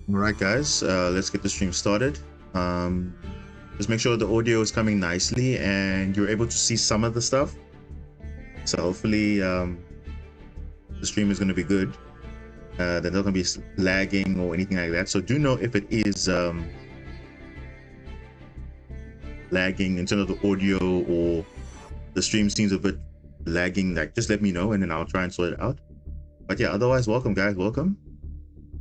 All right, guys, let's get the stream started. Um, just make sure the audio is coming nicely and you're able to see some of the stuff. So hopefully the stream is going to be good. There's not going to be lagging or anything like that. So do know if it is lagging in terms of the audio or the stream seems a bit lagging. Like, just let me know and then I'll try and sort it out. But yeah, otherwise, welcome, guys. Welcome.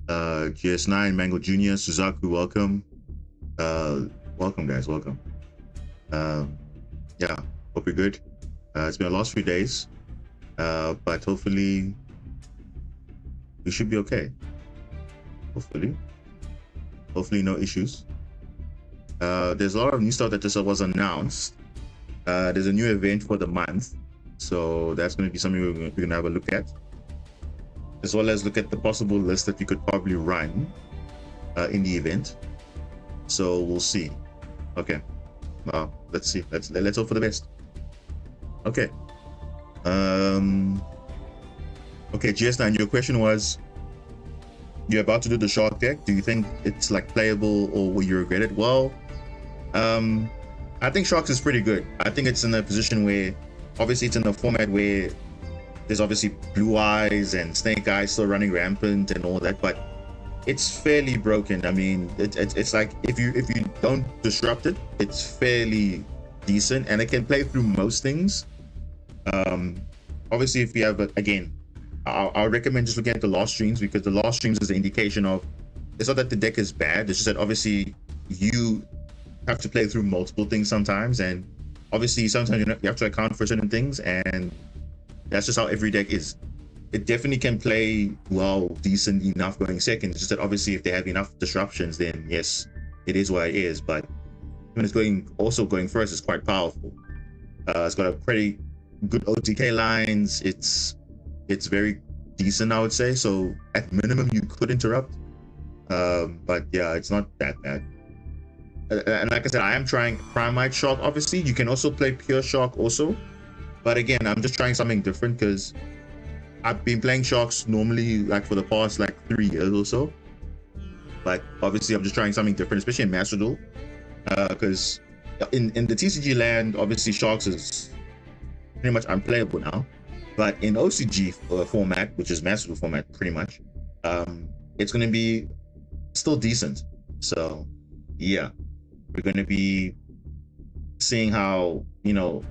GS9, Mango Jr., Suzaku, welcome. Welcome, guys. Welcome. Yeah, hope you're good. It's been the last few days, but hopefully we should be okay. Hopefully no issues. There's a lot of new stuff that just was announced. There's a new event for the month, so that's going to be something we're going to have a look at, as well as look at the possible list that you could probably run in the event. So we'll see. Okay, let's see. Let's hope for the best. Okay. Okay, GS9, your question was, you're about to do the shark deck. Do you think it's like playable or will you regret it? Well, I think sharks is pretty good. I think it's in a position where obviously it's in a format where there's obviously blue eyes and snake eyes still running rampant and all that, but it's fairly broken. I mean, it's like if you don't disrupt it, it's fairly decent and it can play through most things. Obviously, if you have again, I recommend just looking at the last streams, because the last streams is an indication of, it's not that the deck is bad, it's just that obviously you have to play through multiple things sometimes, and obviously sometimes you have to account for certain things, and that's just how every deck is. It definitely can play well, decent enough going second. It's just that obviously if they have enough disruptions, then yes, it is what it is. But when it's going first, it's quite powerful. It's got a pretty good OTK lines. It's very decent, I would say. So at minimum, you could interrupt. But yeah, it's not that bad. And like I said, I am trying Primite Shark. Obviously, you can also play Pure Shark also. But again, I'm just trying something different because I've been playing Sharks normally like for the past like 3 years or so. But obviously, I'm just trying something different, especially in Master Duel. Because in the TCG land, obviously Sharks is pretty much unplayable now. But in OCG format, which is Master Duel format pretty much, it's going to be still decent. So yeah, we're going to be seeing how, you know,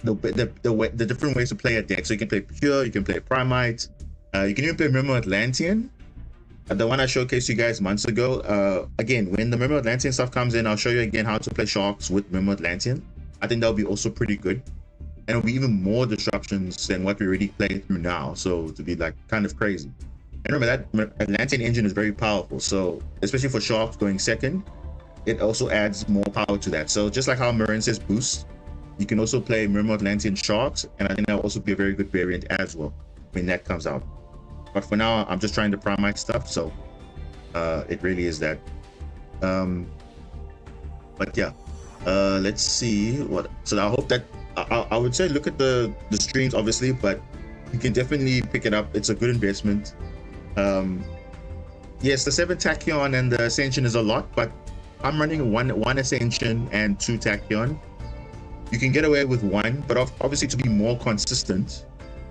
the different ways to play a deck. So you can play Pure, you can play Primite, you can even play Memo Atlantean, the one I showcased you guys months ago. Again, when the Memo Atlantean stuff comes in, I'll show you again how to play Sharks with Memo Atlantean. I think that'll be also pretty good, and it'll be even more disruptions than what we already played through now, so to be like kind of crazy. And remember that Atlantean engine is very powerful, so especially for Sharks going second, it also adds more power to that. So just like how Marin says boost, you can also play Mirror Atlantean Sharks, and I think that'll also be a very good variant as well when that comes out. But for now, I'm just trying to prime my stuff, so it really is that. But yeah, let's see what. So I hope that I would say look at the streams, obviously, but you can definitely pick it up. It's a good investment. Yes, the 7 Tachyon and the Ascension is a lot, but I'm running one Ascension and 2 Tachyon. You can get away with 1, but obviously to be more consistent,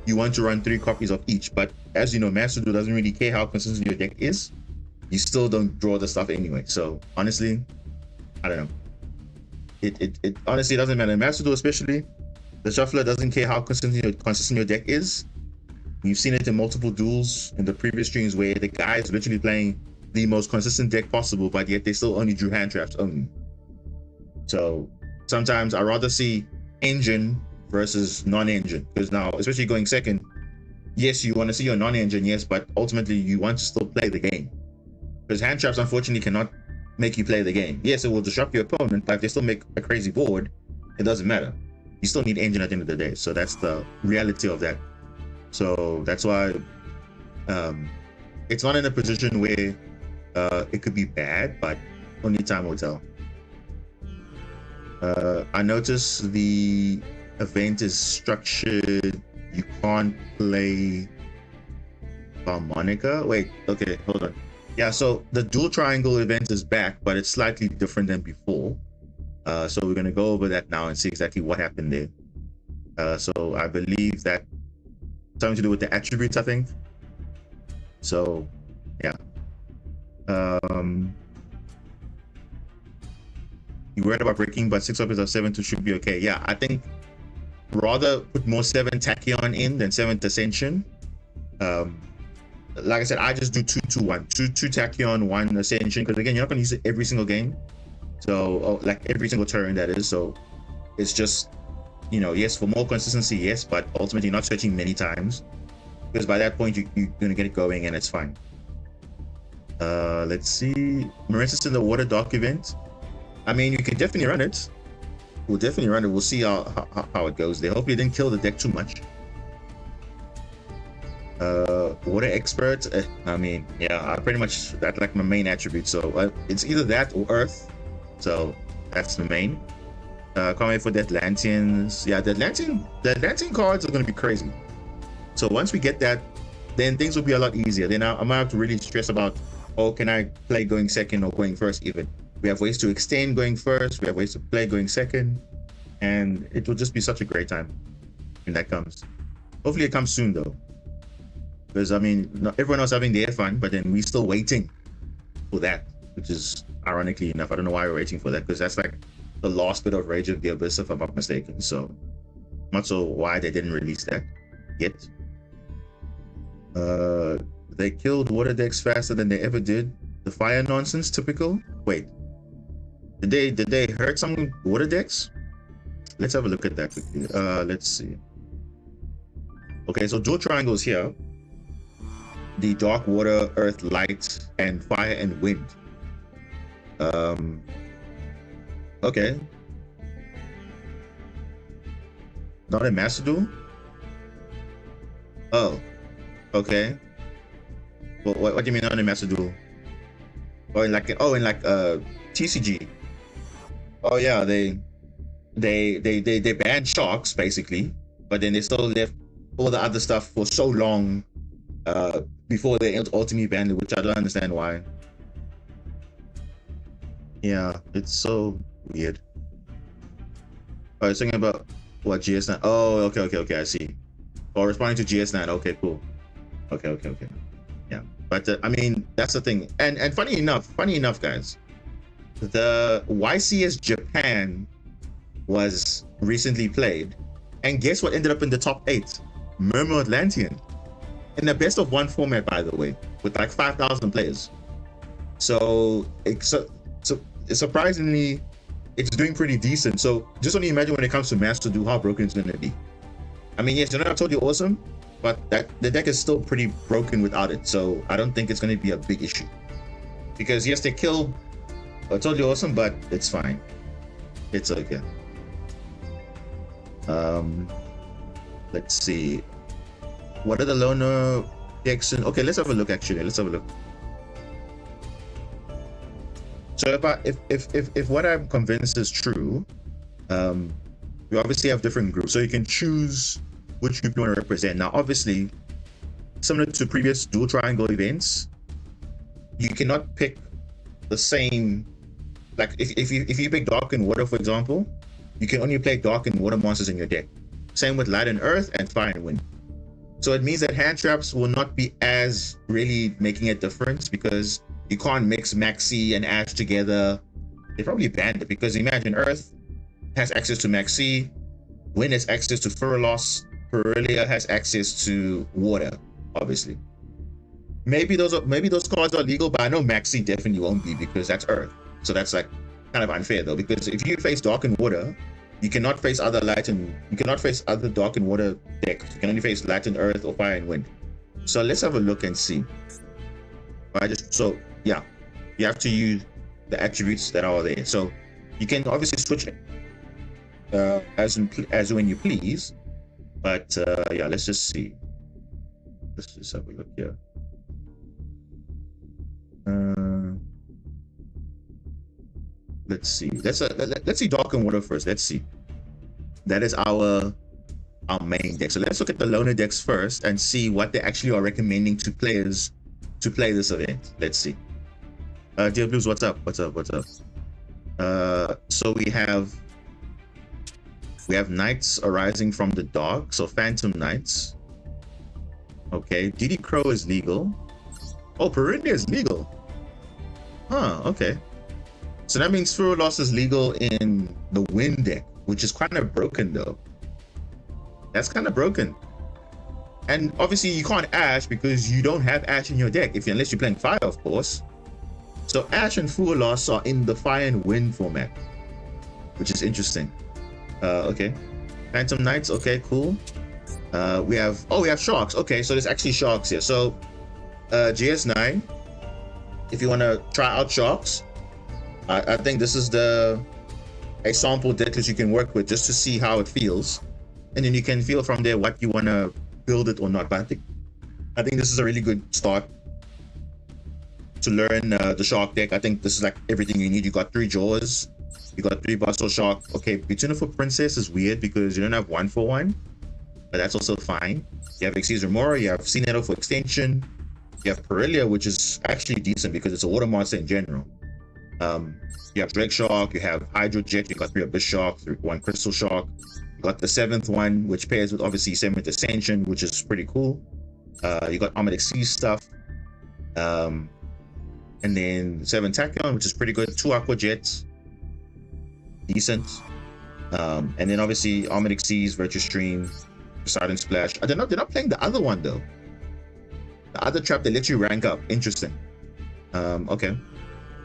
you want to run 3 copies of each. But as you know, Master Duel doesn't really care how consistent your deck is. You still don't draw the stuff anyway. So honestly, I don't know. It honestly doesn't matter. Master Duel especially, the shuffler doesn't care how consistent your deck is. We've seen it in multiple duels in the previous streams where the guy is literally playing the most consistent deck possible, but yet they still only drew hand traps only. So sometimes I'd rather see engine versus non-engine, because now, especially going second, yes, you want to see your non-engine, yes, but ultimately you want to still play the game, because hand traps unfortunately cannot make you play the game. Yes, it will disrupt your opponent, but if they still make a crazy board, it doesn't matter. You still need engine at the end of the day. So that's the reality of that. So that's why it's not in a position where it could be bad, but only time will tell. I noticed the event is structured. You can't play harmonica. Wait, okay, hold on. Yeah, so the dual triangle event is back, but it's slightly different than before. So we're going to go over that now and see exactly what happened there. So I believe that something to do with the attributes, I think. So, yeah. You worried about breaking, but 6 weapons of 7 to should be okay. Yeah, I think rather put more 7 tachyon in than 7th ascension. Like I said, I just do 2-2-1, 2 tachyon, 1 ascension, because again, you're not going to use it every single game. So, like every single turn, that is. So it's just, you know, yes, for more consistency, yes, but ultimately not switching many times, because by that point you're going to get it going and it's fine. Let's see. Marensis in the water dock event. I mean, you can definitely run it. We'll definitely run it. We'll see how it goes there. Hopefully it didn't kill the deck too much. Water expert. I mean, yeah, pretty much that's like my main attribute. So it's either that or earth. So that's the main. Can't wait for the Atlanteans. Yeah, the Atlantean cards are going to be crazy. So once we get that, then things will be a lot easier. Then I might have to really stress about, oh, can I play going second or going first even? We have ways to extend going first. We have ways to play going second. And it will just be such a great time when that comes. Hopefully it comes soon though. Because I mean, not everyone else having their fun, but then we're still waiting for that, which is ironically enough. I don't know why we're waiting for that, because that's like the last bit of Rage of the Abyss, if I'm not mistaken. So I'm not sure why they didn't release that yet. They killed water decks faster than they ever did. The fire nonsense, typical. Wait, did they hurt some water decks? Let's have a look at that quickly. Let's see. Okay, so dual triangles here. The dark, water, earth, light, and fire and wind. Okay. Not a master duel? Oh, okay. Well, what do you mean not a master duel? Or in like TCG. Oh yeah, they banned sharks basically, but then they still left all the other stuff for so long before they ultimately banned it, which I don't understand why. Yeah, it's so weird. I was thinking about what GS9. Oh, okay, I see. Or responding to GS9. Okay, cool. Okay. Yeah, but I mean, that's the thing. And funny enough, guys, the YCS Japan was recently played, and guess what ended up in the top 8? Murmur Atlantean, in the best of 1 format, by the way, with like 5,000 players. So surprisingly, it's doing pretty decent. So just only imagine when it comes to Master Duel how broken it's going to be. I mean, yes, you're not totally awesome, but the deck is still pretty broken without it. So I don't think it's going to be a big issue. Because yes, they kill totally awesome, but it's fine. It's okay. Let's see. What are the loner decks? Okay, let's have a look. Actually, let's have a look. So if what I'm convinced is true, we obviously have different groups, so you can choose which group you want to represent. Now, obviously, similar to previous dual triangle events, you cannot pick the same. Like if you pick dark and water, for example, you can only play dark and water monsters in your deck. Same with light and earth and fire and wind. So it means that hand traps will not be as really making a difference, because you can't mix Maxi and Ash together. They probably banned it because imagine Earth has access to Maxi, Wind has access to Furlos, Perilia has access to water, obviously. Maybe those cards are legal, but I know Maxi definitely won't be because that's Earth. So that's like kind of unfair though, because if you face dark and water, you cannot face other light and you cannot face other dark and water decks. You can only face light and earth or fire and wind. So let's have a look and see. Yeah, you have to use the attributes that are there. So you can obviously switch it as when you please. But yeah, let's just see. Let's just have a look here. Let's see. Let's see dark and water first. Let's see. That is our main deck. So let's look at the loner decks first and see what they actually are recommending to players to play this event. Let's see. Dear Blues, what's up? What's up? What's up? So we have Knights arising from the dark, so Phantom Knights. Okay, DD Crow is legal. Oh, Perinia is legal. Huh, okay. So that means Furo Loss is legal in the Wind deck, which is kind of broken though. That's kind of broken. And obviously you can't Ash because you don't have Ash in your deck, unless you're playing Fire, of course. So Ash and Furo Loss are in the Fire and Wind format, which is interesting. Okay. Phantom Knights, okay, cool. We have Sharks. Okay, so there's actually Sharks here. So GS9, if you want to try out Sharks, I think this is a sample deck that you can work with just to see how it feels, and then you can feel from there what you want to build it or not. But I think this is a really good start to learn the Shark deck. I think this is like everything you need. You got 3 Jaws, you got 3 Bustle Shark. Okay, Betuna for Princess is weird because you don't have 1-for-1, but that's also fine. You have Xyz Remora, you have Cneto for extension, you have Perilia, which is actually decent because it's a water monster in general. You have Drake Shark, you have Hydro Jet, you got 3 Abyss Shark, 1 Crystal Shark. You got the 7th one, which pairs with obviously 7th Ascension, which is pretty cool. You got Armored Sea stuff. And then 7 Tachyon, which is pretty good. 2 Aqua Jets, decent. And then obviously Armored Seas, Virtue Stream, Poseidon Splash. They're not playing the other one though. The other trap, they let you rank up. Interesting. Okay.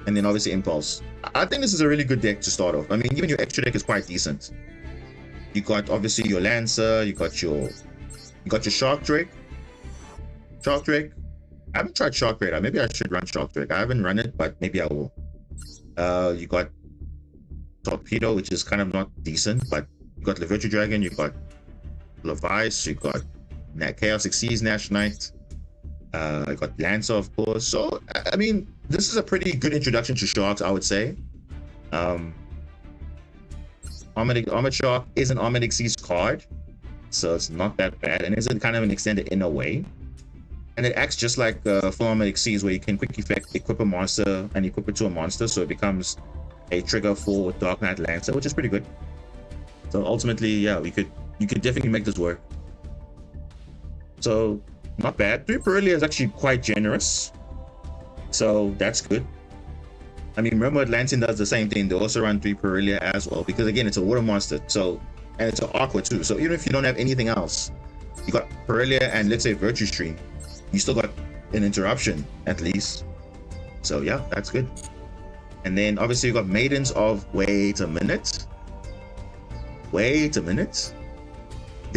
And then obviously Impulse. I think this is a really good deck to start off. I mean, even your extra deck is quite decent. You got obviously your Lancer, you got your Shark Drake. I haven't tried Shark Radar. Maybe I should run Shark Drake. I haven't run it, but maybe I will. You got Torpedo, which is kind of not decent, but you got the Virtue Dragon, you got Levice, you got Chaos Xyz Nash Knight. I got Lancer, of course. So I mean, this is a pretty good introduction to Sharks, I would say. Armored Shark is an Armored Xyz card, so it's not that bad, and it's kind of an extended in a way. And it acts just like full Armored Xyz, where you can quick effect equip a monster and equip it to a monster, so it becomes a trigger for Dark Knight Lancer, which is pretty good. So ultimately, yeah, you could definitely make this work. So not bad. 3 Perilia is actually quite generous, so that's good. I mean, remember Atlantean does the same thing. They also run 3 Perilia as well, because again, it's a water monster, so, and it's an aqua too. So even if you don't have anything else, you got Perilia and let's say Virtue Stream, you still got an interruption at least. So yeah, that's good. And then obviously you got Maidens of wait a minute. They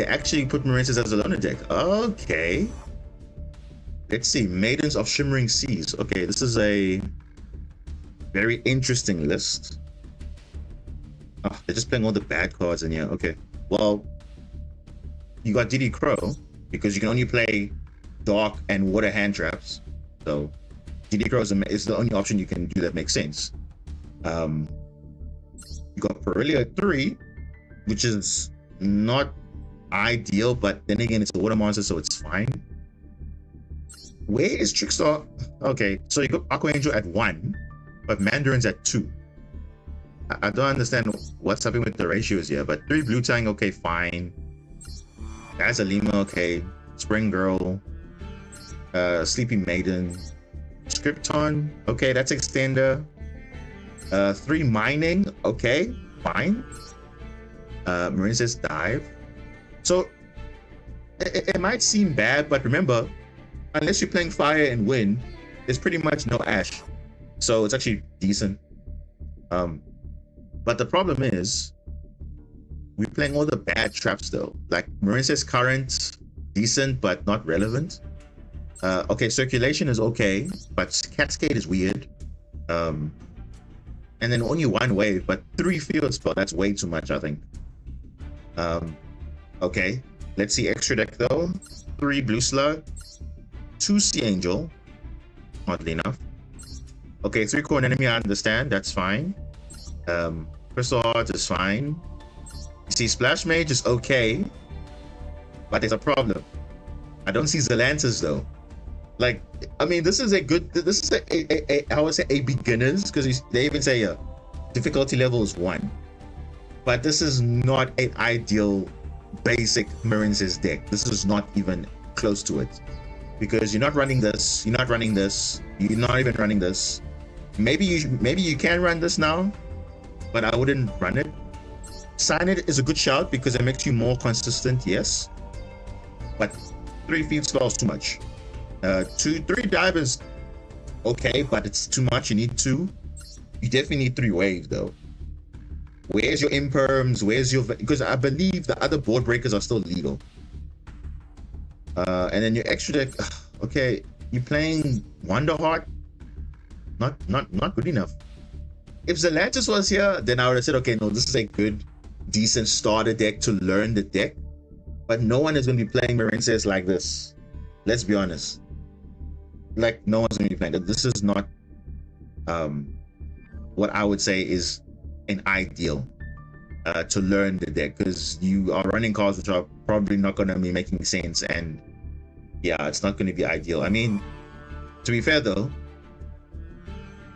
actually put Marinces as a loner deck. Okay. Let's see, Maidens of Shimmering Seas. Okay, this is a very interesting list. Oh, they're just playing all the bad cards in here. Okay, well, you got DD Crow because you can only play Dark and Water hand traps. So DD Crow is the only option you can do that makes sense. You got Perilia 3, which is not ideal, but then again, it's a water monster, so it's fine. Where is Trickstar? Okay, so you got Aqua Angel at 1, but Mandarin's at 2. I don't understand what's happening with the ratios here, but 3 Blue Tang, okay, fine. Azalima, okay. Spring Girl, Sleepy Maiden, Scripton, okay, that's Extender. 3 Mining, okay, fine. Marine says Dive. So it might seem bad, but remember, unless you're playing Fire and Wind, there's pretty much no Ash, so it's actually decent. But the problem is we're playing all the bad traps though. Like Marine says Current, decent but not relevant. Okay, Circulation is okay, but Cascade is weird. And then only 1 wave, but 3 field spell, that's way too much, I think. Okay, let's see extra deck though. 3 Blue Slug, 2 Sea Angel, oddly enough. Okay, 3 Core Enemy, I understand, that's fine. Crystal Heart is fine. You see, Splash Mage is okay, but there's a problem. I don't see Zelantis though. Like, I mean, this is a good. This is I would say a beginners, because they even say difficulty level is 1, but this is not an ideal basic Marine's deck. This is not even close to it, because you're not running this. You're not running this. You're not even running this. Maybe you can run this now, but I wouldn't run it. Sign it is a good shout because it makes you more consistent, yes. But 3 field spell is too much. 3 dive is okay, but it's too much. You need 2. You definitely need 3 wave though. Where's your imperms? Where's your, because I believe the other board breakers are still legal. And then your extra deck. Okay, you're playing Wonderheart. Not good enough. If Zelantis was here, then I would have said, okay, no, this is a good, decent starter deck to learn the deck. But no one is going to be playing Marine's like this. Let's be honest. Like, no one's going to be playing that. This is not what I would say is an ideal to learn the deck, because you are running cards which are probably not going to be making sense, and yeah, it's not going to be ideal. I mean, to be fair though,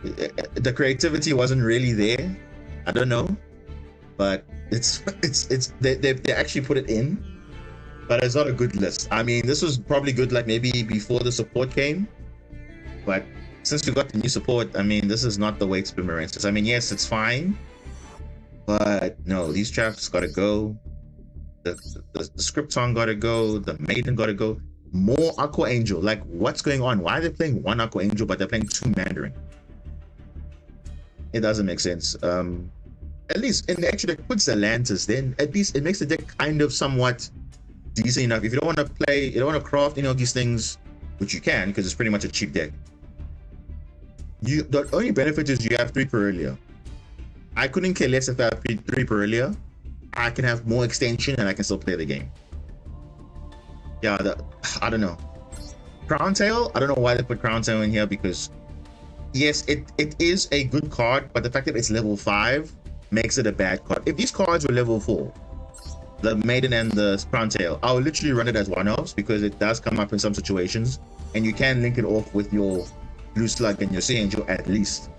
the creativity wasn't really there. I don't know, but they actually put it in, but it's not a good list. I mean, this was probably good like maybe before the support came, but since we got the new support, I mean, this is not the way to play Marine's. I mean, yes, it's fine, but no, these traps gotta go. The script song gotta go. The maiden gotta go. More Aqua Angel. Like, what's going on? Why are they playing 1 Aqua Angel but they're playing 2 Mandarin? It doesn't make sense. At least in the extra deck puts Atlantis, then at least it makes the deck kind of somewhat decent enough. If you don't want to play, you don't want to craft any of these things, which you can because it's pretty much a cheap deck. The only benefit is you have 3 per earlier. I couldn't care less if I have 3 per earlier. I can have more extension and I can still play the game. Yeah, I don't know. Crown Tail, I don't know why they put Crown Tail in here, because yes, it is a good card, but the fact that it's level 5 makes it a bad card. If these cards were level 4, the Maiden and the Crown Tail, I would literally run it as one-offs, because it does come up in some situations and you can link it off with your Blue Slug and your Sea Angel at least.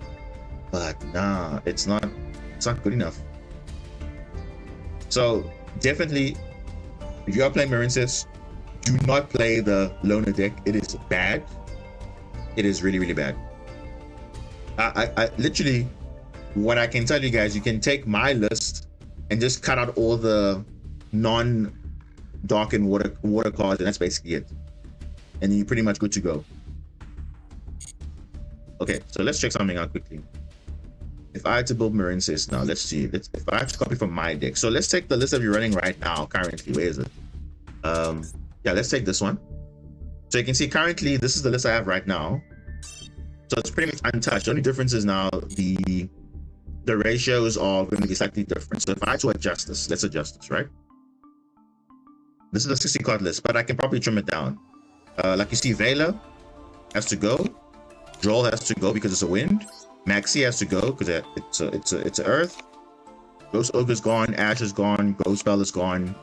But nah, it's not good enough. So definitely, if you are playing Marine's, do not play the loner deck. It is bad. It is really, really bad. I literally, what I can tell you guys, you can take my list and just cut out all the non-dark and water cards, and that's basically it. And you're pretty much good to go. Okay, so let's check something out quickly. If I had to build Marine's now, let's see. If I have to copy from my deck. So let's take the list that you're running right now, currently. Where is it? Yeah, let's take this one. So you can see currently, this is the list I have right now. So it's pretty much untouched. The only difference is now the ratios are going to be slightly different. So if I had to adjust this, let's adjust this, right? This is a 60 card list, but I can probably trim it down. Like you see, Vela has to go. Duel has to go because it's a wind. Maxi has to go because it's a earth. Ghost Ogre's gone. Ash is gone. Ghost Bell is gone.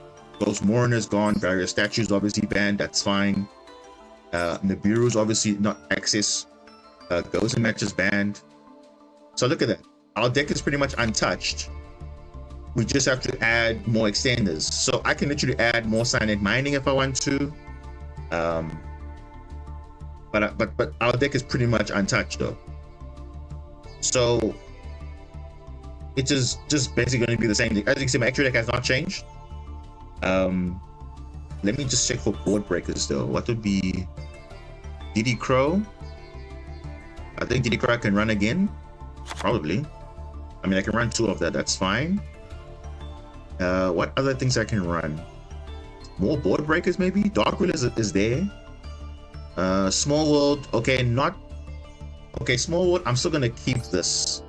Ghost Mourner is gone. Various statues obviously banned. That's fine. Nibiru's obviously not access. Ghost and Match is banned. So look at that. Our deck is pretty much untouched. We just have to add more extenders. So I can literally add more Cyanide Mining if I want to. But our deck is pretty much untouched though. So it is just basically going to be the same thing. As you can see, my extra deck has not changed. Let me just check for board breakers though. What would be DD Crow? I think DD Crow can run again. Probably. I mean, I can run 2 of that. That's fine. What other things I can run? More board breakers maybe? Darkwill is there. Small World. Okay, not... Okay, Small World, I'm still going to keep this.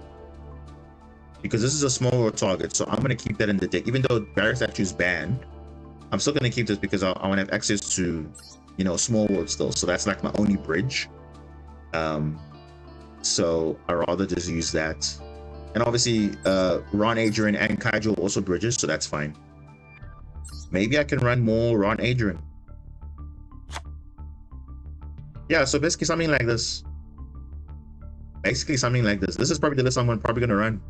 Because this is a Small World target. So I'm going to keep that in the deck. Even though Barrier Statue is banned, I'm still going to keep this because I want to have access to, you know, Small World still. So that's like my only bridge. So I'd rather just use that. And obviously, Ron Adrian and Kaiju are also bridges, so that's fine. Maybe I can run more Ron Adrian. Yeah, so basically something like this. Basically something like this. This is probably the list I'm probably gonna run.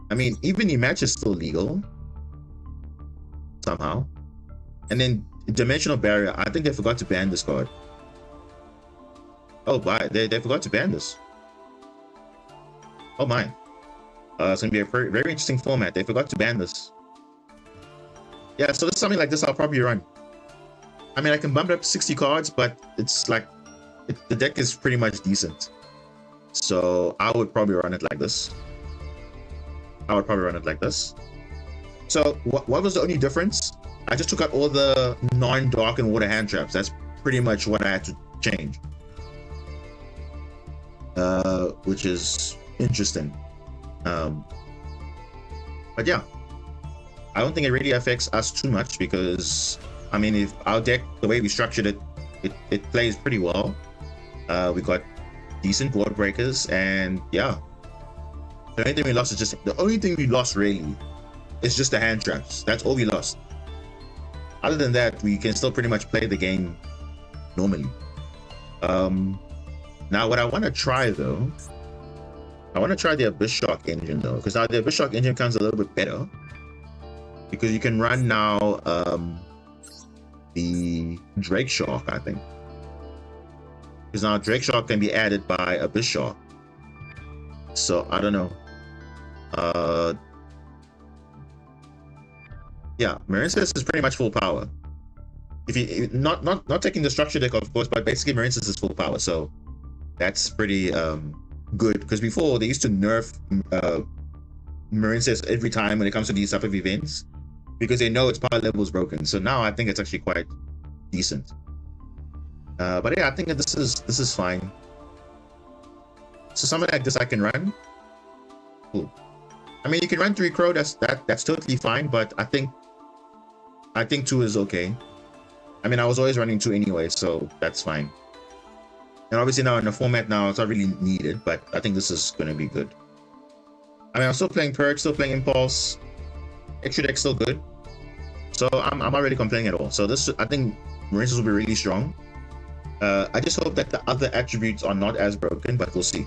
I mean, even the match is still legal somehow. And then Dimensional Barrier, I think they forgot to ban this card. Oh, why? They forgot to ban this. Oh my. It's gonna be a very, very interesting format. They forgot to ban this. Yeah, so this something like this I'll probably run. I mean, I can bump it up to 60 cards, but it's like the deck is pretty much decent. So I would probably run it like this. So what was the only difference? I just took out all the non-dark and water hand traps. That's pretty much what I had to change. Which is interesting. But yeah, I don't think it really affects us too much because, I mean, if our deck, the way we structured it, it plays pretty well. We got decent board breakers, and yeah, the only thing we lost really is just the hand traps. That's all we lost. Other than that, we can still pretty much play the game normally. Now what I want to try though, I want to try the Abyss Shark engine though, because now the Abyss Shark engine comes a little bit better because you can run now the Drake Shark, I think. Because now Drake Shark can be added by Abyss Shark. So I don't know. Yeah, Marincess is pretty much full power. If you not taking the structure deck, of course, but basically Marincess is full power. So that's pretty good, because before they used to nerf Marincess every time when it comes to these type of events because they know its power level is broken. So now I think it's actually quite decent. But yeah, I think that this is fine. So something like this I can run. Cool. I mean, you can run 3 Crow. That's totally fine. But I think 2 is okay. I mean, I was always running 2 anyway, so that's fine. And obviously now in the format now, it's not really needed, but I think this is going to be good. I mean, I'm still playing Perk, still playing Impulse. Extra deck still good. So I'm not really complaining at all. So this, I think Marincess will be really strong. I just hope that the other attributes are not as broken, but we'll see.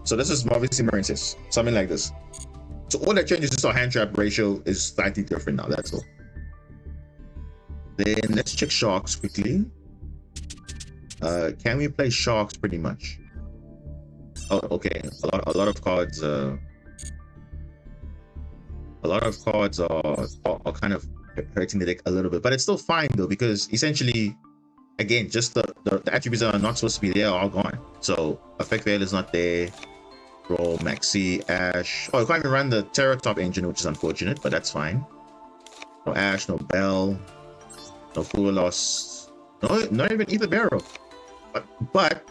So this is obviously Marincess, something like this. So all that changes is our hand trap ratio is slightly different now, that's all. Then let's check Sharks quickly. Can we play Sharks pretty much? Oh, okay. A lot of cards. A lot of cards are kind of hurting the deck a little bit, but it's still fine though, because essentially, again, just the attributes that are not supposed to be there are all gone. So Effect Veil is not there. Roll, Maxi, Ash. Oh, I can't even run the Terratop engine, which is unfortunate, but that's fine. No Ash, no Bell, no Fulalos, no, not even Ether Barrow. But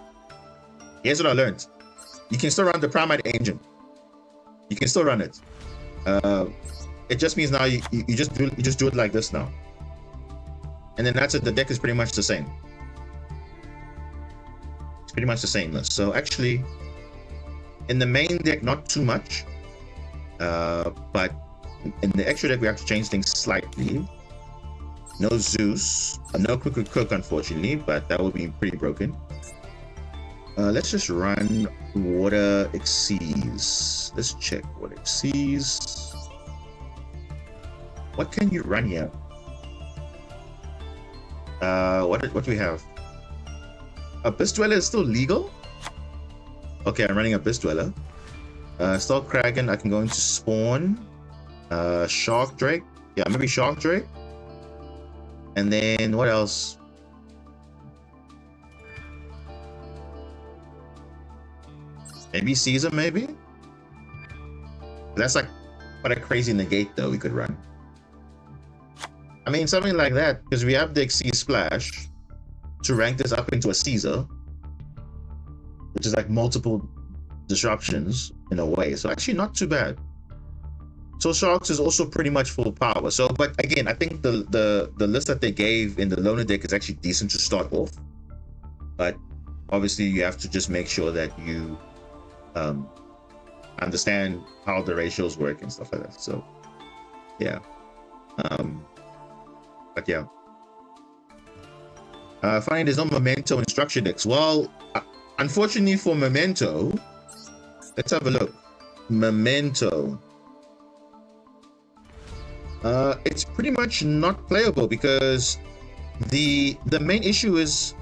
here's what I learned: you can still run the Primate engine. You can still run it. It just means now you just do it like this now, and then that's it. The deck is pretty much the same. It's pretty much the same list. So actually, in the main deck, not too much, but in the extra deck we have to change things slightly. No Zeus, no Cook, unfortunately, but that would be pretty broken. Let's just run Water Exceeds. Let's check Water Exceeds. What can you run here? What do we have? Abyss Dweller is still legal? Okay, I'm running Abyss Dweller. Stalk Kraken, I can go into Spawn. Shark Drake. Yeah, maybe Shark Drake. And then what else? Maybe Caesar, maybe? That's like what a crazy negate though we could run. I mean, something like that, because we have the Exceed Splash to rank this up into a Caesar, which is like multiple disruptions in a way. So actually not too bad. So Sharks is also pretty much full power. So, but again, I think the list that they gave in the loner deck is actually decent to start off. But obviously you have to just make sure that you understand how the ratios work and stuff like that. So yeah. But yeah. Finally, there's no Memento in structure decks. Well, unfortunately for Memento, let's have a look. Memento. It's pretty much not playable because the main issue is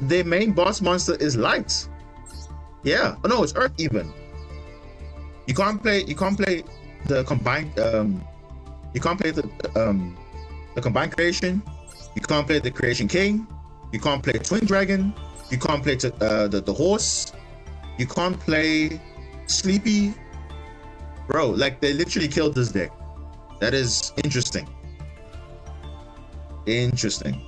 their main boss monster is light. Yeah. Oh no, it's earth even. You can't play the combined you can't play the combined creation. You can't play the creation king. You can't play twin dragon. You can't play the horse. You can't play sleepy. Bro, like they literally killed this deck. That is interesting. Interesting.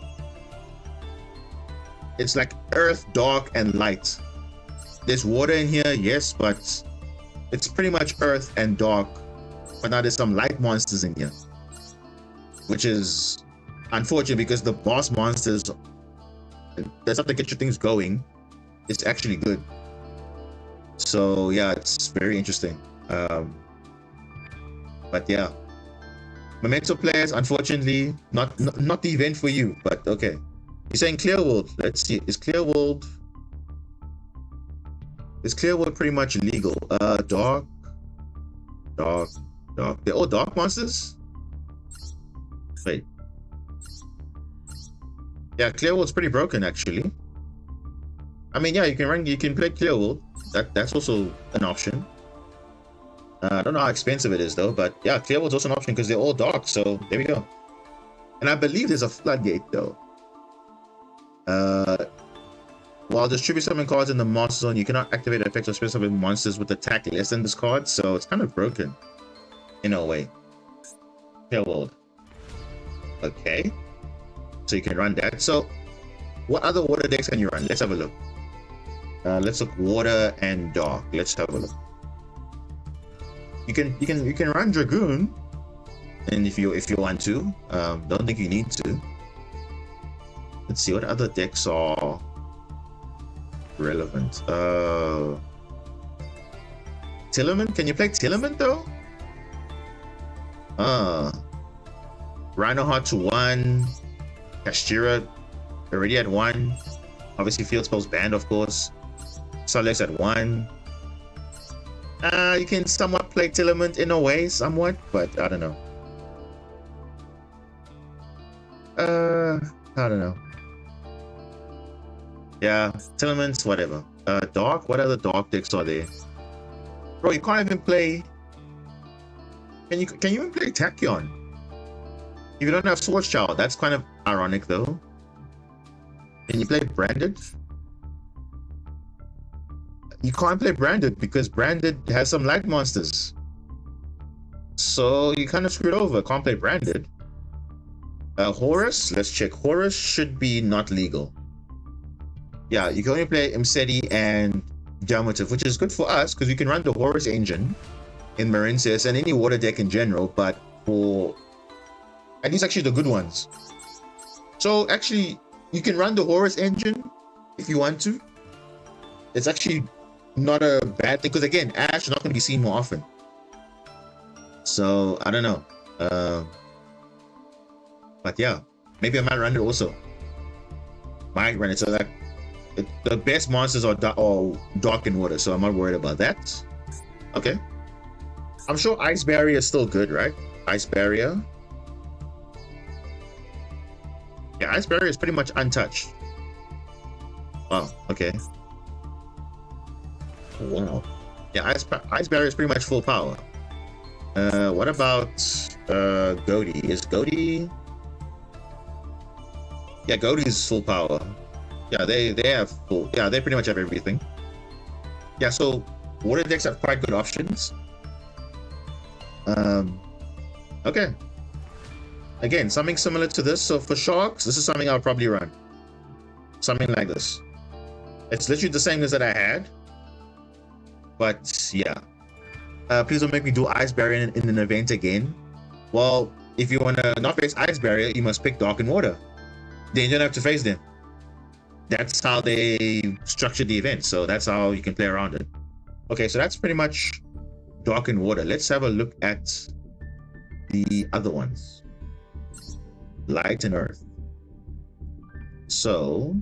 It's like earth, dark, and light. There's water in here, yes, but it's pretty much earth and dark. But now there's some light monsters in here, which is unfortunate because the boss monsters, that's how to get your things going. It's actually good. So yeah, it's very interesting. But yeah, Memento players, unfortunately, not the event for you. But okay, you're saying clear world. Let's see, is clear world pretty much legal? Dark. They're all dark monsters. Wait. Yeah, clear world's pretty broken actually. I mean, yeah, you can play clear world. That's also an option. I don't know how expensive it is though, but yeah, clear world's also an option because they're all dark. So there we go. And I believe there's a floodgate though. While distribute summon cards in the monster zone, you cannot activate effects or special summon monsters with attack less than this card, so it's kind of broken in a way. Clear world. Okay. So you can run that. So what other water decks can you run? Let's have a look. Let's look water and dark. Let's have a look. You can run Dragoon, and if you want to. Don't think you need to. Let's see what other decks are relevant. Tillerman? Can you play Tillerman though? Rhinoheart to 1. Kashtira already at 1. Obviously Field Spells banned, of course. Solex at 1. You can somewhat play Tillerman in a way, somewhat, but I don't know. I don't know. Yeah, Tillerman's whatever. Dark? What other dark decks are there? Bro, you can't even play. Can you even play Tachyon? If you don't have Sword Child, that's kind of ironic though. Can you play Branded? You can't play Branded because Branded has some light monsters. So you kind of screwed over. Can't play Branded. Horus, let's check. Horus should be not legal. Yeah, you can only play Imseti and Geomotive, which is good for us because we can run the Horus engine in Marincius and any water deck in general, but for... And these are actually the good ones. So actually, you can run the Horus engine if you want to. It's actually not a bad thing because again, Ash is not going to be seen more often. So I don't know. But yeah, maybe I might run it also. Might run it so that the best monsters are dark in water, so I'm not worried about that. Okay. I'm sure Ice Barrier is still good, right? Ice Barrier. Yeah, Ice Barrier is pretty much untouched. Wow, okay. Wow. Yeah, Ice Barrier is pretty much full power. What about Goaty? Is Goaty... Yeah, Goaty is full power. Yeah, they have full... Yeah, they pretty much have everything. Yeah, so water decks have quite good options. Okay. Again, something similar to this. So for Sharks, this is something I'll probably run. Something like this. It's literally the same as that I had. But yeah. Please don't make me do Ice Barrier in an event again. Well, if you want to not face Ice Barrier, you must pick Dark and Water. Then you don't have to face them. That's how they structured the event. So that's how you can play around it. Okay, so that's pretty much Dark and Water. Let's have a look at the other ones. Light and Earth. So,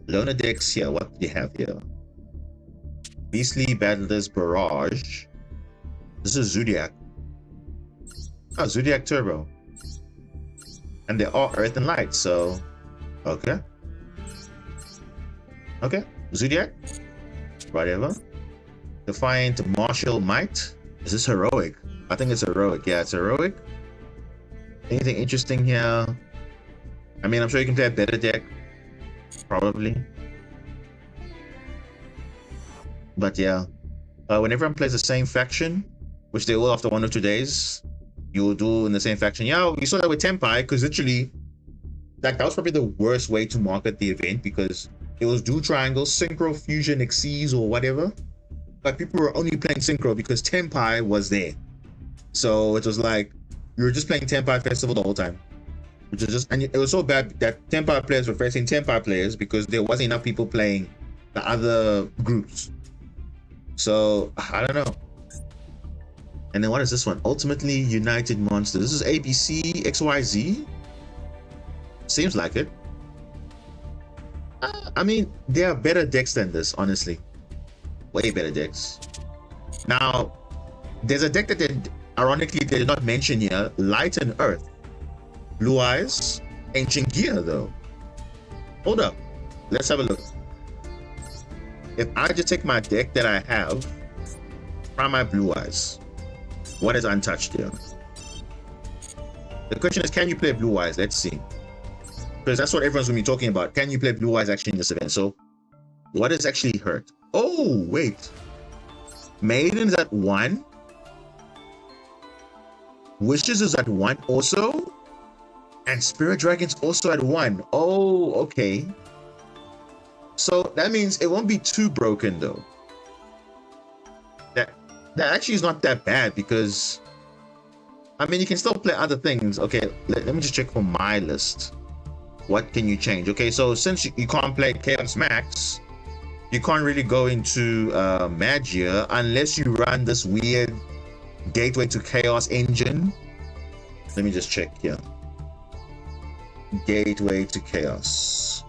loner decks here. What do you have here? Beastly Battler's Barrage. This is Zodiac. Oh, Zodiac Turbo. And they're all Earth and Light, so... Okay. Okay. Zodiac. Whatever. Defiant Martial Might. Is this Heroic? I think it's Heroic. Yeah, it's Heroic. Anything interesting here? I mean, I'm sure you can play a better deck. Probably. But yeah. When everyone plays the same faction, which they will after 1 or 2 days, you will do in the same faction. Yeah, we saw that with Tempai, because literally, that was probably the worst way to market the event, because it was dual triangle, synchro, fusion, exceeds, or whatever. But people were only playing synchro because Tempai was there. So it was like, you were just playing Tempai Festival the whole time. Which is just, and it was so bad that Tempai players were facing Tempai players because there wasn't enough people playing the other groups. So, I don't know. And then what is this one? Ultimately United Monster. This is ABC XYZ? Seems like it. I mean, there are better decks than this, honestly. Way better decks. Now, there's a deck that ironically they did not mention here. Light and Earth. Blue Eyes. Ancient Gear, though. Hold up. Let's have a look. If I just take my deck that I have, try my Blue Eyes. What is untouched here? The question is, can you play Blue Eyes? Let's see. Because that's what everyone's going to be talking about. Can you play Blue Eyes actually in this event? So, what is actually hurt? Oh, wait. Maiden's at 1. Wishes is at 1 also. And Spirit Dragon's also at 1. Oh, okay. So, that means it won't be too broken, though. That actually is not that bad because, I mean, you can still play other things. Okay, let me just check for my list. What can you change? Okay, so since you can't play Chaos Max, you can't really go into Magia unless you run this weird Gateway to Chaos engine. Let me just check here. Gateway to Chaos.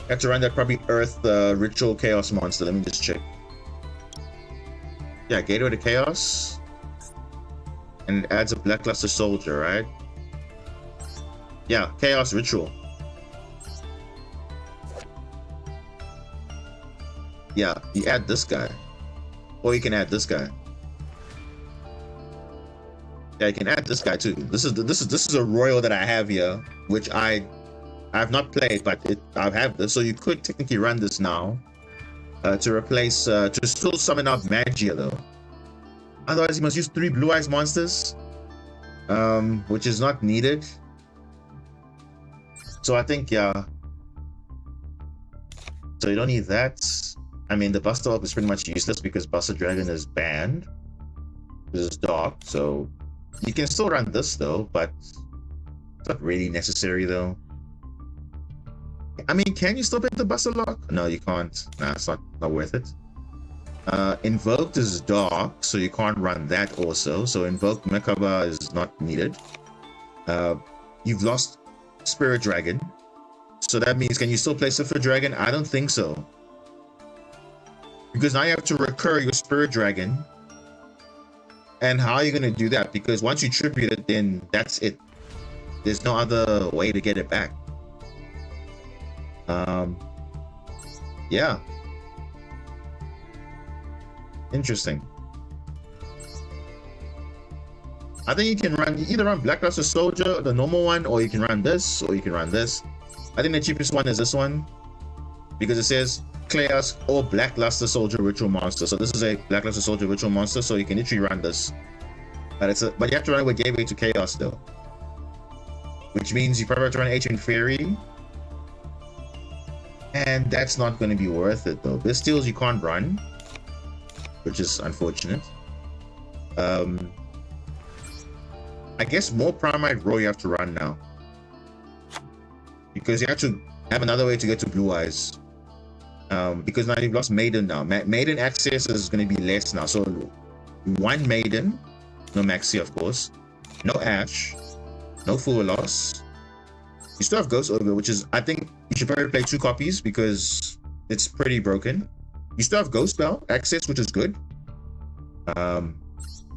You have to run that probably Earth Ritual Chaos Monster. Let me just check. Yeah, Gateway to Chaos. And it adds a Blackluster Soldier, right? Yeah, Chaos Ritual. Yeah, you add this guy. Or you can add this guy. Yeah, you can add this guy too. This is a royal that I have here, which I have not played, but I have this, so you could technically run this now. To replace, to still summon out Magia though. Otherwise, you must use 3 Blue Eyes monsters, which is not needed. So I think, yeah. So you don't need that. I mean, the Buster Orb is pretty much useless because Buster Dragon is banned. This is dark, so you can still run this though, but it's not really necessary though. I mean, can you still pick the Buster Lock? No, you can't. Nah, it's not worth it. Invoked is dark, so you can't run that also. So Invoked Mekaba is not needed. You've lost Spirit Dragon. So that means, can you still play Spirit Dragon? I don't think so. Because now you have to recur your Spirit Dragon. And how are you going to do that? Because once you tribute it, then that's it. There's no other way to get it back. Yeah. Interesting. I think you can either run Blackluster Soldier, the normal one, or you can run this, or you can run this. I think the cheapest one is this one, because it says Chaos or Blackluster Soldier Ritual Monster. So this is a Blackluster Soldier Ritual Monster, so you can literally run this. But you have to run it with Gateway to Chaos though, which means you probably have to run Ancient Fairy. And that's not going to be worth it though. Bestials you can't run, which is unfortunate. I guess more Primite Row you have to run now, because you have to have another way to get to Blue Eyes. Because now you've lost Maiden now. Maiden access is going to be less now. So 1 Maiden, no Maxi of course, no Ash, no Full Loss, You still have Ghost Ogre, which is, I think you should probably play 2 copies because it's pretty broken. You still have Ghost Bell access, which is good. I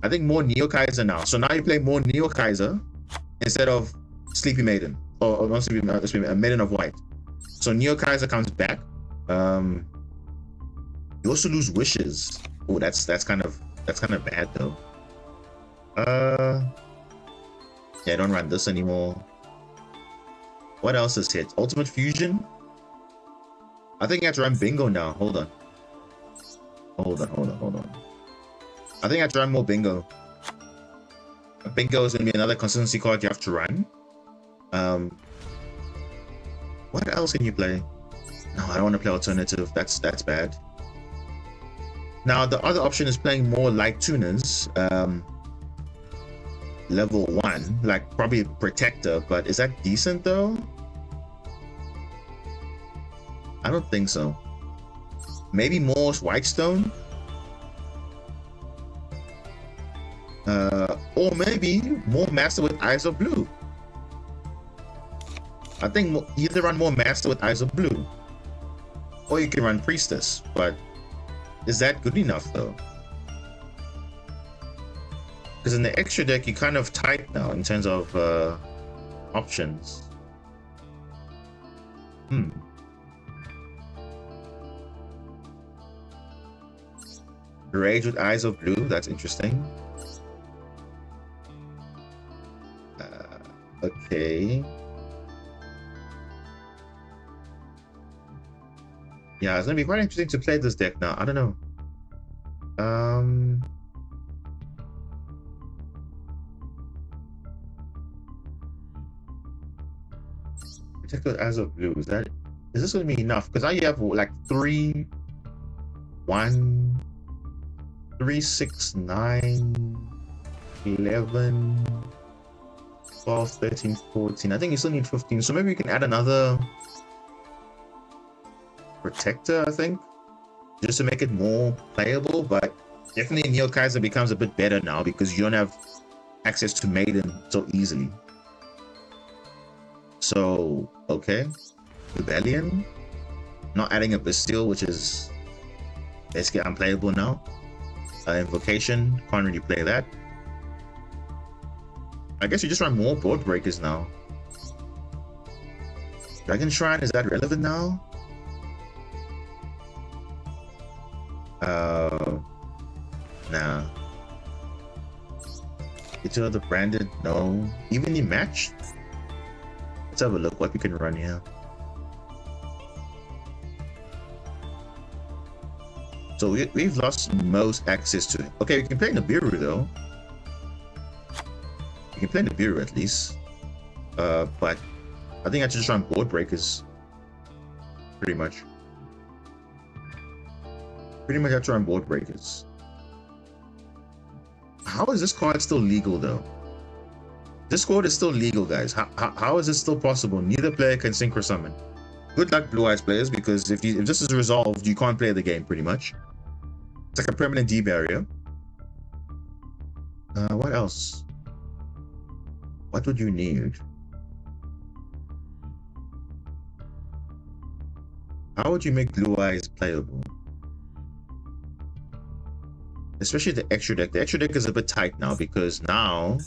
think more Neo Kaiser now. So now you play more Neo Kaiser instead of Sleepy Maiden, or not Sleepy Maiden, Maiden of White. So Neo Kaiser comes back. You also lose Wishes. Oh, that's kind of bad though. Yeah, don't run this anymore. What else is hit? Ultimate Fusion. I think I have to run Bingo now. Hold on. I think I have to run more Bingo. Bingo is gonna be another consistency card you have to run. What else can you play? No, I don't want to play alternative. That's bad. Now the other option is playing more light tuners. Level 1, like probably Protector, but is that decent though? I don't think so. Maybe more Whitestone? Or maybe more Master with Eyes of Blue. I think either run more Master with Eyes of Blue, or you can run Priestess, but is that good enough though? Because in the extra deck, you're kind of tight now in terms of options. Rage with Eyes of Blue, that's interesting. Okay. Yeah, it's gonna be quite interesting to play this deck now. I don't know. Protect with Eyes of Blue. Is this gonna be enough? Because now you have like 3, 1, 3, 6, 9, 11, 12, 13, 14. I think you still need 15. So maybe you can add another Protector, I think, just to make it more playable. But definitely Neo Kaiser becomes a bit better now because you don't have access to Maiden so easily. So, okay. Rebellion. Not adding a Bastille, which is basically unplayable now. Invocation, can't really play that. I guess you just run more Board Breakers now. Dragon Shrine, is that relevant now? Nah. It's another branded, no. Evenly matched? Let's have a look what we can run here. So we've lost most access to it. Okay, we can play Nibiru though. We can play Nibiru at least. But I think I should just run Board Breakers. Pretty much. Pretty much have to run Board Breakers. How is this card still legal though? This card is still legal, guys. How is it still possible? Neither player can Synchro Summon. Good luck, Blue Eyes players, because if this is resolved, you can't play the game pretty much. It's like a permanent D barrier. What else? What would you need? How would you make Blue Eyes playable? Especially the extra deck. The extra deck is a bit tight now because now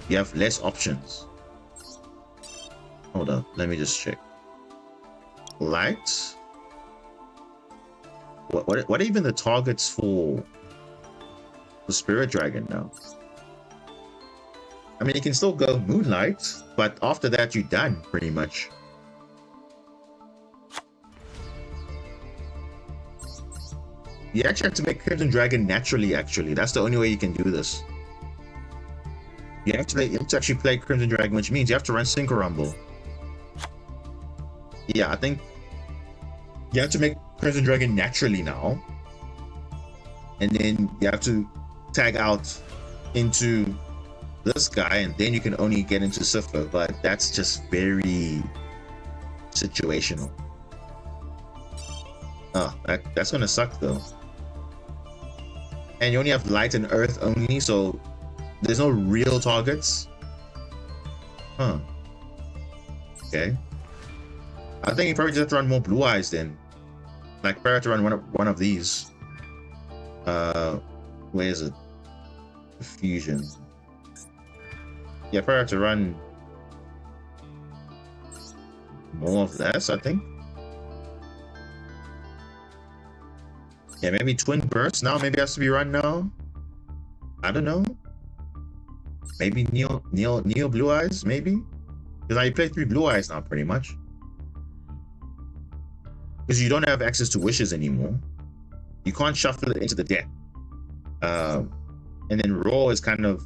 you have less options. Hold up, let me just check. Light. What are even the targets for the Spirit Dragon now? I mean, you can still go Moonlight, but after that you're done pretty much. You actually have to make Crimson Dragon naturally, actually. That's the only way you can do this. You have to actually play Crimson Dragon, which means you have to run Synchro Rumble. Yeah, I think you have to make Crimson Dragon naturally now. And then you have to tag out into this guy, and then you can only get into Sifter, but that's just very situational. Oh, that's gonna suck though. And you only have Light and Earth only, so there's no real targets. Huh. Okay. I think you probably just have to run more blue eyes then. Like, probably have to run one of these. Where is it? Fusion. Yeah, probably have to run more of this, I think. Yeah, maybe twin burst now. Maybe has to be run now. I don't know. Maybe Neo blue eyes. Maybe because now you play 3 blue eyes now, pretty much. Because you don't have access to wishes anymore. You can't shuffle it into the deck. And then raw is kind of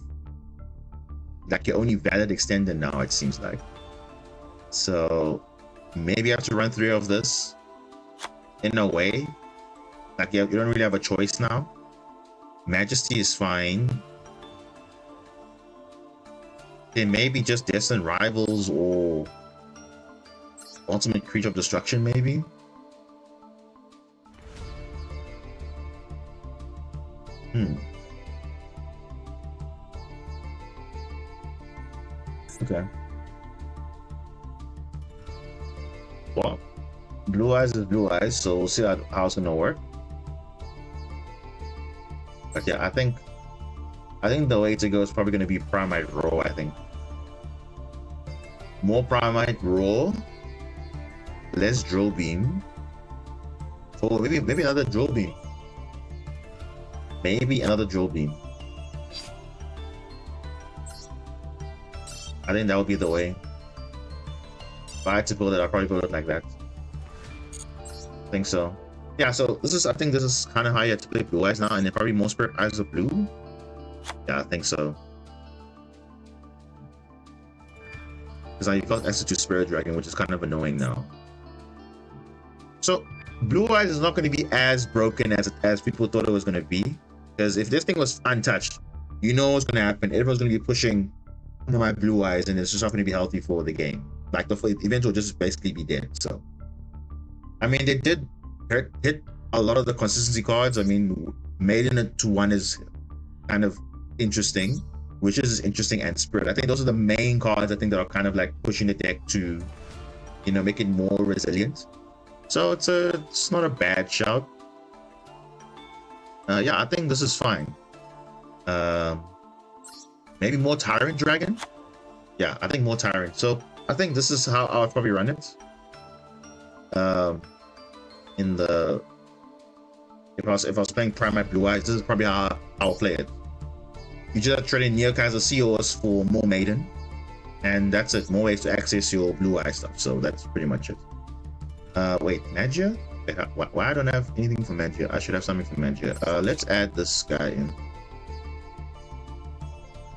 like your only valid extender now, it seems like. So maybe you have to run 3 of this in a way. Like you don't really have a choice now. Majesty is fine. Then maybe just Destined Rivals or Ultimate Creature of Destruction, maybe. Okay. Well, blue eyes is blue eyes, so we'll see how it's gonna work. But yeah, I think the way to go is probably gonna be Primite Raw. I think more Primite Raw, less Drill Beam. Oh, maybe another Drill Beam. Maybe another Drill Beam. I think that would be the way. If I had to build it, I'll probably build it like that. I think so. Yeah, so I think this is kind of how you have to play blue eyes now, and then probably more Spirit Eyes of blue. Yeah, I think so. Because now you've got access to Spirit Dragon, which is kind of annoying now. So blue eyes is not going to be as broken as people thought it was going to be. Because if this thing was untouched, you know what's going to happen. Everyone's going to be pushing my blue eyes, and it's just not going to be healthy for the game. Like the event will just basically be dead. So, I mean, they did hit a lot of the consistency cards. I mean, Maiden to 1 is kind of interesting, Wishes is interesting, and Spirit. I think those are the main cards I think that are kind of like pushing the deck to, you know, make it more resilient. So it's not a bad shout. Yeah, I think this is fine. Maybe more Tyrant Dragon. Yeah, I think more Tyrant. So I think this is how I'll probably run it. In the if I was playing Primite Blue Eyes, this is probably how I'll play it. You just have to trade in Neokaiser Seals for more Maiden, and that's it. More ways to access your Blue Eye stuff. So that's pretty much it. Wait, Magia? Why I don't have anything for Magia? I should have something for Magia. Let's add this guy in.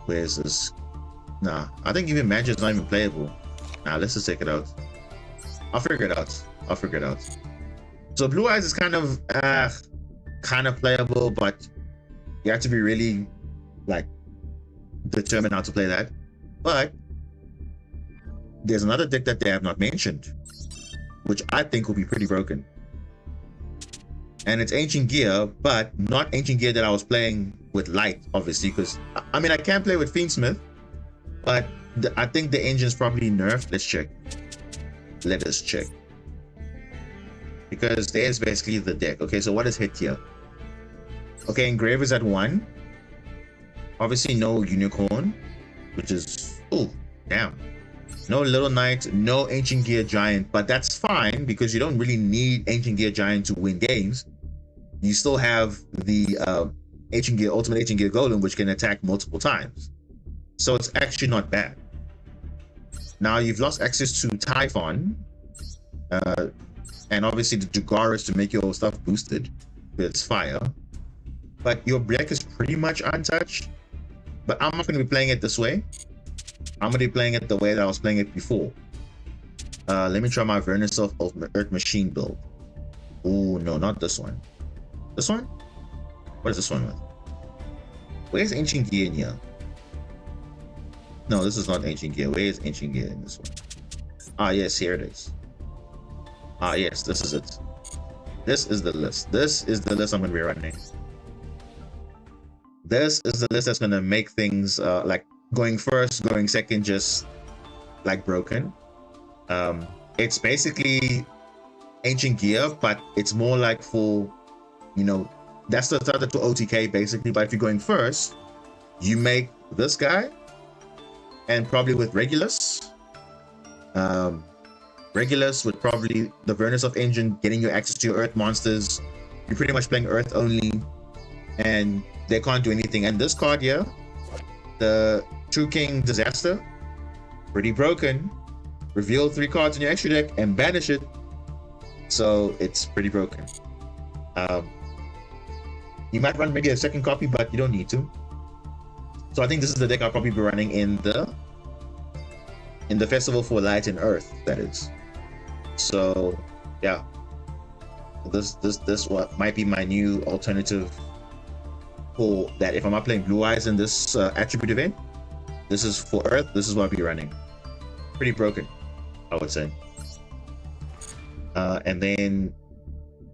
Where's this? Nah, I think even Magia is not even playable. Nah, let's just take it out. I'll figure it out. So Blue Eyes is kind of playable, but you have to be really like determined how to play that. But there's another deck that they have not mentioned, which I think will be pretty broken. And it's Ancient Gear, but not Ancient Gear that I was playing with Light, obviously, because I mean I can play with Fiendsmith, but I think the engine's probably nerfed. Let's check. Let us check. Because there's basically the deck. Okay, so what is hit here? Okay, Engrave is at 1. Obviously no Unicorn, which is, oh damn. No Little Knight, no Ancient Gear Giant, but that's fine because you don't really need Ancient Gear Giant to win games. You still have the Ultimate Ancient Gear Golem, which can attack multiple times. So it's actually not bad. Now you've lost access to Typhon, and obviously the Jugaris to make your stuff boosted with its fire. But your deck is pretty much untouched. But I'm not going to be playing it this way. I'm going to be playing it the way that I was playing it before. Let me try my Vernisoft of Earth Machine build. Oh no, not this one. This one? What is this one with? Where's Ancient Gear in here? No, this is not Ancient Gear. Where is Ancient Gear in this one? Ah, yes, here it is. Ah, yes, this is it. This is the list. This is the list I'm going to be running. This is the list that's going to make things like going first, going second, just like broken. It's basically ancient gear, but it's more like for, you know, that's the starter to OTK basically. But if you're going first, you make this guy, and probably with Regulus. Regulus with probably the Vernus of Engine, getting you access to your Earth monsters. You're pretty much playing Earth only, and they can't do anything. And this card here, the True King Disaster, pretty broken. Reveal 3 cards in your extra deck and banish it. So it's pretty broken. You might run maybe a second copy, but you don't need to. So I think this is the deck I'll probably be running in the Festival for Light and Earth, that is. So yeah, this what might be my new alternative for that. If I'm not playing Blue Eyes in this attribute event, this is for Earth. This is what I'll be running. Pretty broken, I would say. And then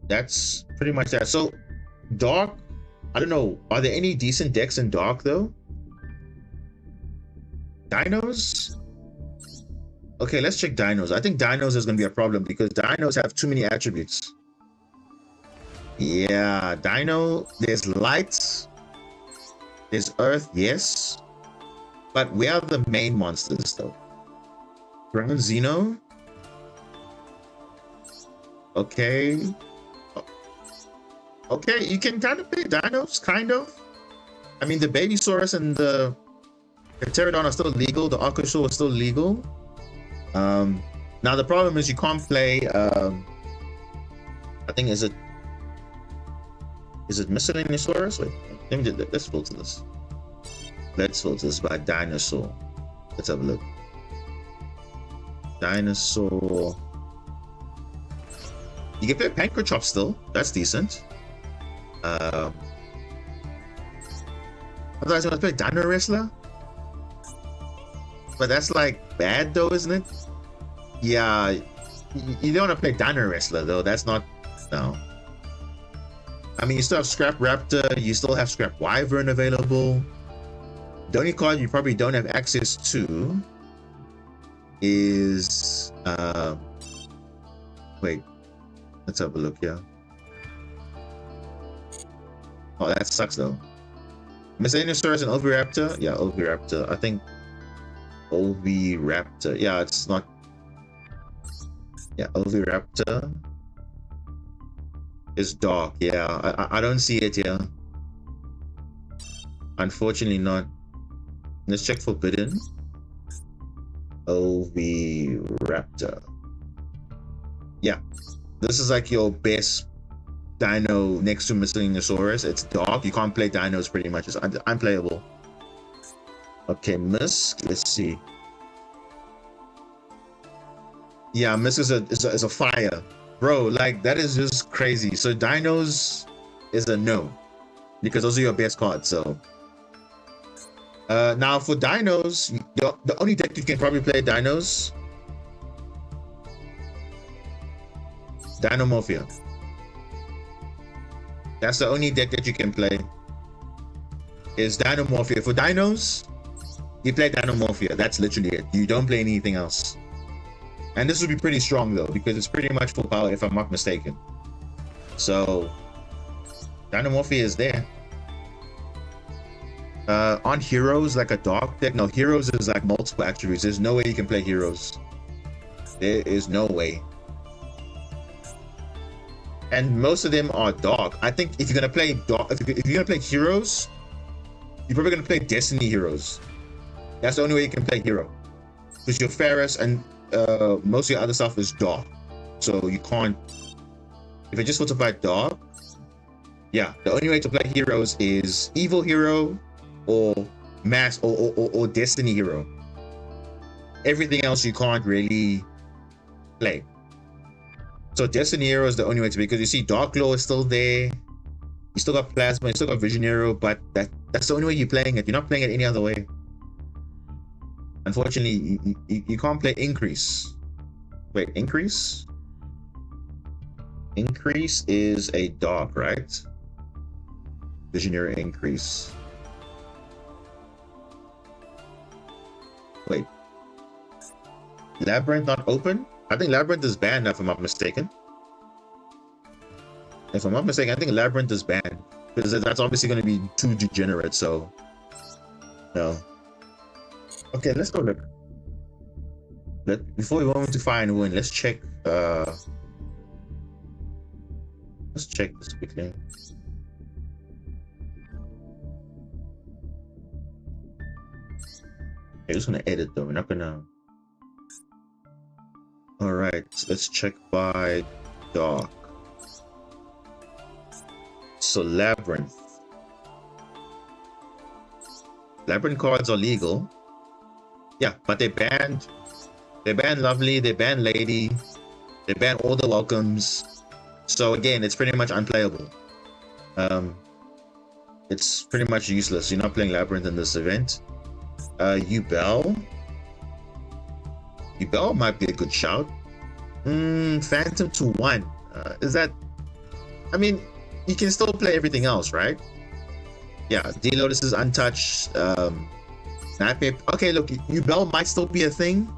that's pretty much that. So Dark, I don't know, are there any decent decks in Dark though? Dinos? Okay, let's check Dinos. I think Dinos is going to be a problem because Dinos have too many attributes. Yeah, Dino, there's Light, there's Earth, yes. But where are the main monsters though? Ground Xeno? Okay. Okay, you can kind of play Dinos, kind of. I mean, the Babysaurus and the Pterodon are still legal. The Archosaur is still legal. Now the problem is you can't play. I think is it Miscellaneousaurus? Wait, let me let's filter this. Let's filter this by dinosaur. Let's have a look. Dinosaur. You can play Pancrachop still. That's decent. Otherwise, I'm gonna play Dino Wrestler. But that's like bad though, isn't it? Yeah, you don't want to play Dino Wrestler though. That's not, no. I mean, you still have Scrap Raptor, you still have Scrap Wyvern available. The only card you probably don't have access to is wait, let's have a look here. Oh, that sucks though. Miscellaneousaurus and Oviraptor. Yeah, Oviraptor. I think Oviraptor. Yeah, it's not. Yeah, Oviraptor is Dark. Yeah, I don't see it here. Unfortunately not. Let's check Forbidden. Oviraptor. Yeah, this is like your best dino next to Miscellaneousaurus. It's Dark. You can't play dinos pretty much. It's unplayable. Okay, Misk. Let's see. Yeah, Misk is a fire, bro. Like that is just crazy. So dinos is a no because those are your best cards. So now for dinos, the only deck you can probably play dinos, Dinomorphia. That's the only deck that you can play. Is Dinomorphia. For dinos, you play Dinomorphia. That's literally it. You don't play anything else. And this would be pretty strong though, because it's pretty much full power if I'm not mistaken. So Dinomorphia is there. On Heroes, like a Dark deck. No, Heroes is like multiple attributes. There's no way you can play Heroes. There is no way. And most of them are Dark. I think if you're gonna play Dark, if you're gonna play Heroes, you're probably gonna play Destiny Heroes. That's the only way you can play Hero. Because your Ferris and most of your other stuff is Dark. So you can't. If I just want to play Dark, yeah, the only way to play Heroes is Evil Hero or Mass or Destiny Hero. Everything else you can't really play. So Destiny Hero is the only way to, because you see Dark Law is still there. You still got Plasma, you still got Vision Hero, but that's the only way you're playing it. You're not playing it any other way. Unfortunately, you can't play Increase. Wait, Increase? Increase is a Dark, right? Visionary Increase. Wait. Labyrinth not open? I think Labyrinth is banned, if I'm not mistaken. If I'm not mistaken, I think Labyrinth is banned. Because that's obviously going to be too degenerate, so... No. Okay, let's go look. Before we move to find win, let's check... Let's check this quickly. I'm just gonna edit though, we're not gonna... Alright, so let's check by dark. So Labyrinth. Labyrinth cards are legal. Yeah, but they banned Lovely, they banned Lady, they banned all the welcomes. So again, it's pretty much unplayable. It's pretty much useless. You're not playing Labyrinth in this event. Yugioh might be a good shout. Phantom to 1. Is that... I mean, you can still play everything else, right? Yeah, D-Lotus is untouched. Nightmare... Okay, look, Yugioh might still be a thing,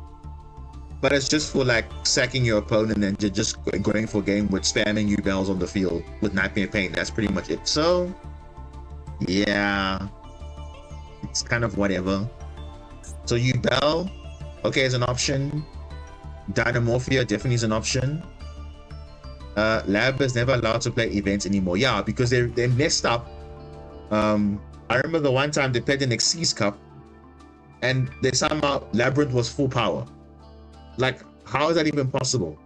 but it's just for like sacking your opponent and just going for a game with spamming Yugiohs on the field with Nightmare Pain. That's pretty much it. So, yeah, it's kind of whatever. So Yugioh, okay, is an option. Dynamorphia definitely is an option. Lab is never allowed to play events anymore. Yeah, because they messed up. I remember the one time they played an Xyz Cup and they somehow Labyrinth was full power. Like, how is that even possible?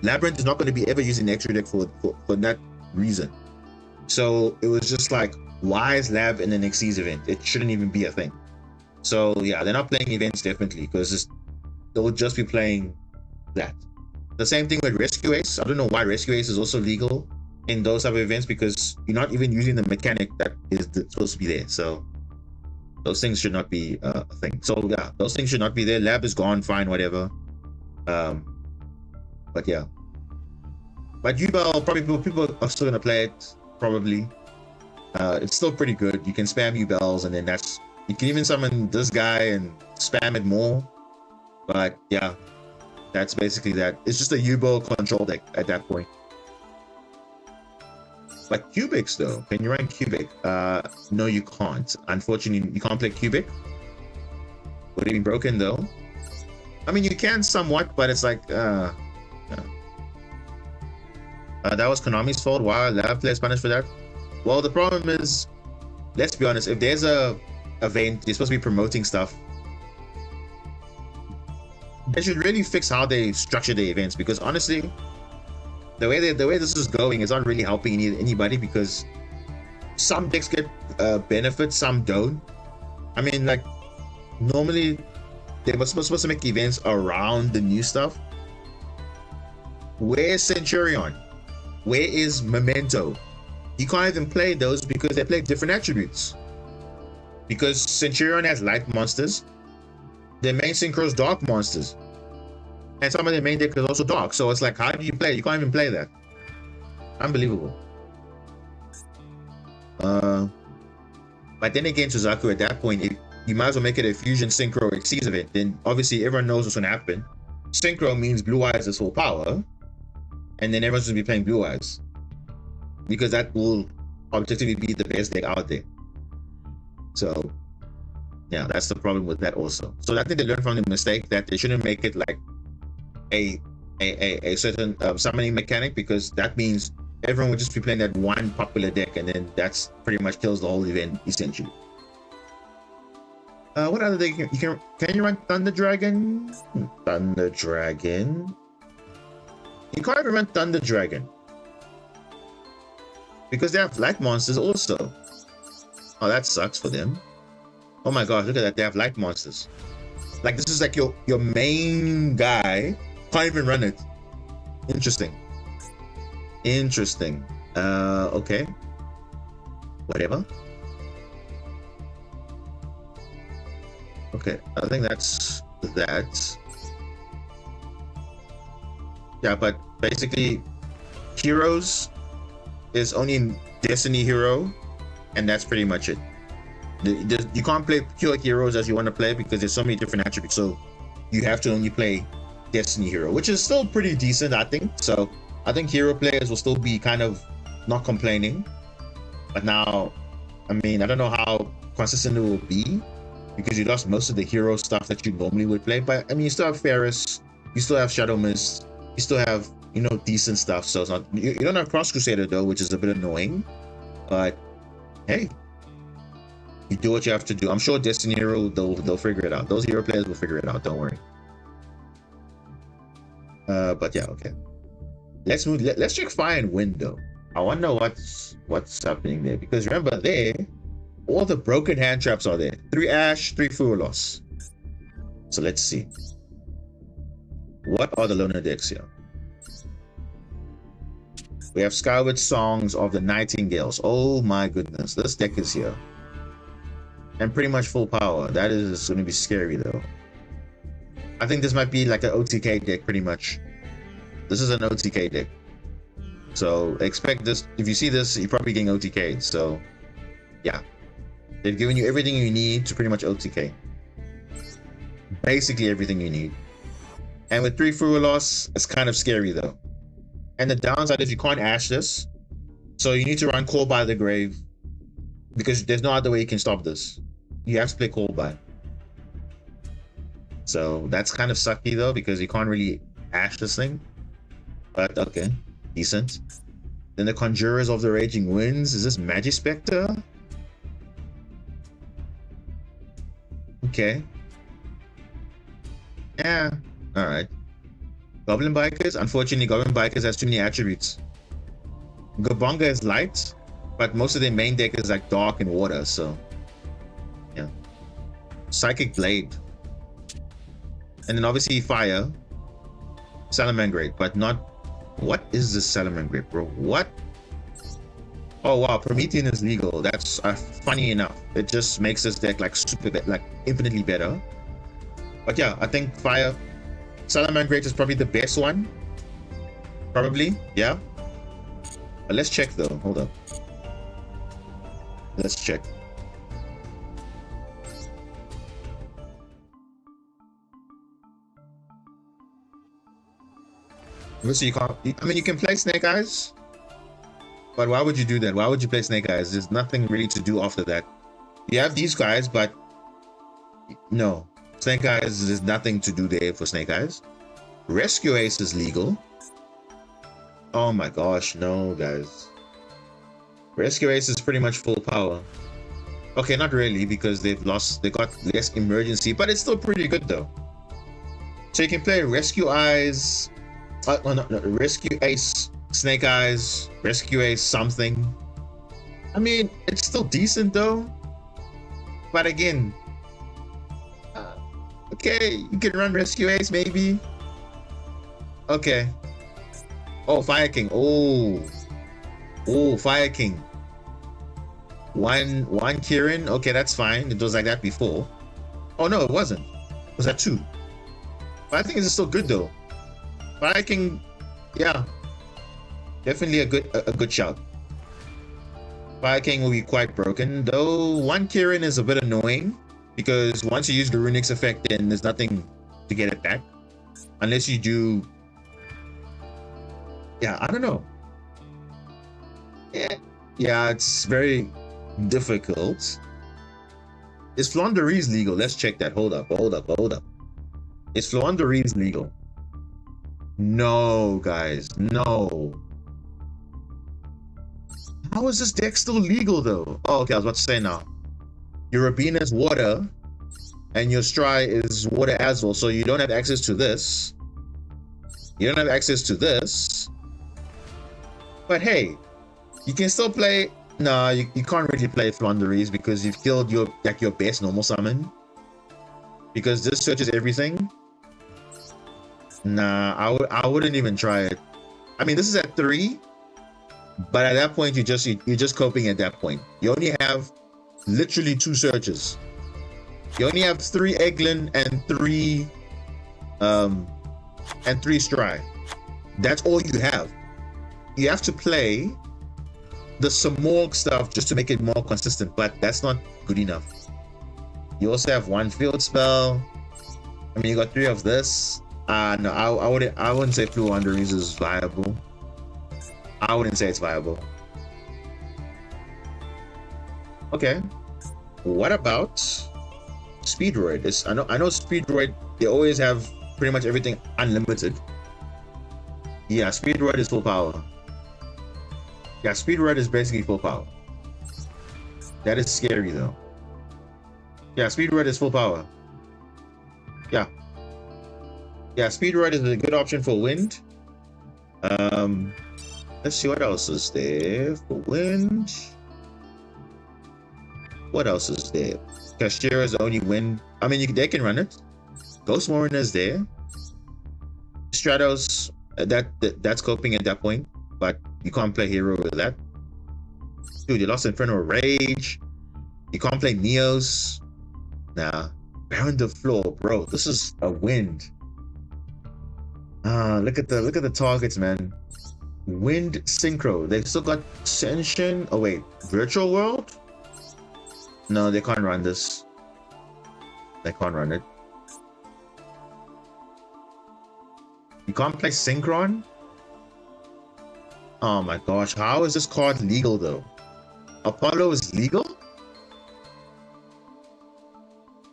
Labyrinth is not going to be ever using the extra deck for that reason. So it was just like, why is Lab in an Xyz event? It shouldn't even be a thing. So yeah, they're not playing events definitely, because they'll just be playing that. The same thing with Rescue Ace. I don't know why Rescue Ace is also legal in those type of events, because you're not even using the mechanic that is supposed to be there. So those things should not be a thing. So yeah, those things should not be there. Lab is gone, fine, whatever. But yeah. But Yugioh, probably people are still gonna play it, probably. It's still pretty good. You can spam Yugiohs, and then you can even summon this guy and spam it more. But yeah, that's basically that. It's just a Yugioh control deck at that point. But Cubics though, can you run Cubic? No, you can't. Unfortunately, you can't play Cubic. Would it be broken though? I mean, you can somewhat, but it's like, yeah. That was Konami's fault. Why Lab players punished for that? Well, the problem is, let's be honest, if there's a event, you're supposed to be promoting stuff, they should really fix how they structure the events, because honestly, the way this is going is not really helping anybody, because some decks get benefits, some don't. I mean, like, normally they were supposed to make events around the new stuff. Where's Centurion? Where is Memento? You can't even play those because they play different attributes. Because Centurion has light monsters, their main synchro is dark monsters, and some of their main deck is also dark. So it's like, how do you play? You can't even play that. Unbelievable. But then again, Suzaku, at that point, you might as well make it a fusion synchro Xyz event. Then obviously everyone knows what's gonna happen. Synchro means Blue Eyes is full power, and then everyone's gonna be playing Blue Eyes, because that will objectively be the best deck out there. So yeah, that's the problem with that also. So I think they learned from the mistake that they shouldn't make it like a certain summoning mechanic, because that means everyone would just be playing that one popular deck, and then that's pretty much kills the whole event essentially. What other deck can you run Thunder Dragon? Thunder Dragon. You can't even run Thunder Dragon because they have light monsters also. Oh, that sucks for them. Oh my gosh, look at that, they have light monsters. Like, this is like your main guy can't even run it. Interesting. Okay, whatever. Okay, I think that's that. Yeah, but basically heroes is only Destiny Hero, and that's pretty much it. You can't play pure heroes as you want to play, because there's so many different attributes. So you have to only play Destiny Hero, which is still pretty decent, I think. So I think hero players will still be kind of not complaining. But now, I mean, I don't know how consistent it will be because you lost most of the hero stuff that you normally would play. But I mean, you still have Ferris, you still have Shadow Mist, you still have, you know, decent stuff. So it's not, you don't have Cross Crusader though, which is a bit annoying. But hey, you do what you have to do. I'm sure Destiny Hero, they'll figure it out. Those hero players will figure it out. Don't worry. But yeah, okay. Let's move. Let's check Fire and Wind though. I wonder what's happening there, because remember there, all the broken hand traps are there. 3 Ash, 3 Fuelos. So let's see. What are the loner decks here? We have Skyward Songs of the Nightingales. Oh my goodness, this deck is here. And pretty much full power. That is going to be scary though. I think this might be like an OTK deck pretty much. This is an OTK deck. So expect this. If you see this, you're probably getting OTK. So yeah. They've given you everything you need to pretty much OTK. Basically everything you need. And with 3 Fuelos, it's kind of scary though. And the downside is you can't Ash this. So you need to run Call by the Grave. Because there's no other way you can stop this. You have to play Call by. So that's kind of sucky though, because you can't really Ash this thing. But okay, decent. Then the Conjurers of the Raging Winds. Is this Magispector? Okay. Yeah, alright. Goblin Bikers. Unfortunately, Goblin Bikers has too many attributes. Gobonga is light, but most of their main deck is like dark and water, so yeah. Psychic Blade. And then obviously fire. Salamangrate, but not... What is this Salamangrate, bro? What? Oh wow, Promethean is legal. That's funny enough. It just makes this deck like super, like infinitely better. But yeah, I think fire... Salamangrate is probably the best one. Probably, yeah. But let's check though. Hold up. Let's check. Obviously, you can't. I mean, you can play Snake Eyes, but why would you do that? Why would you play Snake Eyes? There's nothing really to do after that. You have these guys, but no, Snake Eyes. There's nothing to do there for Snake Eyes. Rescue Ace is legal. Oh my gosh, no, guys. Rescue Ace is pretty much full power. Okay, not really, because they got less emergency, but it's still pretty good though. So you can play Rescue Eyes. No, Rescue Ace, Snake Eyes, Rescue Ace something. I mean, it's still decent though. But again, okay, you can run Rescue Ace maybe. Okay. Oh, Fire King. Oh, Fire King. One Kirin. Okay, that's fine. It was like that before. Oh no, it wasn't. It was that 2? But I think it's still good though. Fire King, yeah, definitely a good shout. Fire King will be quite broken though. 1 Kirin is a bit annoying because once you use the Runic's effect, then there's nothing to get it back unless you do. Yeah, I don't know. Yeah, it's very difficult. Is Flandreese legal? Let's check that. Hold up. Is Flandreese legal? No, guys, no. How is this deck still legal though? Oh, okay, I was about to say now. Your Rabina is water, and your Stry is water as well, so you don't have access to this. You don't have access to this. But hey, you can still play. No, you can't really play Flandreese because you've killed your best normal summon. Because this searches everything. Nah, I wouldn't even try it. I mean, this is at 3, but at that point you're just coping at that point. You only have literally 2 searches. You only have 3 Eglin and 3 Stry. That's all you have. You have to play the Samorg stuff just to make it more consistent, but that's not good enough. You also have 1 field spell. I mean, you got 3 of this. No, I wouldn't say Fluo Underease is viable. I wouldn't say it's viable. Okay. What about Speedroid? I know Speedroid, they always have pretty much everything unlimited. Yeah, Speedroid is full power. Yeah, Speedroid is basically full power. That is scary though. Yeah, Speedroid is full power. Yeah. Yeah, Speedroid is a good option for wind. Let's see what else is there for wind. What else is there? Kashtira is the only wind. I mean, they can run it. Ghost Warrior is there. Stratos, that's coping at that point, but you can't play hero with that. Dude, you lost Infernal Rage. You can't play Neos. Nah. Baron the Floor, bro. This is a wind. Look at the targets, man. Wind Synchro. They've still got Ascension. Oh wait, Virtual World? No, they can't run this. They can't run it. You can't play Synchron? Oh my gosh, how is this card legal though? Apollo is legal?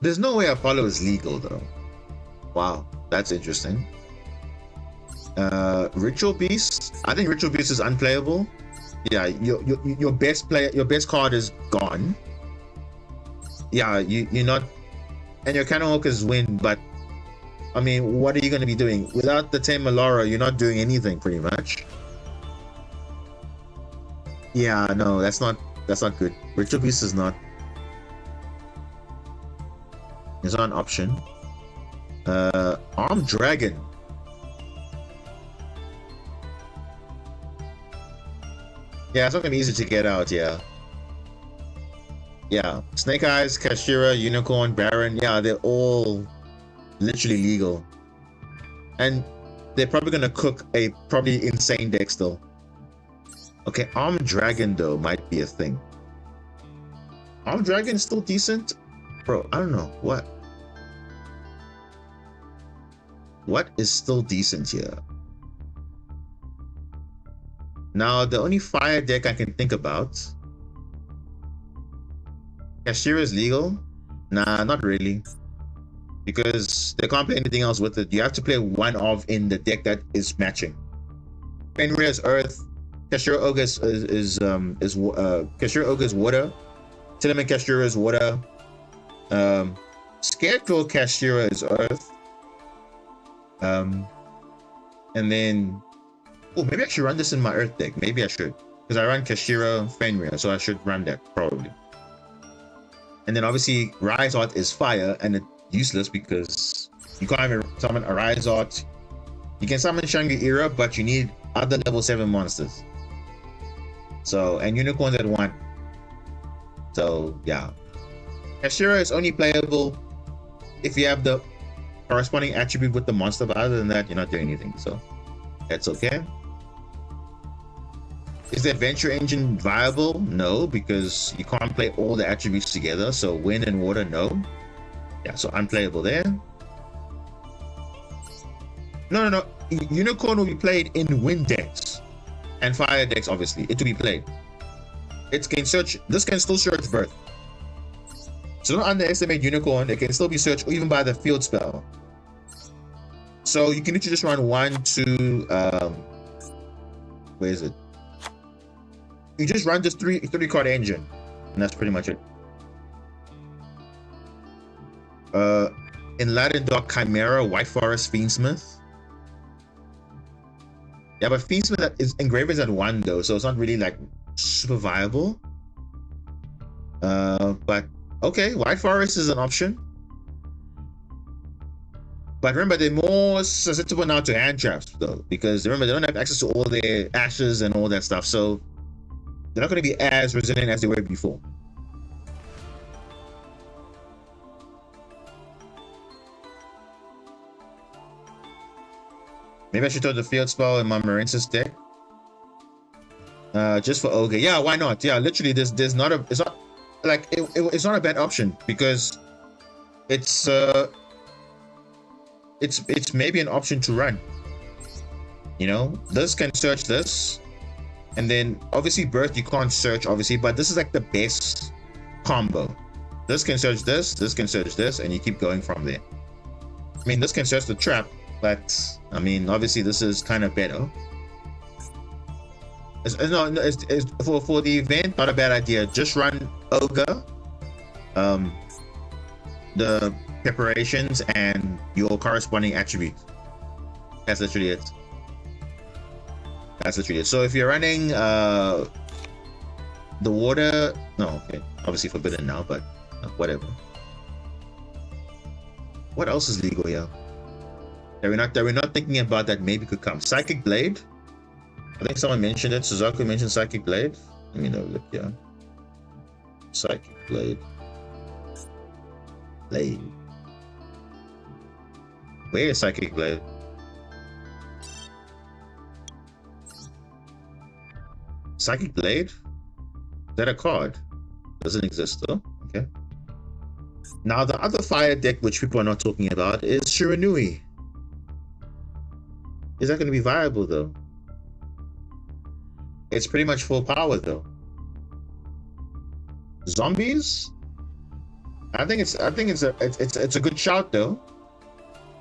There's no way Apollo is legal though. Wow, that's interesting. Ritual Beast. I think Ritual Beast is unplayable. Yeah, your best card is gone. Yeah, you're not, and your Cannon Hawk is win, but I mean, what are you going to be doing without the Tame Melara? You're not doing anything pretty much. Yeah, no, that's not good. Ritual Beast is not. It's not an option. Armed Dragon. Yeah, it's not gonna be easy to get out. Yeah. Yeah, Snake Eyes, Kashtira, Unicorn, Baron. Yeah, they're all literally legal, and they're probably gonna cook a probably insane deck still. Okay, Armed Dragon though might be a thing. Armed Dragon is still decent, bro. I don't know what is still decent here. Now, the only fire deck I can think about. Kashtira is legal? Nah, not really. Because they can't play anything else with it. You have to play one of in the deck that is matching. Fenrir is Earth. Kashtira Ogre is Kashtira Ogre is Water. Tenement Kashtira is Water. Scarecrow Kashtira is Earth. And then, oh, maybe I should run this in my Earth deck. Maybe I should, because I run Kashtira Fenrir, so I should run that probably. And then obviously Rise Art is fire, and it's useless because you can't even summon a Rise Art. You can summon Shangri-Ira, but you need other level 7 monsters. So, and Unicorns at 1. So yeah, Kashtira is only playable if you have the corresponding attribute with the monster, but other than that, you're not doing anything. So that's okay. Is the Adventure Engine viable? No, because you can't play all the attributes together. So wind and water, no. Yeah, so unplayable there. No. Unicorn will be played in wind decks and fire decks. Obviously, it will be played. It can search. This can still search Birth. So don't underestimate Unicorn. It can still be searched even by the field spell. So you can literally just run 1, 2. Where is it? You just run this 3 card engine, and that's pretty much it. Enlightened Dark Chimera, White Forest, Fiendsmith. Yeah, but Fiendsmith is Engraver's at 1 though, so it's not really like super viable. But okay, White Forest is an option. But remember, they're more susceptible now to hand traps though, because remember, they don't have access to all their ashes and all that stuff, so they're not going to be as resilient as they were before. Maybe I should throw the field spell in my Marinsis deck. Just for Ogre. Yeah, why not? Yeah, literally, there's not a, it's not like it's not a bad option, because it's it's maybe an option to run. You know, this can search this, and then obviously birth you can't search obviously, but this is like the best combo. This can search this can search this, and you keep going from there. I mean, this can search the trap, but I mean, obviously this is kind of better. It's for the event, not a bad idea. Just run ogre, the preparations, and your corresponding attribute. That's literally it. That's literally it. So if you're running the water, no, okay, obviously forbidden now, but whatever. What else is legal here that we're not thinking about that maybe could come? Psychic Blade. I think someone mentioned it. Suzaku mentioned Psychic Blade. Let me know. Look, yeah. Psychic Blade. Blade. Where is Psychic Blade? Psychic Blade? Is that a card? Doesn't exist though. Okay. Now the other fire deck which people are not talking about is Shiranui. Is that going to be viable though? It's pretty much full power though. Zombies? I think it's a good shout though,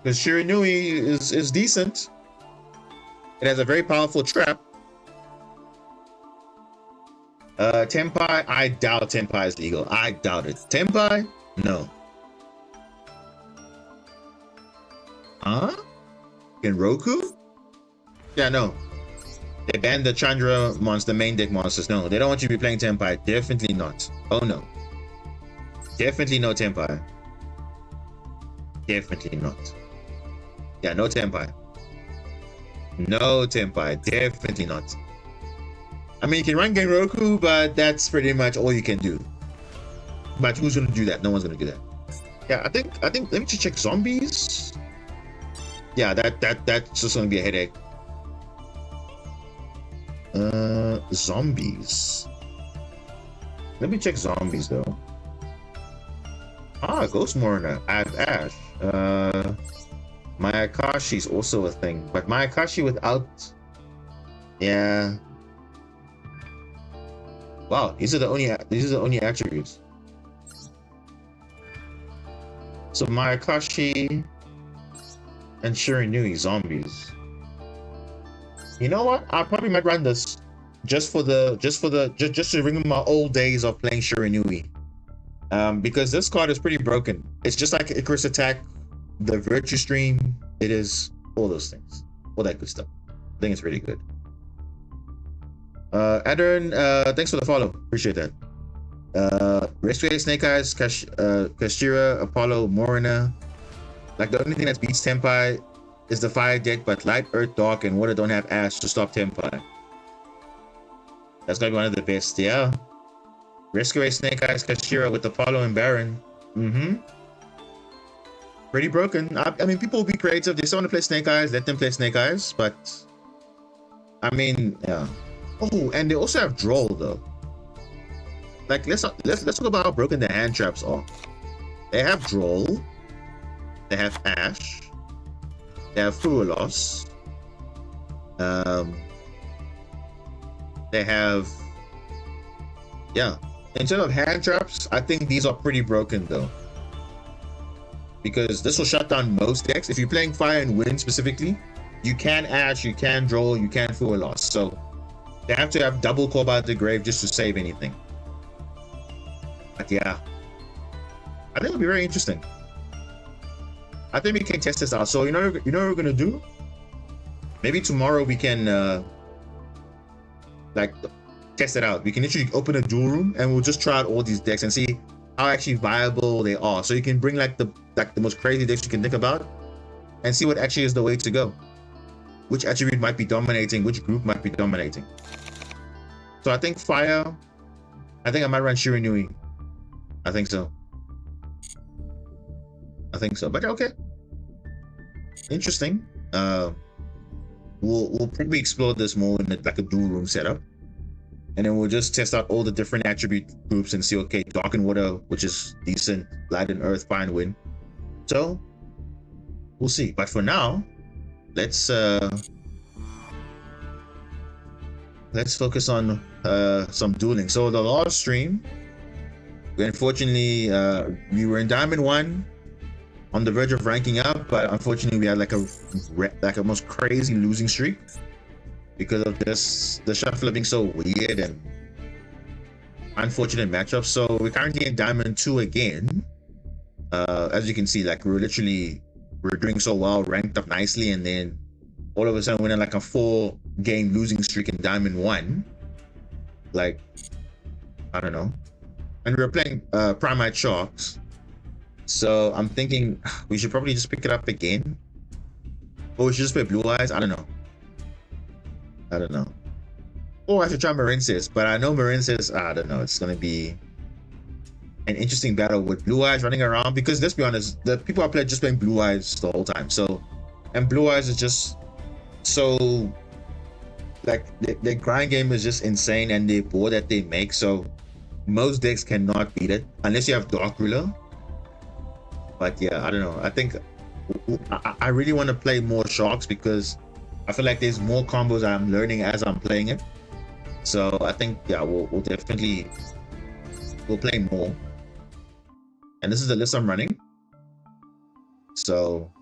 because Shiranui is decent. It has a very powerful trap. Tenpai, I doubt Tenpai is legal. I doubt it. Tenpai? No. Huh? Genroku? Yeah, no. They banned the Chandra monster, main deck monsters. No, they don't want you to be playing Tenpai. Definitely not. Oh no. Definitely no Tenpai. Definitely not. Yeah, no Tenpai. No Tenpai. Definitely not. I mean, you can run Genroku, but that's pretty much all you can do. But who's gonna do that? No one's gonna do that. Yeah, I think let me just check zombies. Yeah, that's just gonna be a headache. Zombies. Let me check zombies though. Ah, Ghost Mourner. I have Ash. Mayakashi is also a thing, but Mayakashi without. Yeah. Wow, these are the only attributes. So Mayakashi and Shiranui zombies. You know what? I probably might run this just to ring my old days of playing Shiranui. Because this card is pretty broken. It's just like Icarus Attack, the Virtue Stream. It is all those things, all that good stuff. I think it's really good. Adern, thanks for the follow. Appreciate that. Rescue Snake Eyes, Kashira, Apollo, Morina. Like the only thing that beats Tenpai is the fire deck, but Light, Earth, Dark, and Water don't have Ash to stop Tenpai. That's gonna be one of the best, yeah. Rescue Snake Eyes, Kashira with Apollo and Baron. Pretty broken. I mean, people will be creative. They still want to play Snake Eyes, let them play Snake Eyes, but I mean, yeah. Oh, and they also have Droll though. Like let's talk about how broken the hand traps are. They have Droll, they have Ash, they have Fuelos, they have, yeah. In terms of hand traps, I think these are pretty broken though, because this will shut down most decks. If you're playing Fire and Wind specifically, you can Ash, you can Droll, you can Fuelos. So they have to have double Call by the Grave just to save anything. But yeah, I think it'll be very interesting. I think we can test this out. So you know what we're gonna do? Maybe tomorrow we can like test it out. We can literally open a duel room and we'll just try out all these decks and see how actually viable they are. So you can bring like the most crazy decks you can think about and see what actually is the way to go. Which attribute might be dominating, which group might be dominating. So I think Fire, I think I might run Shiranui. I think so. But okay. Interesting. We'll probably explore this more in like a dual room setup. And then we'll just test out all the different attribute groups and see, okay, Dark and Water, which is decent, Light and Earth, Fire and Wind. So we'll see. But for now, let's focus on some dueling. So the last stream, unfortunately, we were in Diamond 1 on the verge of ranking up, but unfortunately we had like a most crazy losing streak because of this, the shuffler being so weird and unfortunate matchups. So we're currently in Diamond 2 again. As you can see, like we're doing so well, ranked up nicely, and then all of a sudden we're in like a 4-game losing streak in Diamond 1. Like, I don't know. And we were playing Primate Sharks. So I'm thinking we should probably just pick it up again. Or we should just play Blue Eyes. I don't know. Or I should try Marinces, but I know Marinces, I don't know. It's going to be an interesting battle with Blue Eyes running around, because let's be honest, the people I played just playing Blue Eyes the whole time. So, and Blue Eyes is just so, like, their grind game is just insane, and the board that they make. So most decks cannot beat it unless you have Dark Ruler. But yeah, I don't know. I think I really want to play more Sharks because I feel like there's more combos I'm learning as I'm playing it. So I think, yeah, we'll definitely play more. And this is the list I'm running. So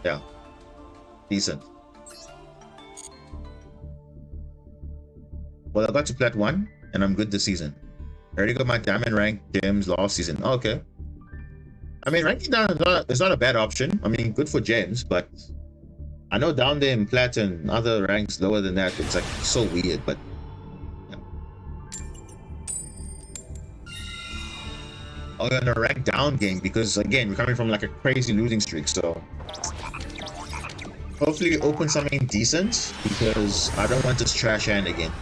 yeah, decent. Well, I got to Plat 1 and I'm good this season. I already got my diamond rank gems last season. Oh, okay. I mean, ranking down is not a bad option. I mean, good for gems, but I know down there in Plat and other ranks lower than that, it's like so weird, but yeah. Oh, you're in a rank down game because, again, we're coming from like a crazy losing streak, so hopefully open something decent because I don't want this trash hand again.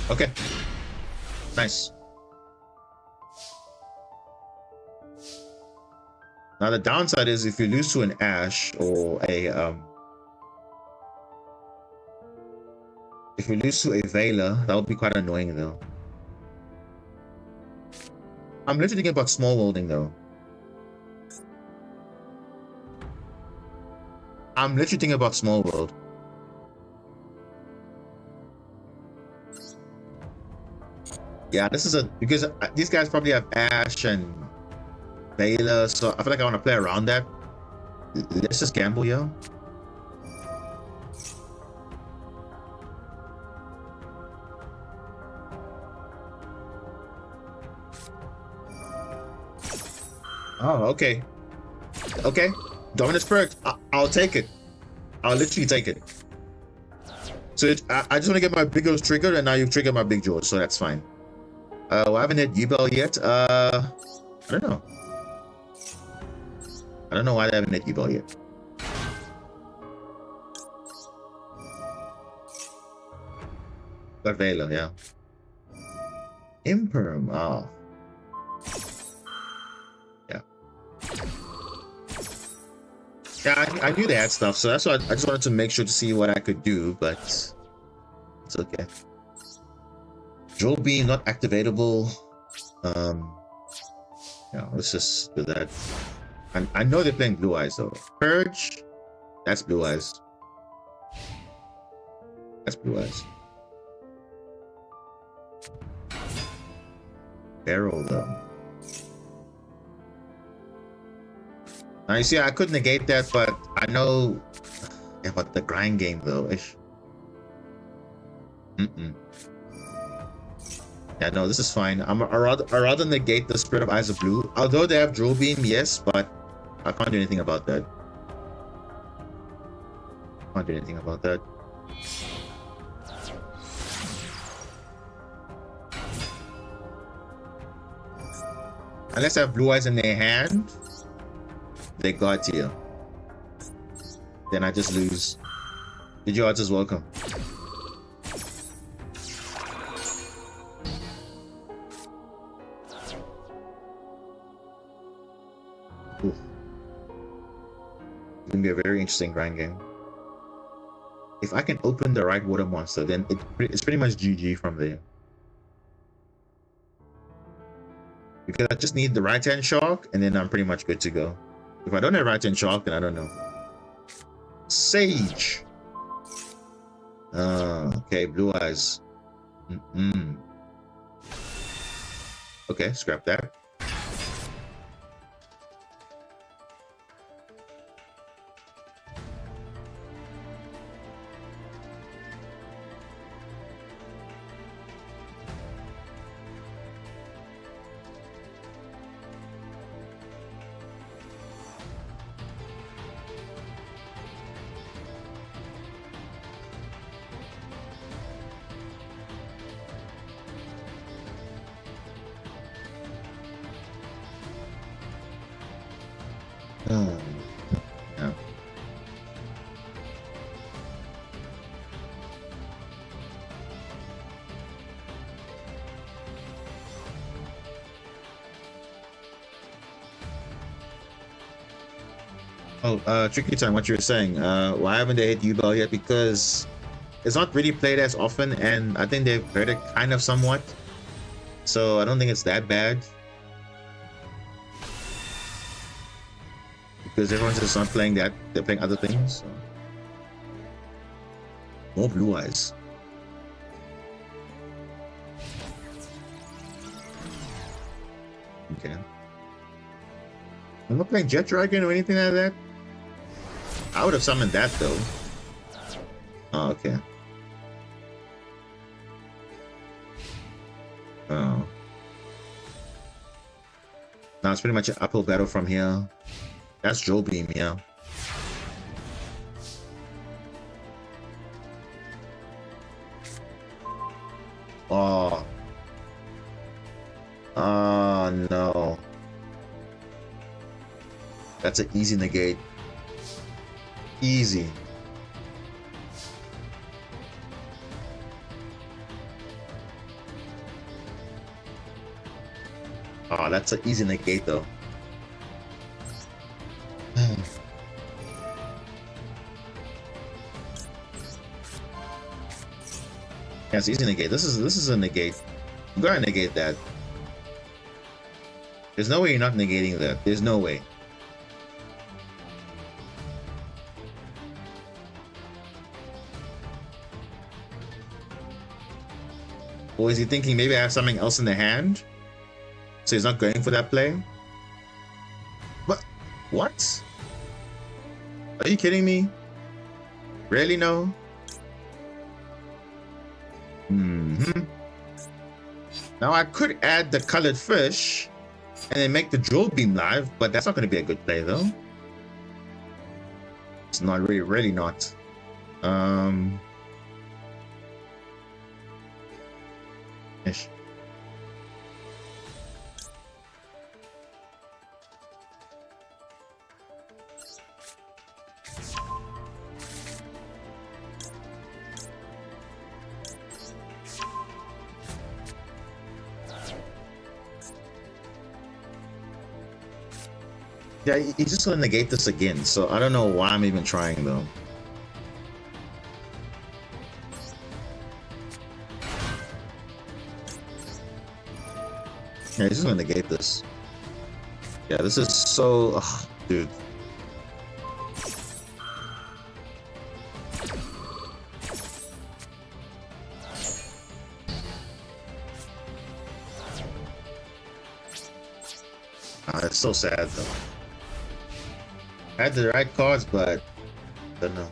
Okay. Nice. Now the downside is if you lose to an Ash or a if you lose to a Veiler, that would be quite annoying though. I'm literally thinking about small worlding though. I'm literally thinking about small world. Yeah, this is because these guys probably have Ash and Veiler, so I feel like I want to play around that. Let's just gamble, yo. Oh, okay. Okay. Dominance perk. I'll take it. I'll literally take it. So I just want to get my big Jaws triggered, and now you've triggered my big Jaws, so that's fine. Well, I haven't hit yugioh yet. I don't know. I don't know why I haven't hit yugioh yet. Got Veiler, yeah. Imperm, oh. Yeah. Yeah, I knew they had stuff, so that's why I just wanted to make sure to see what I could do, but it's okay. Drill Beam not activatable. Yeah, let's just do that. I know they're playing Blue Eyes though. Purge, that's Blue Eyes. That's Blue Eyes. Barrel though. Now you see, I could negate that, but I know. Yeah, but the grind game though. Yeah, no, this is fine. I'd rather negate the Spirit of Eyes of Blue. Although they have Drill Beam, yes, but I can't do anything about that. Can't do anything about that. Unless they have Blue Eyes in their hand, they got here. Then I just lose. Yugioh is welcome. Oof. It's gonna be a very interesting grind game. If I can open the right water monster, then it's pretty much GG from there. Because I just need the right hand shark, and then I'm pretty much good to go. If I don't have right hand shark, then I don't know. Sage. Okay, blue eyes. Okay, scrap that. Yeah. Oh, Tricky Time, what you were saying. Why haven't they hit Duel yet? Because it's not really played as often, and I think they've heard it kind of somewhat. So I don't think it's that bad. Because everyone's just not playing that, they're playing other things. So. More blue eyes. Okay. I'm not playing Jet Dragon or anything like that. I would have summoned that though. Oh, okay. Oh. Now it's pretty much an uphill battle from here. That's Joe Beam, yeah. Oh. Oh no. That's an easy negate. Easy. Oh, that's an easy negate though. Yeah, it's easy negate. This is a negate. You gotta negate that. There's no way you're not negating that. There's no way. Or is he thinking maybe I have something else in the hand? So he's not going for that play? What? Are you kidding me? Really? No? Now I could add the colored fish and then make the Jewel Beam live, but that's not going to be a good play though. It's not really not. Ish. Yeah, he's just gonna negate this again, so I don't know why I'm even trying though. Yeah, he's just gonna negate this. Yeah, this is so... Ugh, dude. It's so sad though. I had the right cards, but I don't know.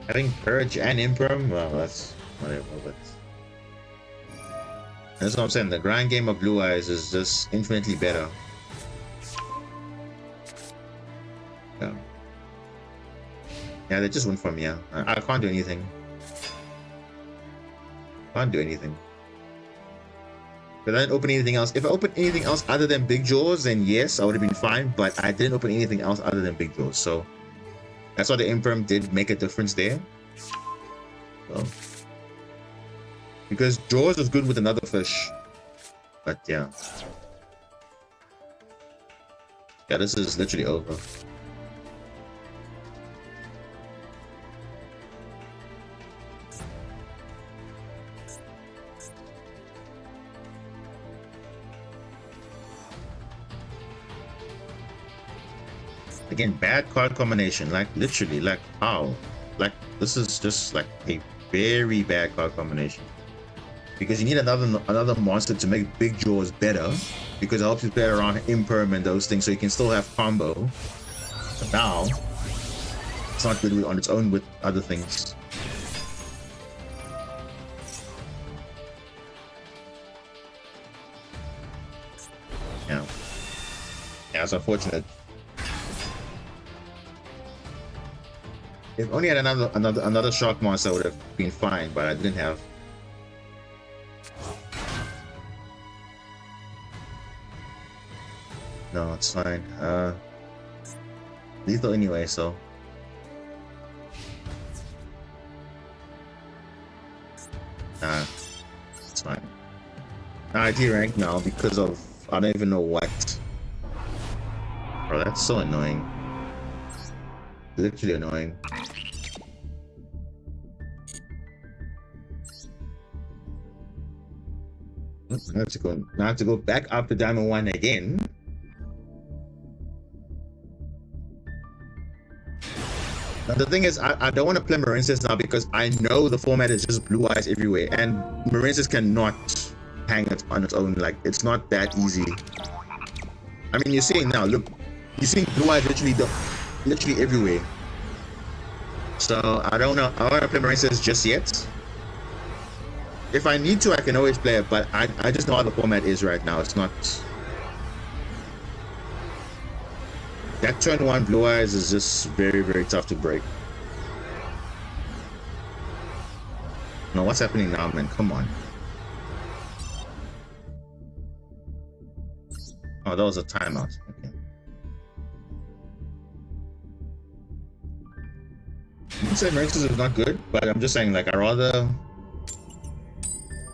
Having Purge and Imperm, well, that's whatever, but that's what I'm saying. The grind game of Blue Eyes is just infinitely better. Yeah, yeah, they just went from me. Yeah, I can't do anything. Can't do anything. But I didn't open anything else. If I opened anything else other than Big Jaws, then yes, I would have been fine. But I didn't open anything else other than Big Jaws, so that's why the Imperm did make a difference there. So, because Jaws was good with another fish, but yeah, this is literally over. Again, bad card combination. Like literally, like how? Like this is just like a very bad card combination. Because you need another monster to make big jaws better, because it helps you play around imperm and those things, so you can still have combo. But now it's not good on its own with other things. Yeah, it's unfortunate. If only had another shark monster, would have been fine, but I didn't have. No, it's fine. Lethal anyway, so. It's fine. I D rank now because of I don't even know what. Bro, that's so annoying. Literally annoying. I have to go back up to Diamond 1 again. Now, the thing is, I don't want to play Marincess now because I know the format is just blue eyes everywhere, and Marincess cannot hang it on its own. Like, it's not that easy. I mean, you're seeing now, look, you're seeing blue eyes literally everywhere. So I don't know. I don't want to play Marincess just yet. If I need to, I can always play it, but I just know how the format is right now. It's not. That turn 1 blue eyes is just very, very tough to break. No, what's happening now, man? Come on. Oh, that was a timeout. Okay. You can say Marincess is not good, but I'm just saying, like, I rather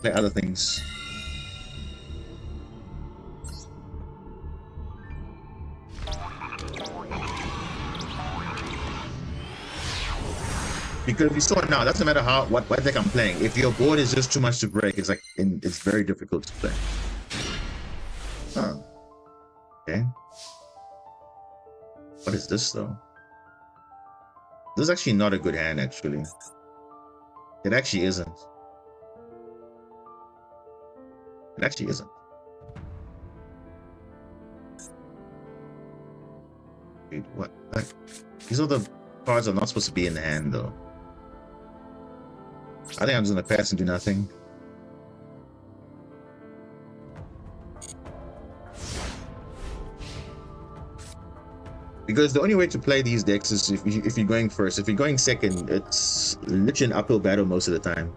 play other things. Because you saw it now, doesn't matter what deck I'm playing. If your board is just too much to break, it's like it's very difficult to play. Oh. Okay. What is this though? This is actually not a good hand, actually. It actually isn't. It actually isn't. Wait, what? Like, these are the cards are not supposed to be in the hand, though. I think I'm just gonna pass and do nothing. Because the only way to play these decks is if you're going first. If you're going second, it's literally an uphill battle most of the time.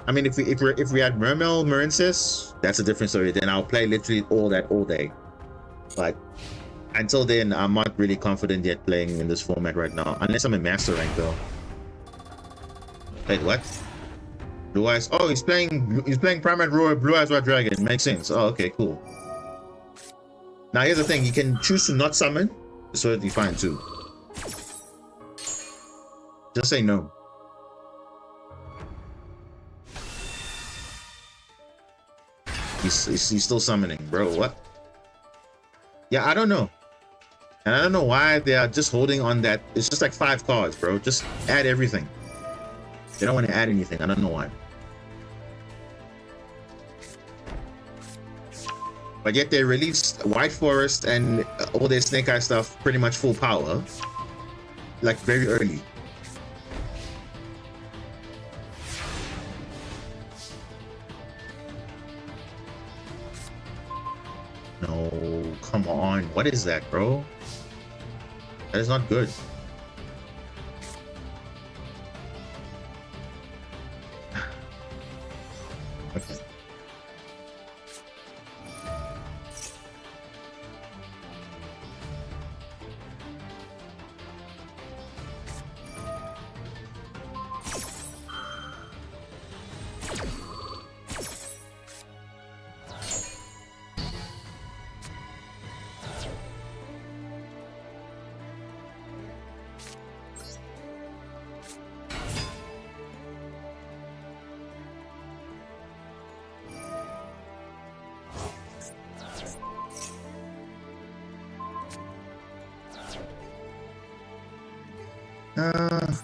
I mean, if we had Mermel Marincess, that's a different story. Then I'll play literally all day. But until then, I'm not really confident yet playing in this format right now, unless I'm in master rank though. Wait, what? Blue eyes? Oh, he's playing Primate Roar, Blue Eyes White Dragon. Makes sense. Oh, okay, cool. Now here's the thing: you can choose to not summon, so it'll be fine too. Just say no. He's still summoning, bro. What? Yeah, I don't know. And I don't know why they are just holding on that. It's just like 5 cards, bro. Just add everything. They don't want to add anything. I don't know why. But yet they released White Forest and all their Snake Eye stuff pretty much full power. Like very early. No, come on. What is that, bro? That is not good. Okay.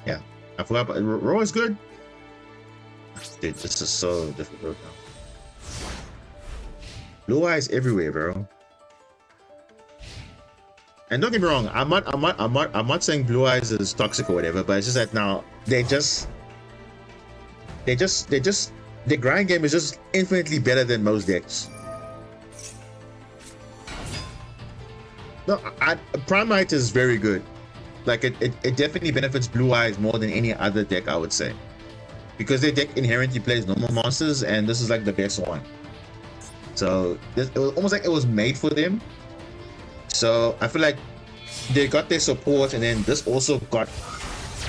Yeah. I forgot about Raw is good. Dude, this is so difficult now. Blue eyes everywhere, bro. And don't get me wrong, I'm not saying blue eyes is toxic or whatever, but it's just that now their grind game is just infinitely better than most decks. No, Primite is very good. Like it definitely benefits blue eyes more than any other deck, I would say, because their deck inherently plays normal monsters, and this is like the best one. So it was almost like it was made for them. So I feel like they got their support, and then this also got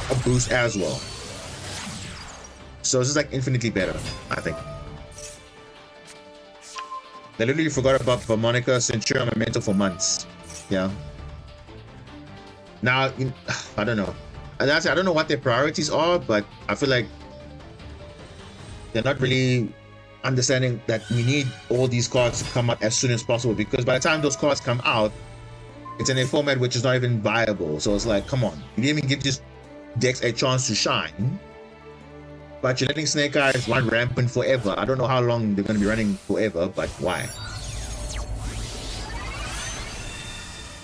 a boost as well. So it's just like infinitely better, I think. They literally forgot about Monica, Centurion, Memento for months. Yeah. Now, I don't know. I don't know what their priorities are, but I feel like they're not really understanding that we need all these cards to come out as soon as possible, because by the time those cards come out, it's in a format which is not even viable. So it's like, come on, you didn't even give these decks a chance to shine, but you're letting Snake Eyes run rampant forever. I don't know how long they're going to be running forever, but why?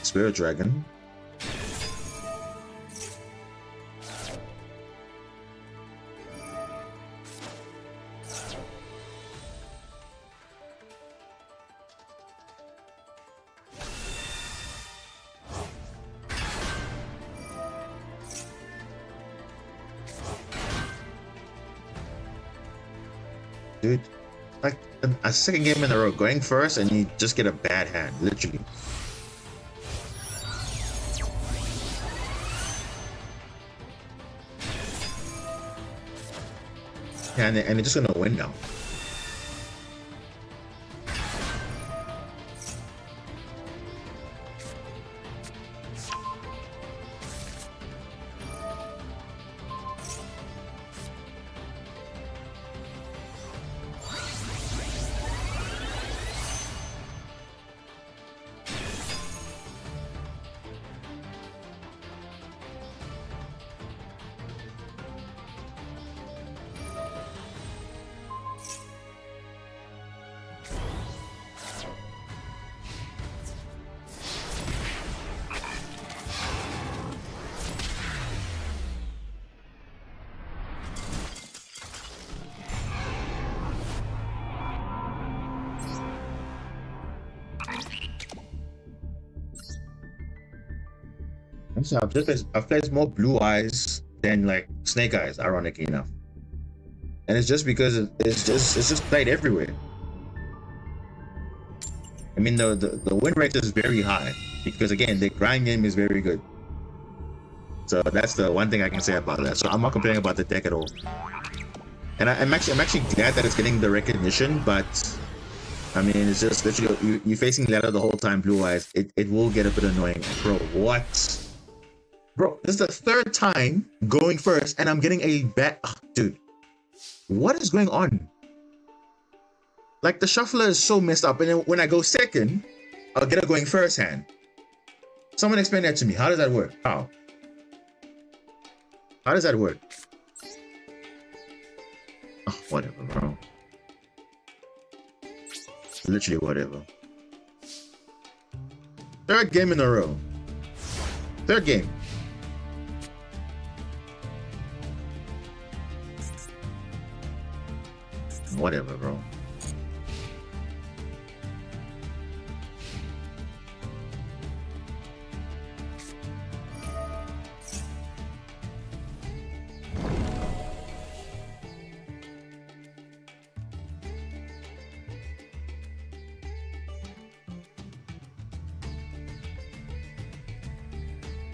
Spirit Dragon. Dude, like a second game in a row, going first and you just get a bad hand, literally. And they're just gonna win now. So I've played more Blue Eyes than like Snake Eyes, ironically enough, and it's just because it's just played everywhere. I mean, the win rate is very high because again the grind game is very good. So that's the one thing I can say about that. So I'm not complaining about the deck at all, and I'm actually glad that it's getting the recognition. But I mean, it's just literally you're facing ladder the whole time. Blue Eyes, it will get a bit annoying, bro. What? Bro, this is the third time going first, and I'm getting a bad... Oh, dude, what is going on? Like, the shuffler is so messed up, and then when I go second, I'll get a going first hand. Someone explain that to me. How does that work? How? How does that work? Oh, whatever, bro. Literally whatever. Third game in a row. Third game. Whatever, bro.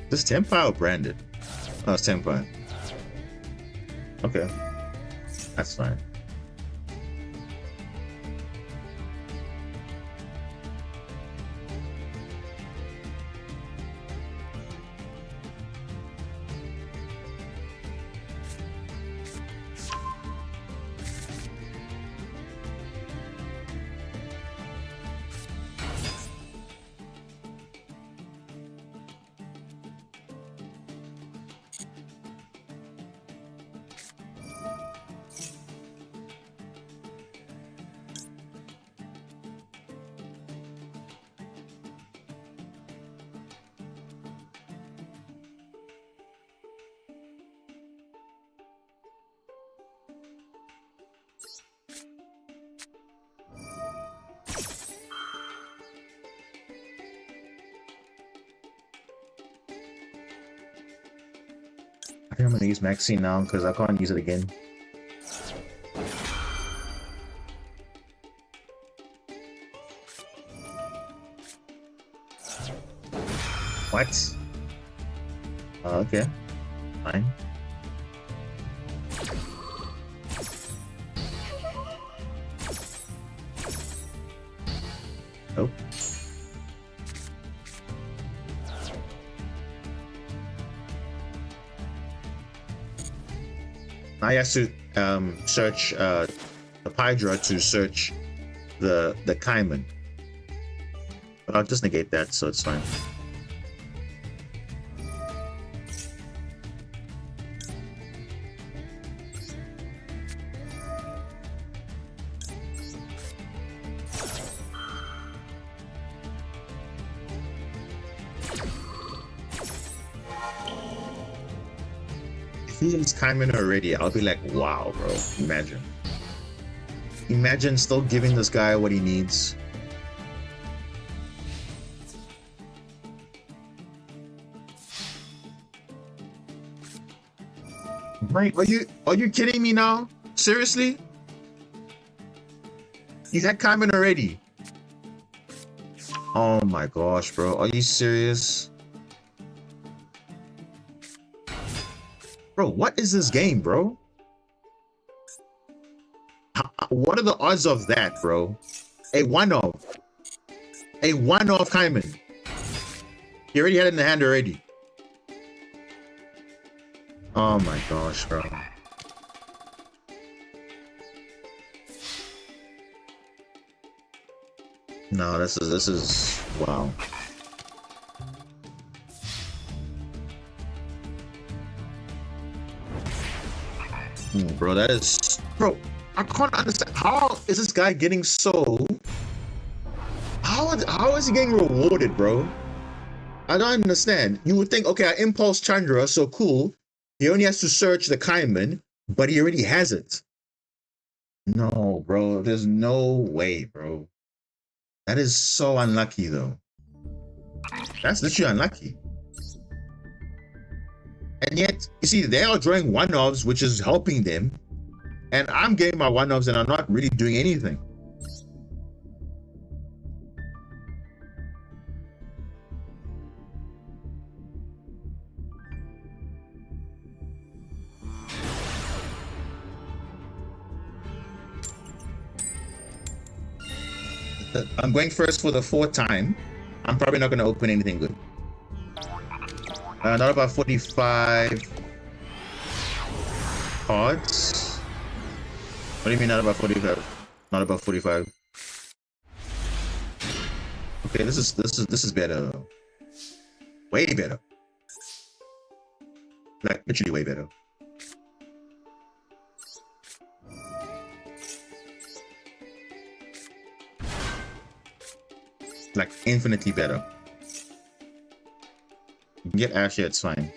This Tempire branded. Oh, it's Tempire. Okay. That's fine. think I'm gonna use Maxine now because I can't use it again. What? Okay, fine. Nope. I have to search the Pydra to search the Kaiman. But I'll just negate that, so it's fine. If he's Kaiman already, I'll be like, wow, bro. Imagine. Imagine still giving this guy what he needs. Mike, are you kidding me now? Seriously? He's had Kaiman already. Oh my gosh, bro. Are you serious? Bro, what is this game, bro? What are the odds of that, bro? A one-off. A one-off Kaiman. He already had it in the hand already. Oh my gosh, bro. No, this is wow. Bro, that is, bro, I can't understand. How is this guy getting so, how is he getting rewarded, bro? I don't understand. You would think, okay, I impulse Chandra, so cool. He only has to search the Kaiman, but he already has it. No, bro, there's no way, bro. That is so unlucky, though. That's literally unlucky. And yet, you see, they are drawing one-offs, which is helping them. And I'm getting my one-offs and I'm not really doing anything. I'm going first for the fourth time. I'm probably not going to open anything good. Not about 45 cards. What do you mean not about 45? Not about 45. Okay, this is better. Way better. Like literally way better. Like infinitely better. You can get Asher, it's fine.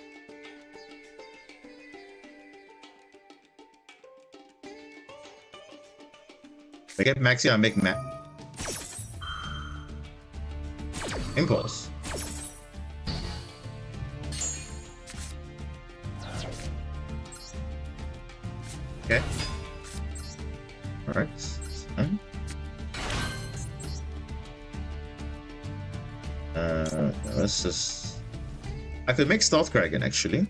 If I get Maxi, I'll make Impulse. Okay. Alright. Let's just... I could make Stealth Kraken, actually.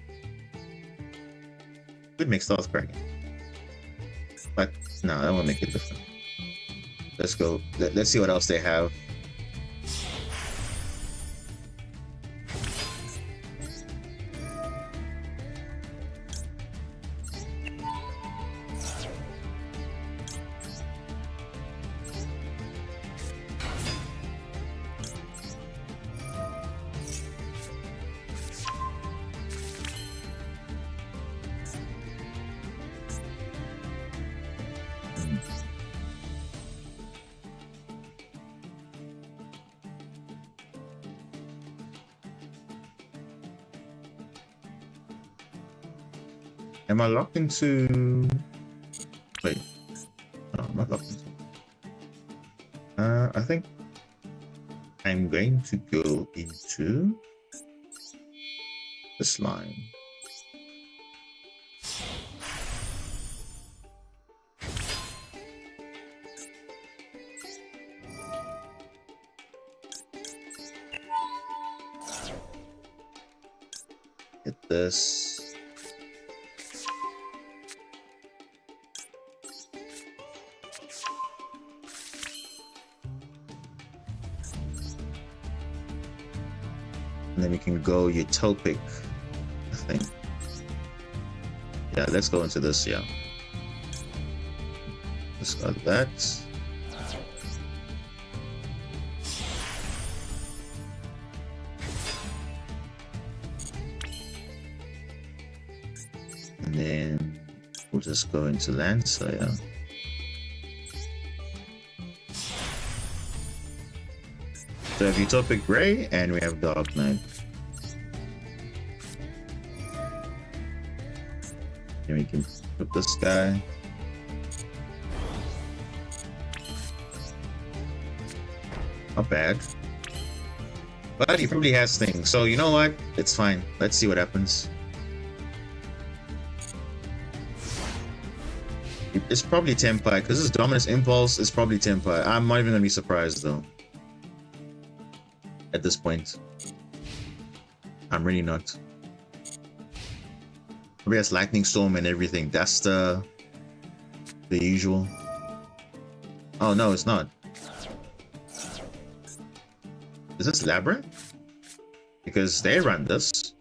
Could make Stealth Kraken. But, no, that won't make it different. Let's go. Let's see what else they have. Am I locked into... Wait. No, I'm not locked into... I think I'm going to go into this line. this. And then we can go utopic, I think. Yeah, let's go into this, yeah. Let's got that. And then we'll just go into land, so yeah. So we have Utopic Gray and we have Dark Knight. And we can put this guy. Not bad. But he probably has things, so you know what? It's fine. Let's see what happens. It's probably Tempai, because his Dominus Impulse is probably Tempai. I'm not even going to be surprised, though. At this point. I'm really not. Probably has Lightning Storm and everything. That's the usual. Oh, no, it's not. Is this Labyrinth? Because they run this.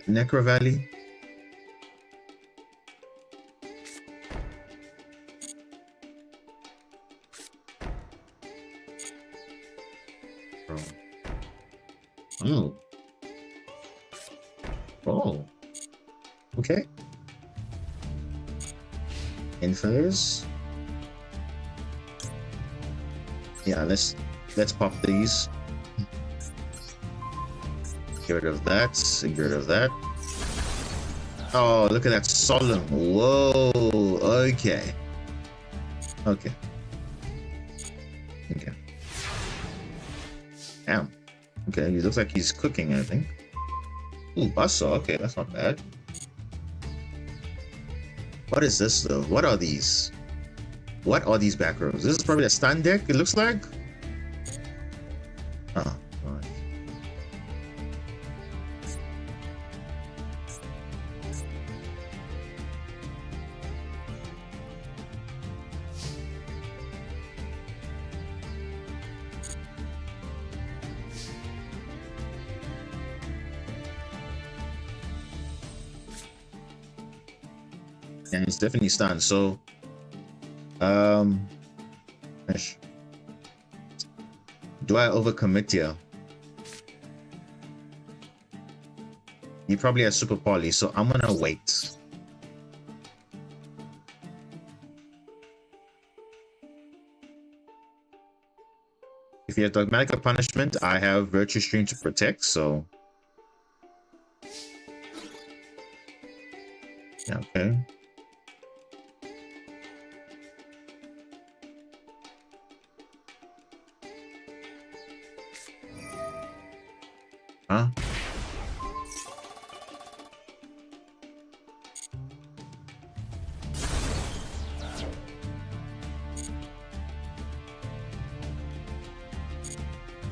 Necro Valley. Oh. Oh. Okay. Infos. Yeah, let's pop these. Get rid of that. Get rid of that. Oh, look at that solemn. Whoa. Okay. Okay. Okay. Damn. Okay, he looks like he's cooking, I think. Ooh, buzzsaw. Okay, that's not bad. What is this, though? What are these? What are these back rows? This is probably a stun deck, it looks like. Oh, right. And it's definitely stunned, so do I overcommit here? He probably has super poly, so I'm gonna wait. If you have Dogmatic Punishment, I have Virtue Stream to protect, so yeah, okay. Huh?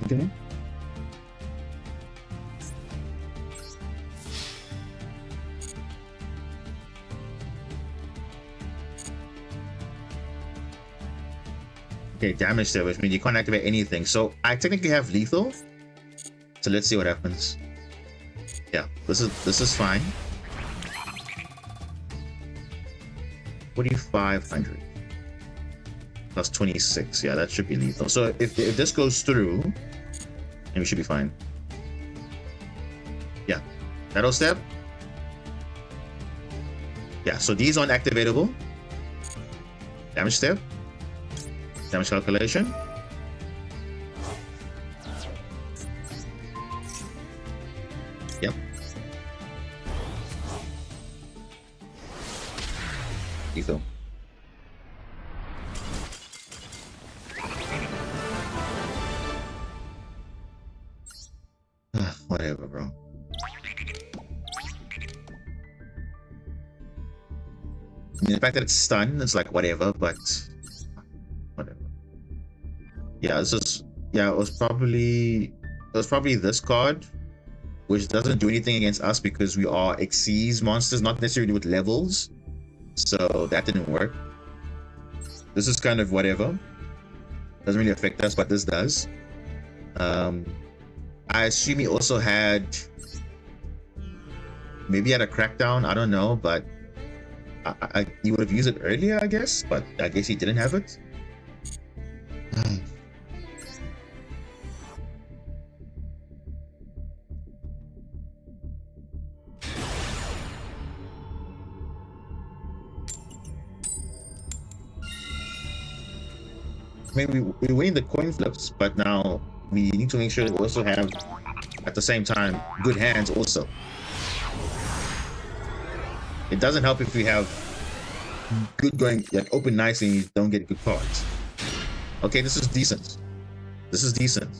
Okay. Okay, damage there, which means you can't activate anything. So I technically have lethal. So let's see what happens. Yeah, this is fine. 4,500 plus 26. Yeah, that should be lethal. So if this goes through, then we should be fine. Yeah, Shadow Step. Yeah, so these aren't activatable. Damage Step. Damage calculation. Yep. Lethal. Whatever, bro. I mean, the fact that it's stunned, it's like whatever, but whatever. Yeah, this is yeah, it was probably this card, which doesn't do anything against us because we are Xyz monsters, not necessarily with levels. So that didn't work. This is kind of whatever. Doesn't really affect us, but this does. Um, I assume he also had maybe had a crackdown. I don't know, but he would have used it earlier, I guess. But I guess he didn't have it. I mean, we win the coin flips, but now we need to make sure that we also have, at the same time, good hands also. It doesn't help if we have good going, like open nice and you don't get good cards. Okay, this is decent. This is decent.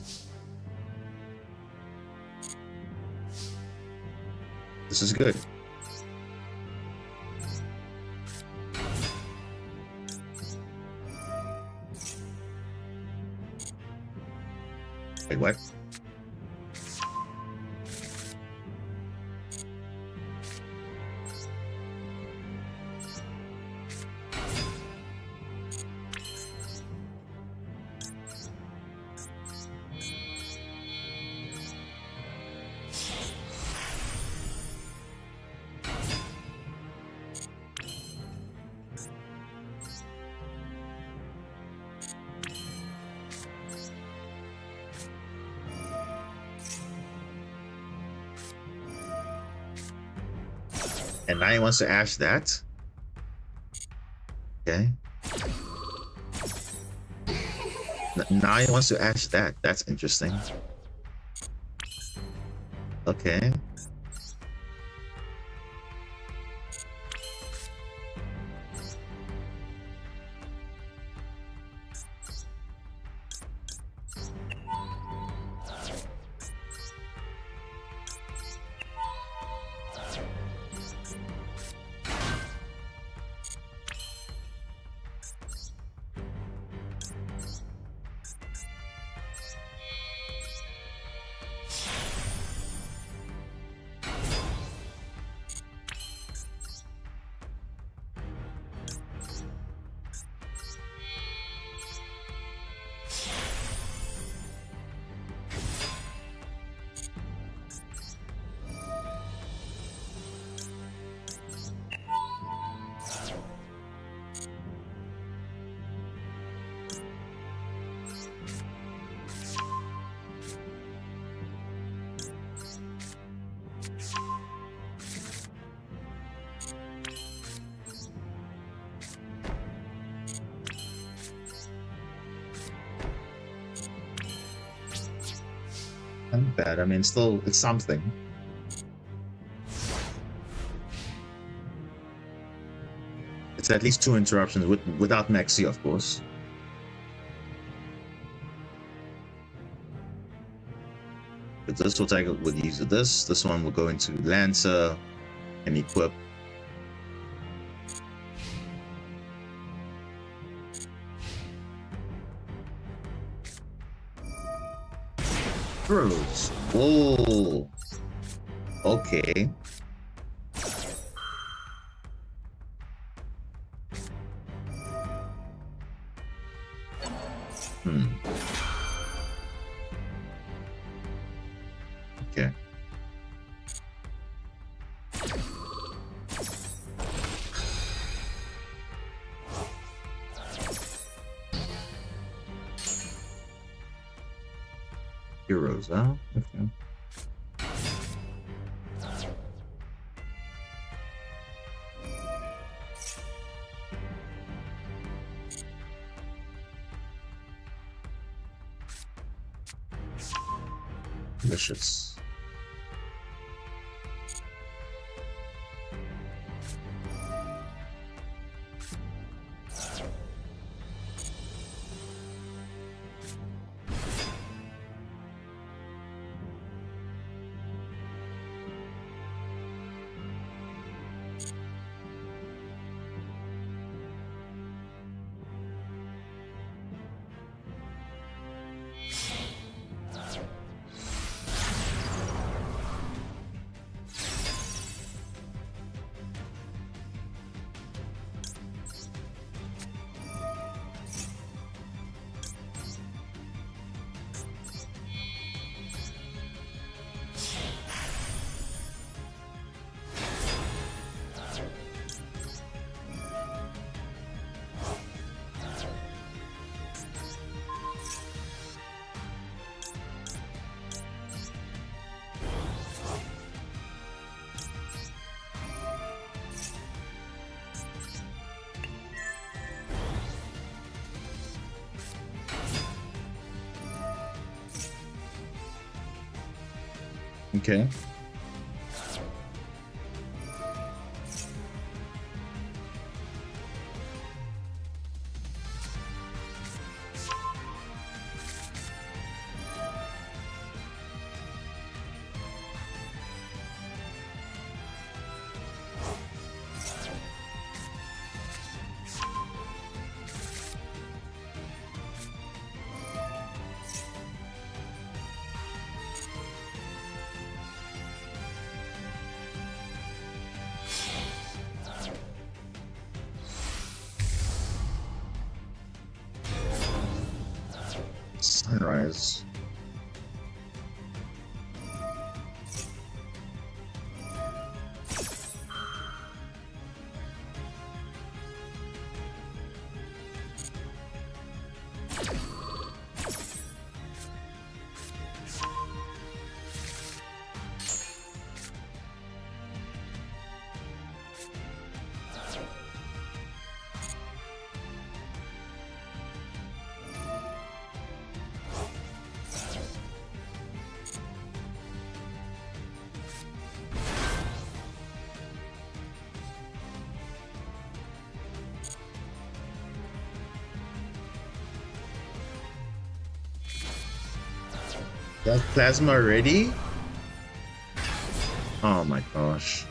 This is good. Wait, what? And now he wants to ash that. Okay. Now he wants to ash that. That's interesting. Okay. Not bad. I mean, still, it's something. It's at least 2 interruptions without Maxi, of course. But this will take with the use of this. This one will go into Lancer and equip. Rose. Oh. Okay. Okay. Heroes, huh? Okay. Delicious. Okay. Sunrise. That plasma already? Oh my gosh.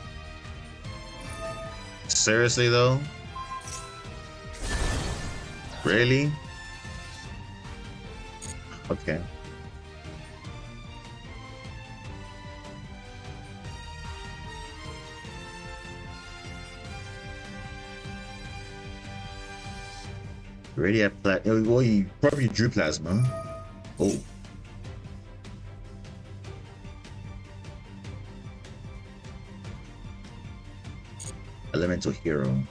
Seriously though? Really? Okay. Already at well, he probably drew plasma. Oh. Elemental hero.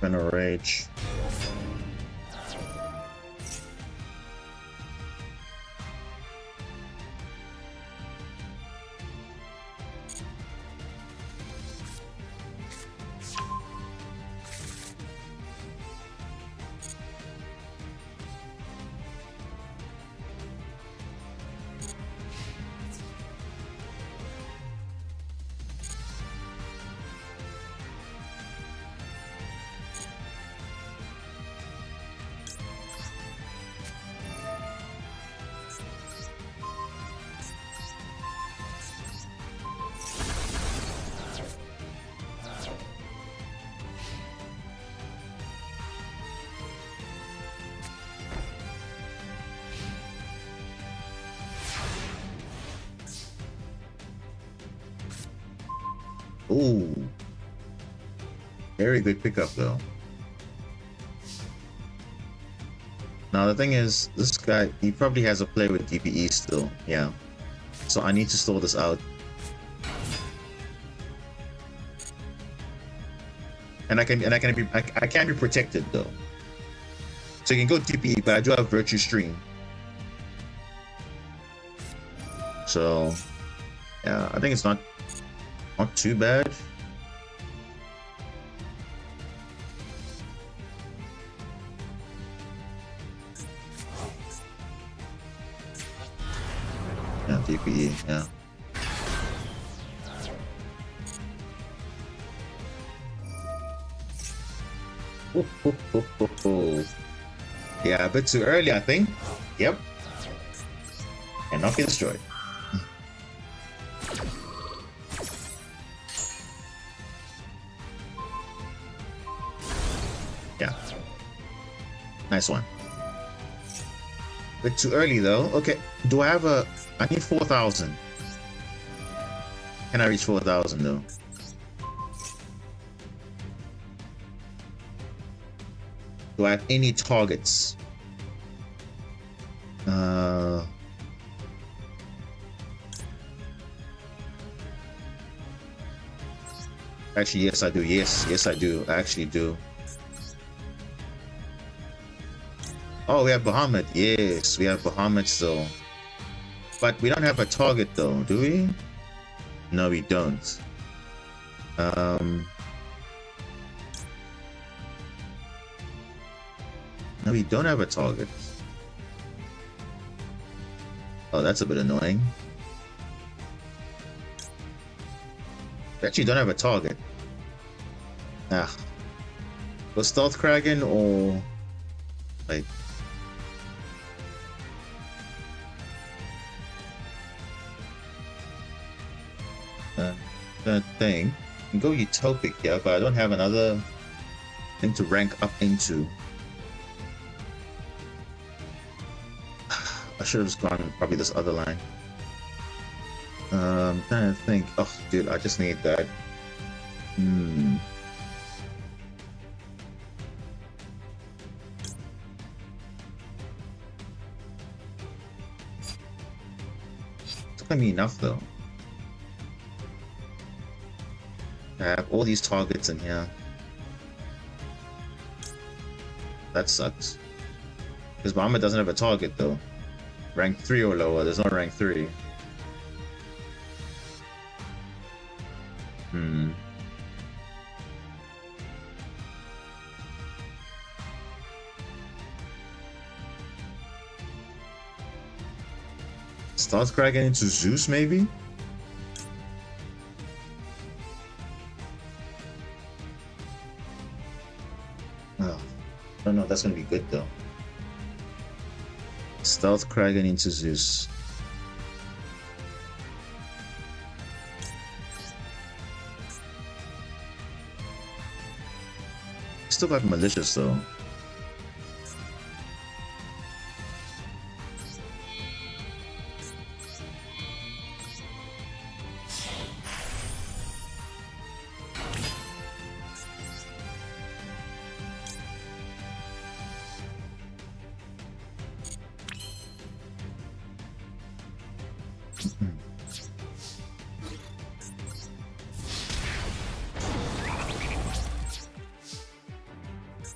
Venom Rage. Ooh. Very good pickup though. Now the thing is, this guy, he probably has a play with DPE still. Yeah. So I need to stall this out. And I can be protected though. So you can go DPE, but I do have Virtue Stream. So yeah, I think it's not too bad. Yeah, DPE, yeah. Yeah, a bit too early, I think. Yep. And not get destroyed. Yeah. Nice one. Bit too early though. Okay. Do I have a... I need 4,000. Can I reach 4,000 though? Do I have any targets? Actually, yes, I do. Yes, I do. I actually do. Oh, we have Bahamut. Yes, we have Bahamut still. But we don't have a target though, do we? No, we don't. No, we don't have a target. Oh, that's a bit annoying. We actually don't have a target. Ah. Was Stealth Kraken or like that thing? I can go Utopic here, but I don't have another thing to rank up into. I should have just gone probably this other line. Trying to think. Oh, dude, I just need that. It's gonna be enough though. I have all these targets in here. That sucks. Because Bahamut doesn't have a target though. Rank 3 or lower, there's no rank 3. Stealth Kraken into Zeus, maybe? Oh, I don't know if that's gonna be good though. Stealth Kraken into Zeus. Still got malicious though.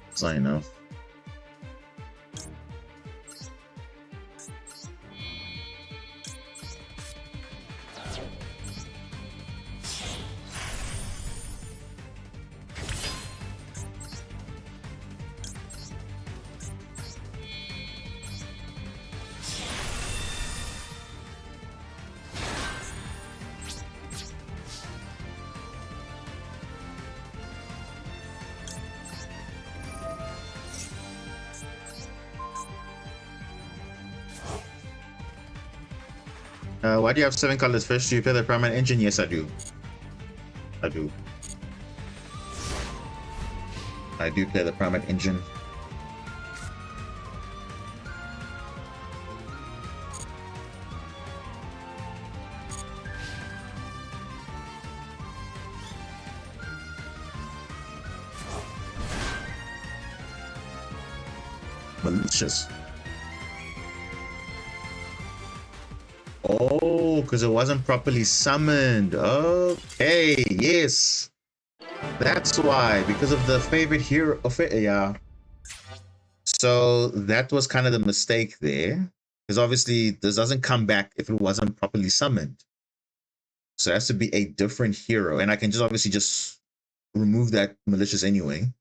It's not enough. Why do you have 7 colors fish? Do you play the Primate Engine? Yes, I do. I do. I do play the Primate Engine. Malicious. Oh, because it wasn't properly summoned. Okay, yes. That's why, because of the favorite hero. Yeah. So that was kind of the mistake there. Because obviously this doesn't come back if it wasn't properly summoned. So it has to be a different hero. And I can just obviously just remove that malicious anyway.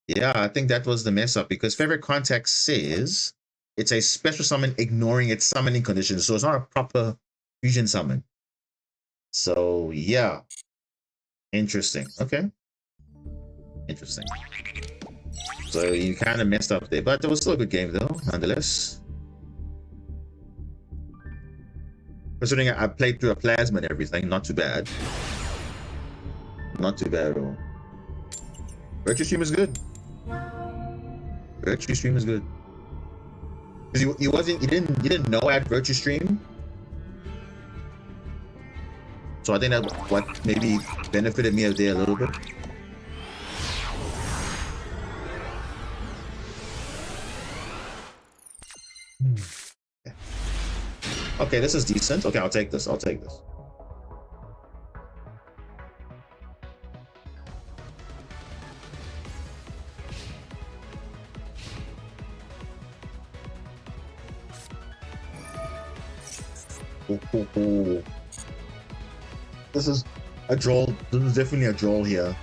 Yeah, I think that was the mess up because favorite contact says it's a special summon ignoring its summoning conditions. So it's not a proper fusion summon. So yeah. Interesting. Okay. Interesting. So you kind of messed up there, but it was still a good game though, nonetheless. Considering I played through a plasma and everything, not too bad. Not too bad at all. Virtue Stream is good. Virtue Stream is good. Because you didn't know I had Virtue Stream. So I think that's what maybe benefited me out there a little bit. Okay, this is decent. Okay, I'll take this. I'll take this. This is a draw. This is definitely a draw here.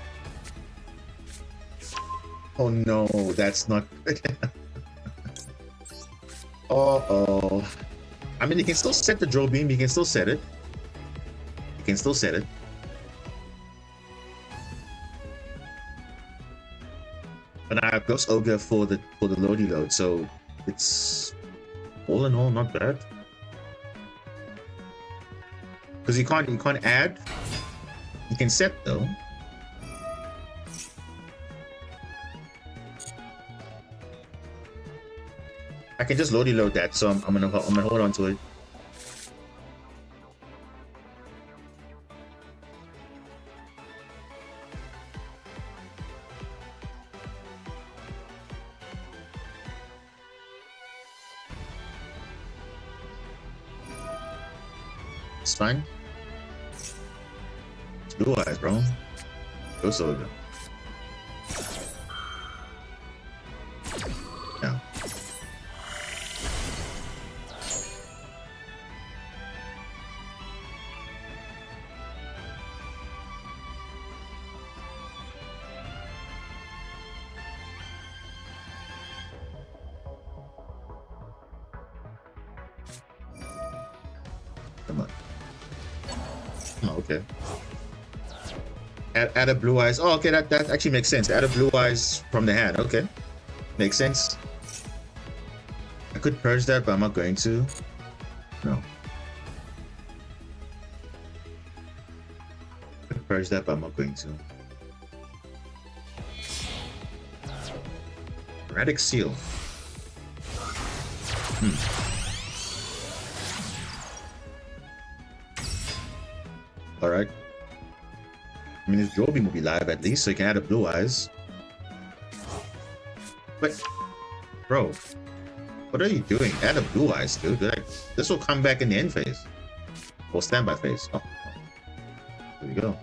Oh no, that's not good. Uh-oh. I mean, you can still set the draw beam. You can still set it. You can still set it. But I have Ghost Ogre for the loady load, so it's all in all not bad. Because you can't add. You can set though. I can just loady load that, so I'm gonna hold on to it. It's fine. It's blue eyes, bro. Go Soldier. Yeah. Come on. Oh, okay. Add a blue eyes. Oh, okay, that actually makes sense. Add a blue eyes from the hand. Okay, makes sense. I could purge that, but I'm not going to. No. I could purge that, but I'm not going to. Erratic Seal. All right. I mean, his draw beam will be live at least, so you can add a blue eyes. But, bro, what are you doing? Add a blue eyes, dude. Like, this will come back in the end phase or standby phase. Oh, there you go.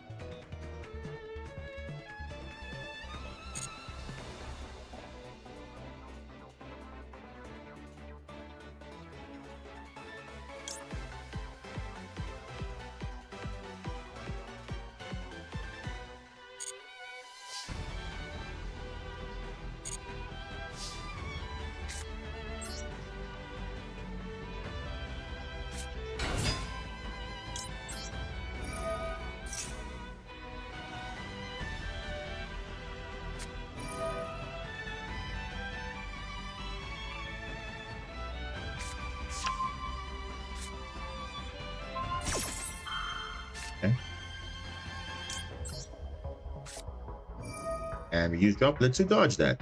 And we use Droplet to dodge that.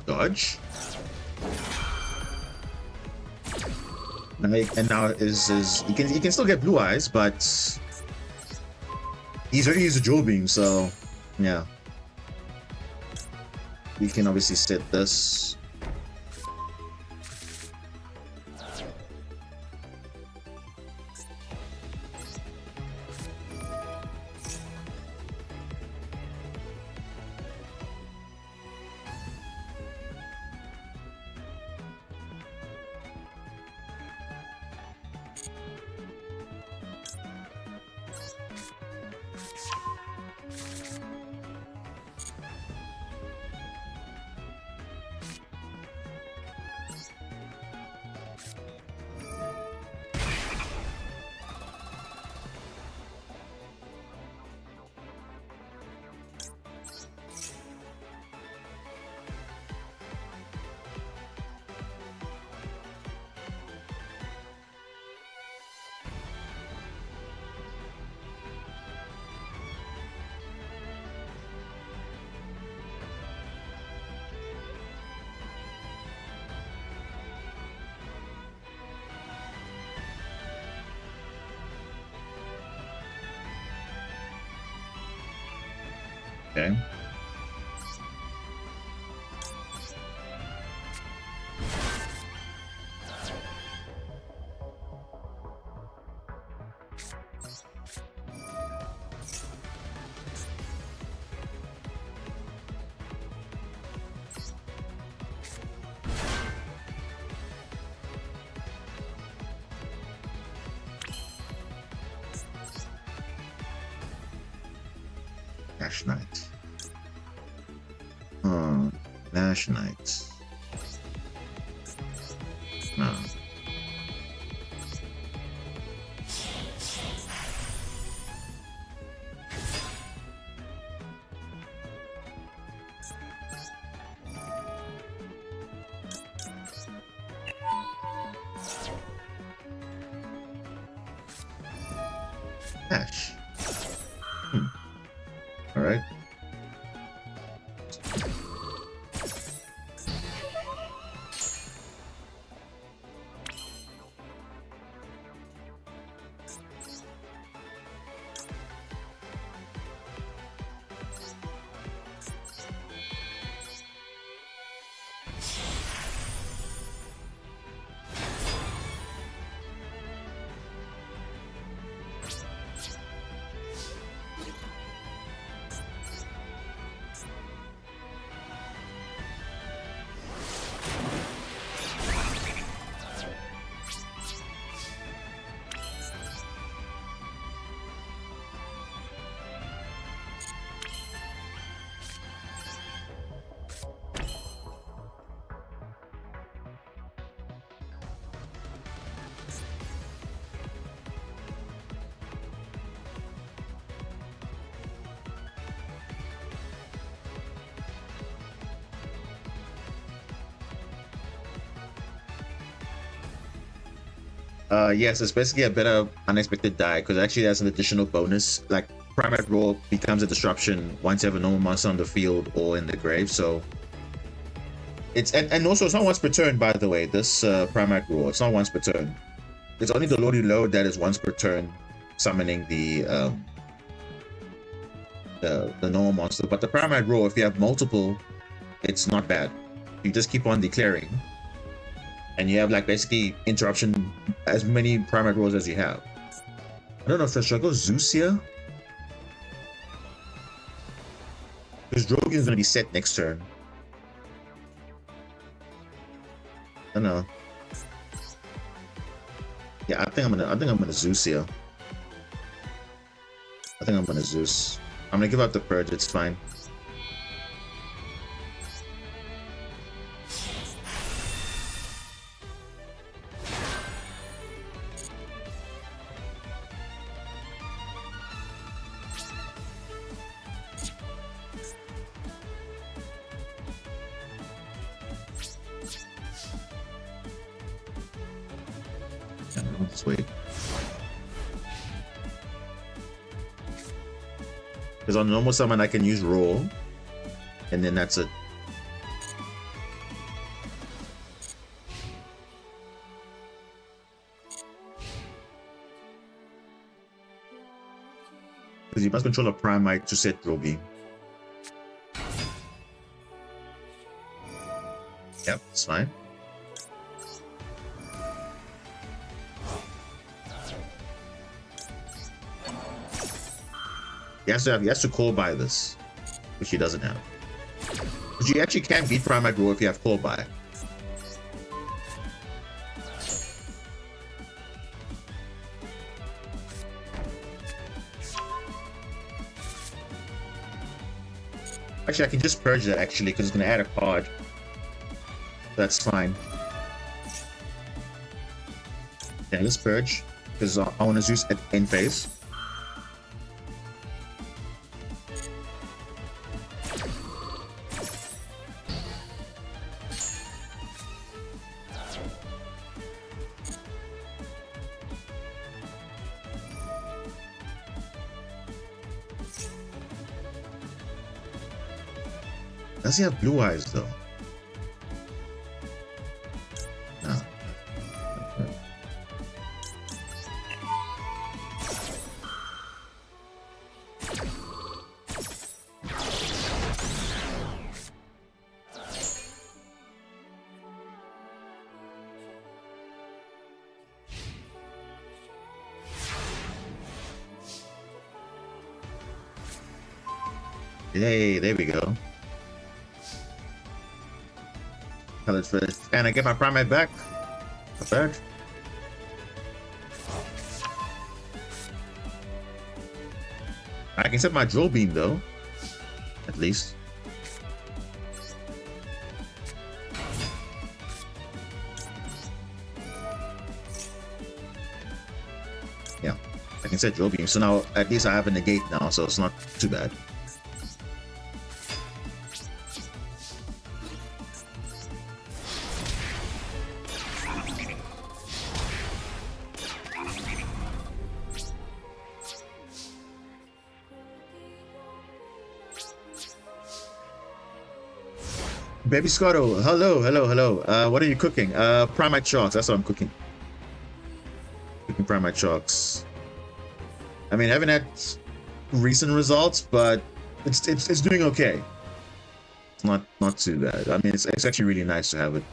Dodge. And now is you can still get blue eyes, but he's already used a Jewel Beam, so yeah. We can obviously set this. Okay. Ash Knight. Ash Knight. No. Ash. All right. Yes, it's basically a better unexpected die because actually has an additional bonus. Like Primate Roar becomes a disruption once you have a normal monster on the field or in the grave. So it's and also it's not once per turn, by the way. This Primate Roar, it's not once per turn. It's only the Lordy Load that is once per turn, summoning the normal monster. But the Primate Roar, if you have multiple, it's not bad. You just keep on declaring. And you have like basically interruption as many Primate Roars as you have. I don't know if should I go Zeus here? Because Drogon is gonna be set next turn. I don't know. Yeah, I think I'm gonna Zeus here. I think I'm gonna Zeus. I'm gonna give out the purge, it's fine. Let's wait. Because on normal summon I can use roll, and then that's it. Because you must control a Primite to set Roll Beam. Yep, it's fine. He has to call by this, which he doesn't have. But you actually can't beat Primate Roar if you have call by. Actually, I can just purge that actually because it's going to add a card. That's fine. Yeah, let's purge because I want to Zeus at end phase. Does he have blue eyes though? No. Yay, there we go. Colors first. And I get my Primate back. A third. I can set my Drill Beam though. at least. Yeah, like I said, Drill Beam. So now at least I have a negate now, so it's not too bad. Baby Scotto, hello. What are you cooking? Primate sharks. That's what I'm cooking. Cooking primate sharks. I mean, I haven't had recent results, but it's doing okay. It's not too bad. I mean, it's actually really nice to have it.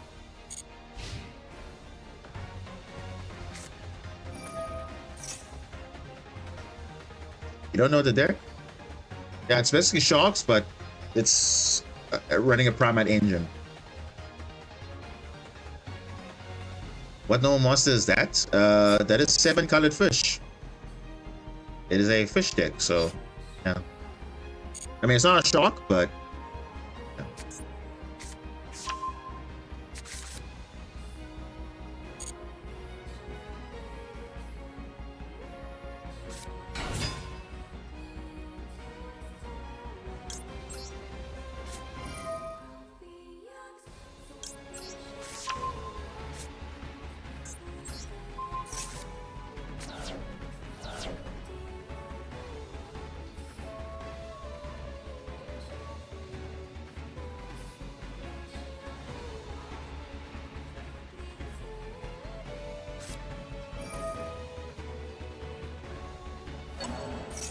You don't know the deck? Yeah, it's basically sharks, but it's running a primate engine. What normal monster is that? That is 7 colored fish. It is a fish deck, so yeah. I mean, it's not a shark, but yeah.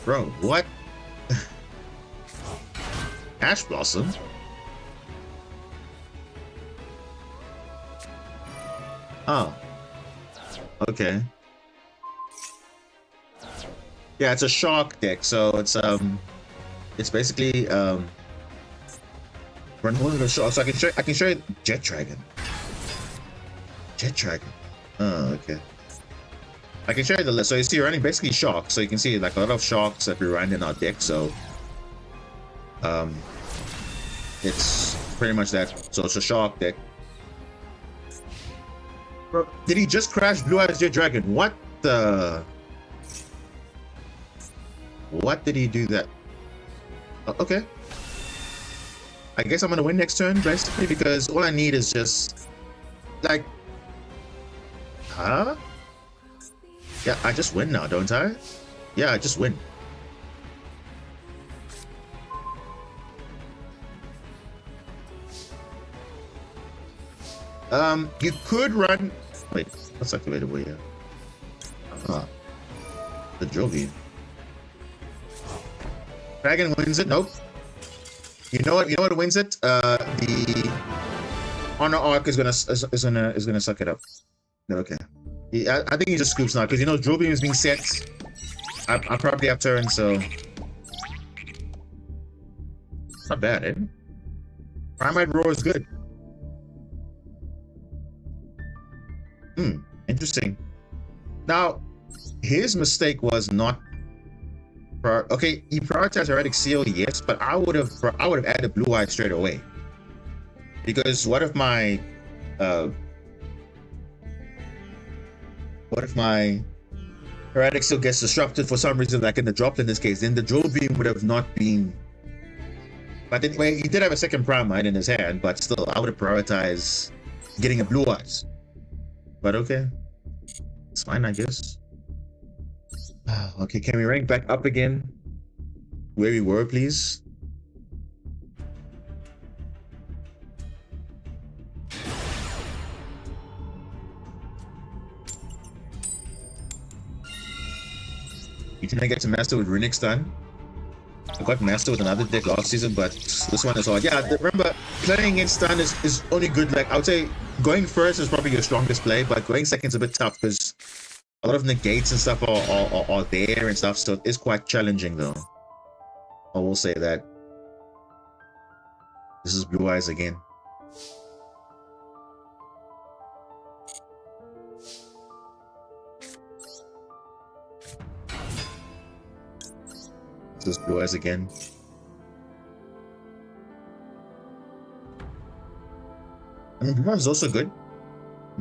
Bro, what? Ash Blossom? Oh. Okay. Yeah, it's a shark deck, so it's basically run one of the sharks. So I can show you Jet Dragon. Jet Dragon. Oh, okay. I can show you the list. So you see, you're running basically sharks. So you can see like a lot of sharks that we run in our deck. So, it's pretty much that. So it's a shark deck. Bro, did he just crash Blue Eyes Jet Dragon? What the? What did he do that? Oh, okay. I guess I'm gonna win next turn, basically, because all I need is just like, huh? Yeah, I just win now, don't I? Yeah, I just win. You could run. Wait, what's activated here? The Drill Beam. Dragon wins it. Nope. You know what? You know what wins it? The Honor Arc is gonna suck it up. Okay. I think he just scoops now because you know Drill Beam is being set. I probably have turn, so not bad, eh? Primate Roar is good. Interesting. Now, his mistake was not. Okay, he prioritized Heretic Seal, yes, but I would have added Blue Eye straight away. Because what if my Heretic Seal gets disrupted for some reason, like in the drop in this case, then the Drill Beam would have not been. But anyway, he did have a second Primate in his hand, but still, I would have prioritized getting a Blue Eyes. But okay, it's fine, I guess. Okay, can we rank back up again where we were, please? You didn't get to master with Runic Stun. I got master with another deck last season, but this one is hard. Yeah, remember, playing against stun is only good. Like, I would say going first is probably your strongest play, but going second is a bit tough because a lot of negates and stuff are there and stuff, so it's quite challenging though. I will say that. This is Blue Eyes again. This is Blue Eyes again. I mean, Blue Eyes is also good,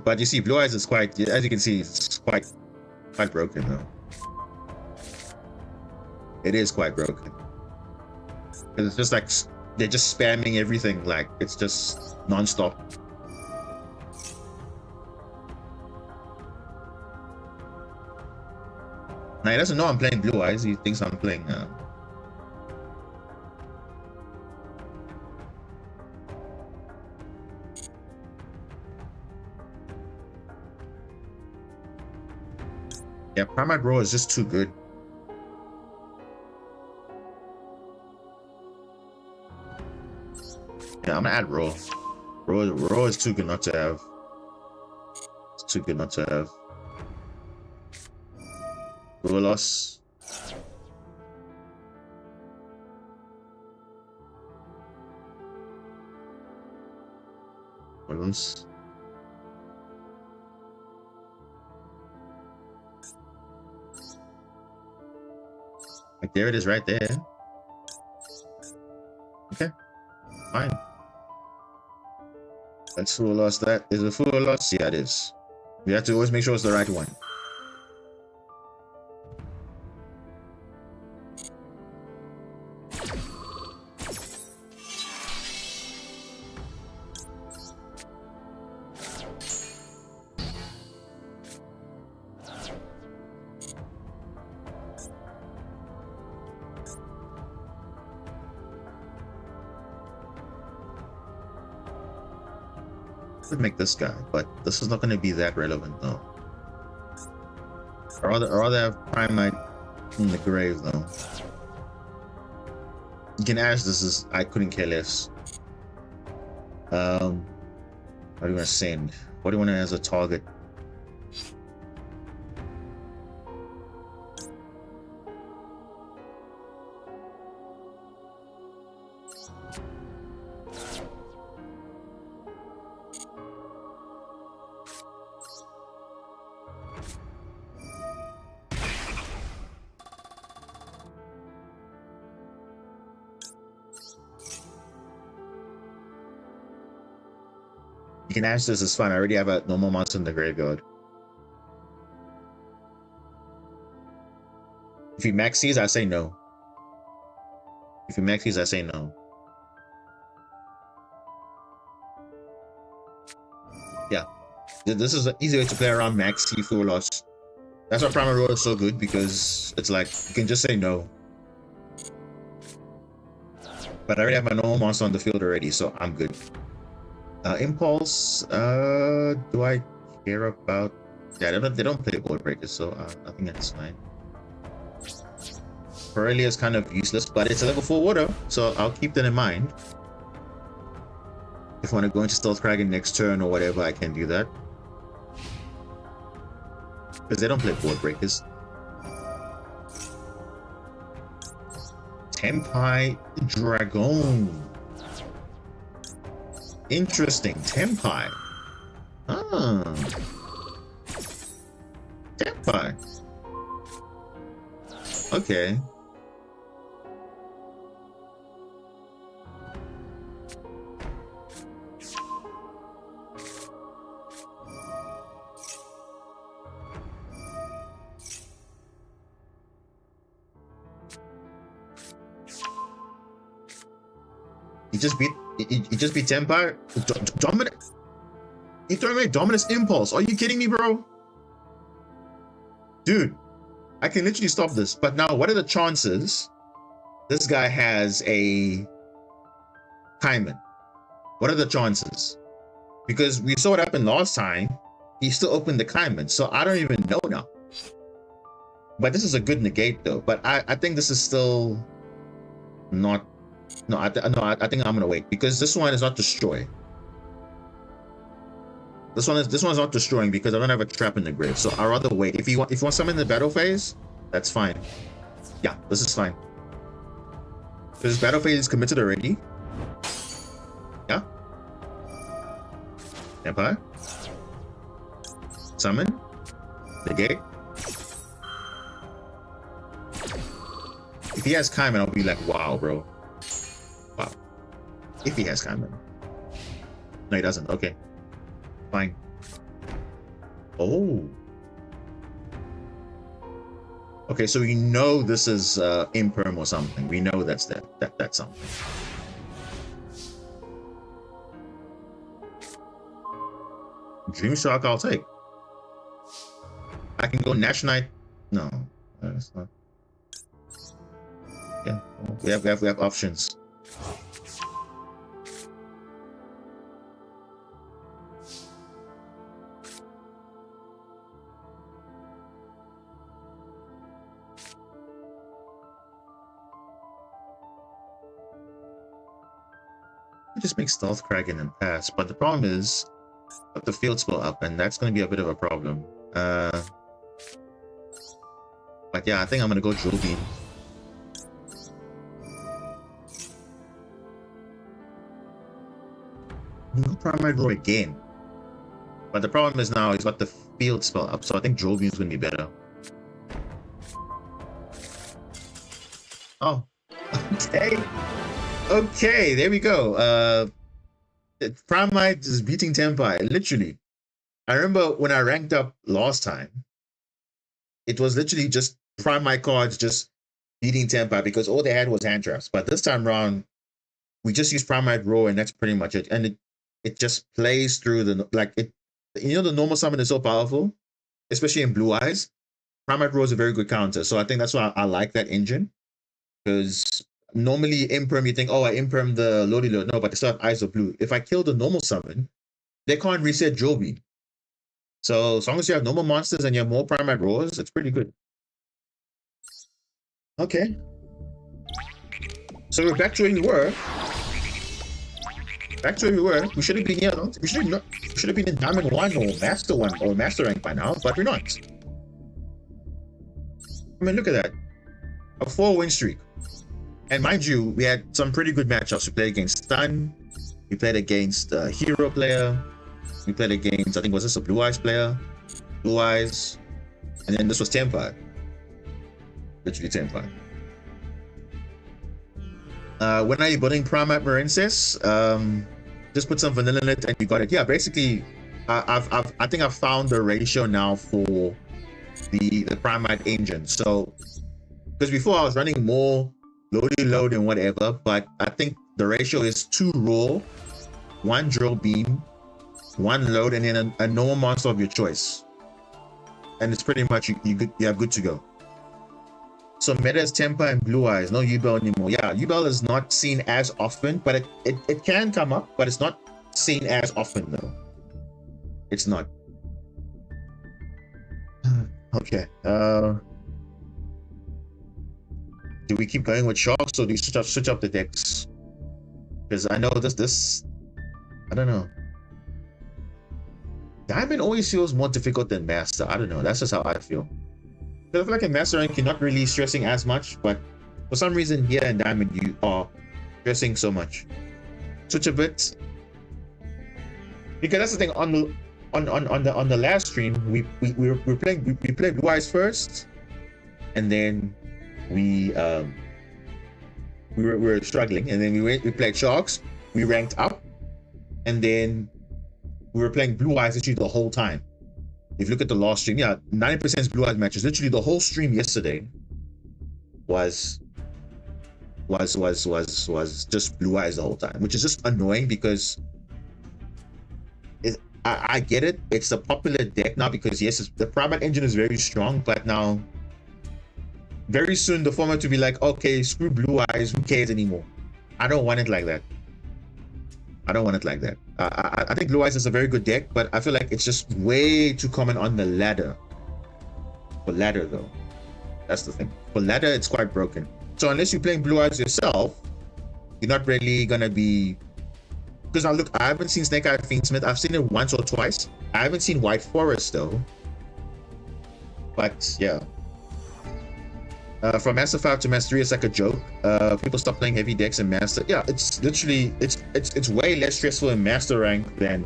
but you see, Blue Eyes is quite, as you can see, it's quite broken though. It is quite broken. It's just like they're just spamming everything, like it's just non-stop. Now he doesn't know I'm playing Blue Eyes. He thinks I'm playing. Yeah, Primate Roar is just too good. Yeah, I'm gonna add Roar. Roar is too good not to have. It's too good not to have. Duel loss. Williams. Like there it is right there. Okay, fine. That's full loss. That is a full loss. Yeah, it is. We have to always make sure it's the right one. Could make this guy, but this is not going to be that relevant though. I'd rather have Primate in the grave though. You can ask this is I couldn't care less. What do you want to send? What do you want as a target? You can ask this is fine. I already have a normal monster in the graveyard. If he maxes, I say no. If he maxes, I say no. Yeah, this is an easy way to play around maxi full loss. That's why Primate Roar is so good, because it's like you can just say no. But I already have my normal monster on the field already, so I'm good. Impulse, do I care about? Yeah, they don't play board breakers, so I think that's fine. Corellia is kind of useless, but it's a level 4 water, so I'll keep that in mind. If I want to go into Stealth Kraken next turn or whatever, I can do that. Because they don't play board breakers. Tempai Dragon. Interesting. Tempai. Ah. Tempai. Okay. He just beat Tempai. Dominant. He throwing away Dominus Impulse. Are you kidding me, bro? Dude, I can literally stop this. But now, what are the chances this guy has a Kaiman? What are the chances? Because we saw what happened last time. He still opened the Kaiman, so I don't even know now. But this is a good negate, though. But I think this is still not. No, I think I'm gonna wait, because this one is not destroy. This one's not destroying because I don't have a trap in the grave. So I'd rather wait. If you want something in the battle phase, that's fine. Yeah, this is fine. Because battle phase is committed already. Yeah. Empire. Summon. Negate. If he has Kaiman, I'll be like, wow, bro. Wow. If he has Kaiman. No, he doesn't. Okay, fine. Oh. Okay, so we know this is imperm or something. We know that's that's something. Dream Shark, I'll take. I can go Nash Knight. No, that's not. Yeah, we have options. Just make Stealth Kraken and pass, but the problem is put the field spell up, and that's going to be a bit of a problem. But yeah, I think I'm going to go Drill Beam. Primate Roar again, but the problem is now he's got the field spell up, so I think Drill Beam is going to be better. Oh, okay. Okay, there we go. Primite is beating Tempai, literally. I remember when I ranked up last time, it was literally just Primite cards just beating Tempai because all they had was hand traps. But this time around, we just use Primite Roar and that's pretty much it. And it just plays through the, like, it. You know, the normal summon is so powerful, especially in Blue Eyes. Primite Roar is a very good counter. So I think that's why I like that engine. Because normally imperm, you think, oh, I imperm the Lodi Lord. No, but they still have Eyes of Blue. If I kill the normal summon, they can't reset Drill Beam. So as long as you have normal monsters and you have more Primate Roars, it's pretty good. Okay. So we're back to where we were. Back to where we were. We should have been here. We should have been in Diamond 1 or Master 1 or Master Rank by now, but we're not. I mean, look at that. A 4-win streak. And mind you, we had some pretty good matchups. We played against Stun. We played against a Hero player. We played against, I think, was this a Blue Eyes player? Blue Eyes. And then this was Tempai. Literally Tempai. When are you building Primate Marensis? Just put some vanilla in it and you got it. Yeah, basically, I think I've found the ratio now for the Primate engine. So, because before I was running more load and whatever, but I think the ratio is 2 Roar, 1 Drill Beam, 1 load, and then a normal monster of your choice. And it's pretty much you're good to go. So meta is Tempai and Blue Eyes, no Yubel anymore. Yeah, Yubel is not seen as often, but it can come up, but it's not seen as often though. It's not. Okay. Do we keep going with Sharks or do you switch up the decks? Because I know this I don't know. Diamond always feels more difficult than Master. I don't know. That's just how I feel. I feel like in Master Rank, you're not really stressing as much, but for some reason here in Diamond, you are stressing so much. Switch a bit. Because that's the thing on the last stream, we played Blue Eyes first, and then we were struggling, and then we played Sharks, we ranked up, and then we were playing Blue Eyes literally the whole time. If you look at the last stream, yeah, 90% Blue Eyes matches. Literally the whole stream yesterday was just Blue Eyes the whole time, which is just annoying because I get it. It's a popular deck now because yes, the Primate engine is very strong, but now very soon the format will be like, okay, screw Blue Eyes, who cares anymore? I don't want it like that. I don't want it like that. I think Blue Eyes is a very good deck, but I feel like it's just way too common on the ladder. For ladder though, that's the thing. For ladder, it's quite broken. So unless you're playing Blue Eyes yourself, you're not really gonna be. Because now look, I haven't seen Snake Eye Fiendsmith. I've seen it once or twice. I haven't seen White Forest though. But yeah. From Master 5 to Master 3, it's like a joke. People stop playing heavy decks in Master. Yeah, it's literally it's way less stressful in Master rank than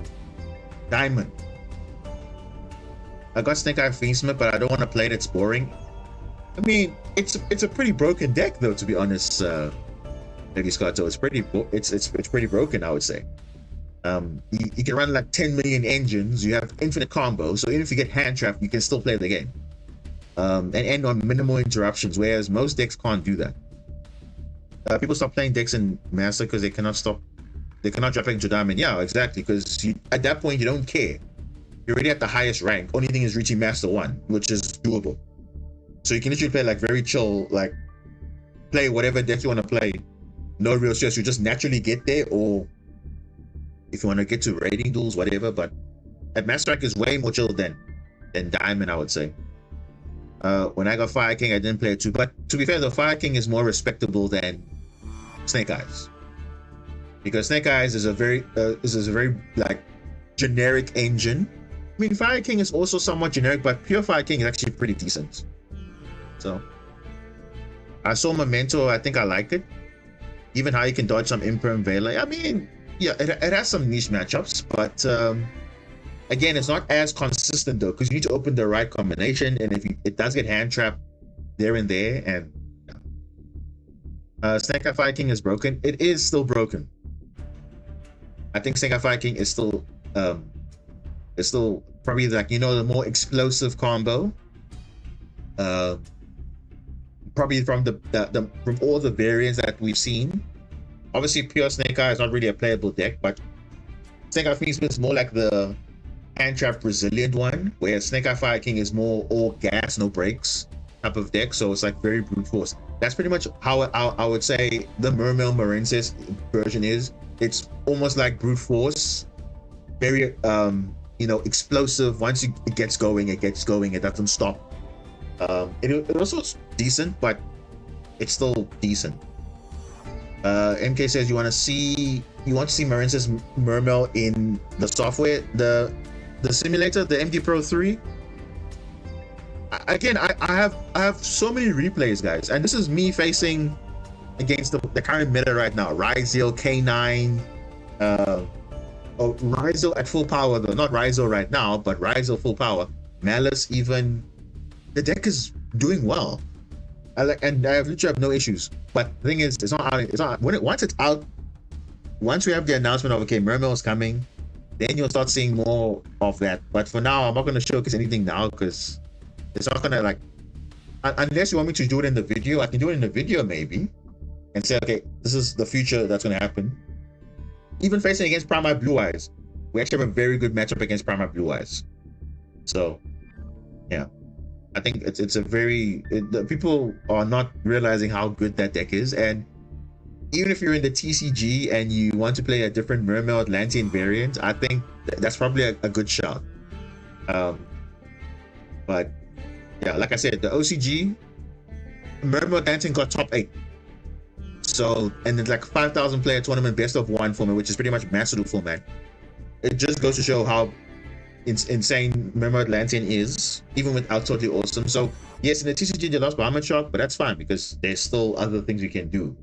Diamond. I got Snake Eye Fiendsmith, but I don't want to play it. It's boring. I mean, it's a pretty broken deck though, to be honest. Lady Scotto, it's pretty broken, I would say. You can run like 10 million engines. You have infinite combos. So even if you get hand trapped, you can still play the game. And end on minimal interruptions, whereas most decks can't do that. People stop playing decks in Master because they cannot drop into Diamond. Yeah, exactly. Because at that point, you don't care. You're already at the highest rank. Only thing is reaching Master 1, which is doable. So you can literally play like very chill, like play whatever deck you want to play. No real stress. You just naturally get there, or if you want to get to raiding duels, whatever. But at Master rank is way more chill than Diamond, I would say. When I got Fire King, I didn't play it too. But to be fair, the Fire King is more respectable than Snake Eyes, because Snake Eyes is a very like generic engine. I mean, Fire King is also somewhat generic, but pure Fire King is actually pretty decent. So I saw Memento. I think I like it. Even how you can dodge some Imperm Vela. I mean, yeah, it has some niche matchups, but again, it's not as consistent though, because you need to open the right combination, and if it does get hand trapped there and there, and Snake Eye Fire King is broken. It is still broken. I think Snake Eye Fire King is still probably like, you know, the more explosive combo. Probably from from all the variants that we've seen. Obviously, pure Snake Eye is not really a playable deck, but Snake Eye Phoenix is more like the hand trap resilient one, where Snake Eye Fire King is more all gas, no breaks type of deck. So it's like very brute force. That's pretty much how I would say the Mermail Marensis version is. It's almost like brute force, very you know, explosive. Once it gets going, it doesn't stop. It also is decent, but it's still decent. MK says you want to see Marensis Mermail in the software, the simulator, the MD Pro 3. Again, I have so many replays, guys, and this is me facing against the current meta right now. Ryzel, K9, Ryzel at full power though, not Ryzel right now, but Ryzel full power. Malice even. The deck is doing well. And I literally have no issues. But the thing is, it's not out. It's not once it's out. Once we have the announcement of, okay, Mermail is coming, then you'll start seeing more of that. But for now, I'm not going to showcase anything now because it's not going to, like, unless you want me to do it in the video. I can do it in the video maybe and say, okay, this is the future that's going to happen. Even facing against Prime Blue Eyes, we actually have a very good matchup against Prime Blue Eyes. So, yeah. I think it's a very the people are not realizing how good that deck is, and even if you're in the TCG and you want to play a different Mermail Atlantean variant, I think that's probably a good shout. But yeah, like I said, the OCG Mermail Atlantean got top 8. So, and it's like 5,000 player tournament best of 1 format, which is pretty much masterduel format. It just goes to show how insane Mermail Atlantean is, even without Totally Awesome. So yes, in the TCG they lost Barman Shock, but that's fine because there's still other things you can do.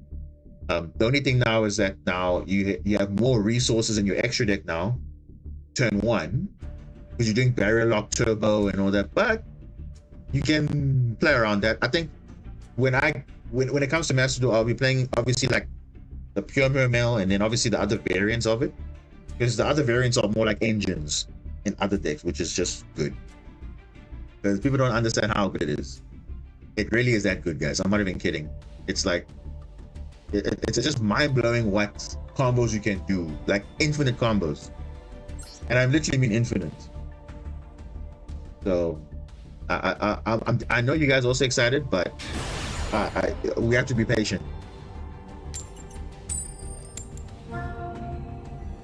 The only thing now is that now you have more resources in your extra deck now, turn 1, because you're doing Barrier Lock, Turbo, and all that. But you can play around that. I think when it comes to Master Duel, I'll be playing obviously like the pure Mermail, and then obviously the other variants of it, because the other variants are more like engines in other decks, which is just good because people don't understand how good it is. It really is that good, guys. I'm not even kidding. It's like it's just mind-blowing what combos you can do, like infinite combos, and I literally mean infinite. So I know you guys are also excited, but we have to be patient.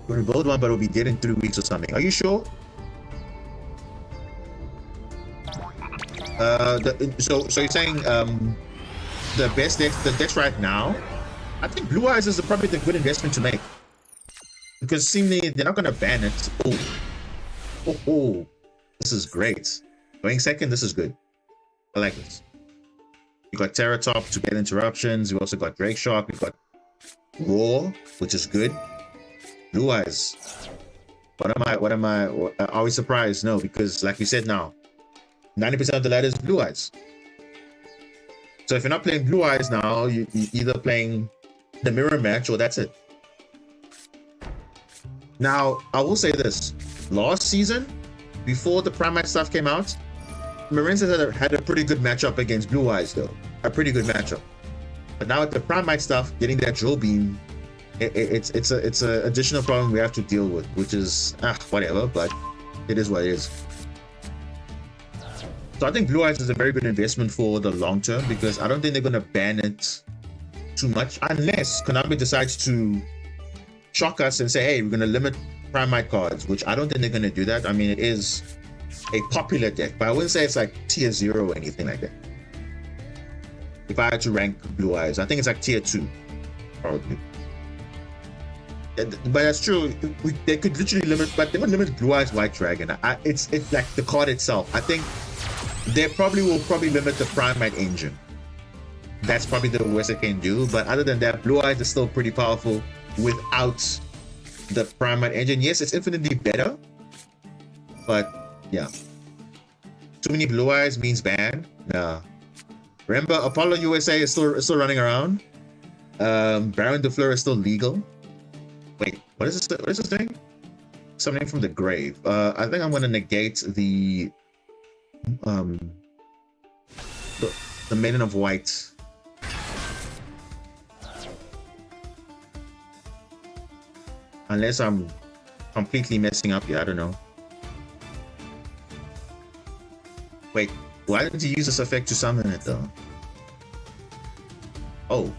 We'll build one, but it'll be dead in 3 weeks or something. Are you sure? So you're saying the best decks, the decks right now? I think Blue Eyes is probably the good investment to make, because seemingly they're not going to ban it. Oh, this is great. Going second, this is good. I like this. We got Terratop to get interruptions. We also got Drake Shark. We got Roar, which is good. Blue Eyes. What am I? Are we surprised? No, because like we said now, 90% of the ladder is Blue Eyes. So if you're not playing Blue Eyes now, you're either playing the mirror match or that's it. Now, I will say this. Last season, before the Primate stuff came out, Marinces had a pretty good matchup against Blue Eyes, though. A pretty good matchup. But now with the Primate stuff, getting that Drill Beam, it's a additional problem we have to deal with, which is, whatever, but it is what it is. So I think Blue Eyes is a very good investment for the long term, because I don't think they're going to ban it too much, unless Konami decides to shock us and say, hey, we're going to limit Primate cards, which I don't think they're going to do that. I mean, it is a popular deck, but I wouldn't say it's like tier 0 or anything like that. If I had to rank Blue Eyes, I think it's like tier 2, probably. But that's true. They could literally limit, but they would limit Blue Eyes White Dragon. It's like the card itself. I think they will probably limit the Primate engine. That's probably the worst they can do. But other than that, Blue Eyes is still pretty powerful without the Primate engine. Yes, it's infinitely better, but yeah, too many Blue Eyes means ban. Nah. Remember, Apollo USA is still running around. Baron de Fleur is still legal. Wait, what is this? What is this thing? Something from the grave. I think I'm gonna negate the Maiden of White. Unless I'm completely messing up here, I don't know. Wait, why didn't he use this effect to summon it though? Oh,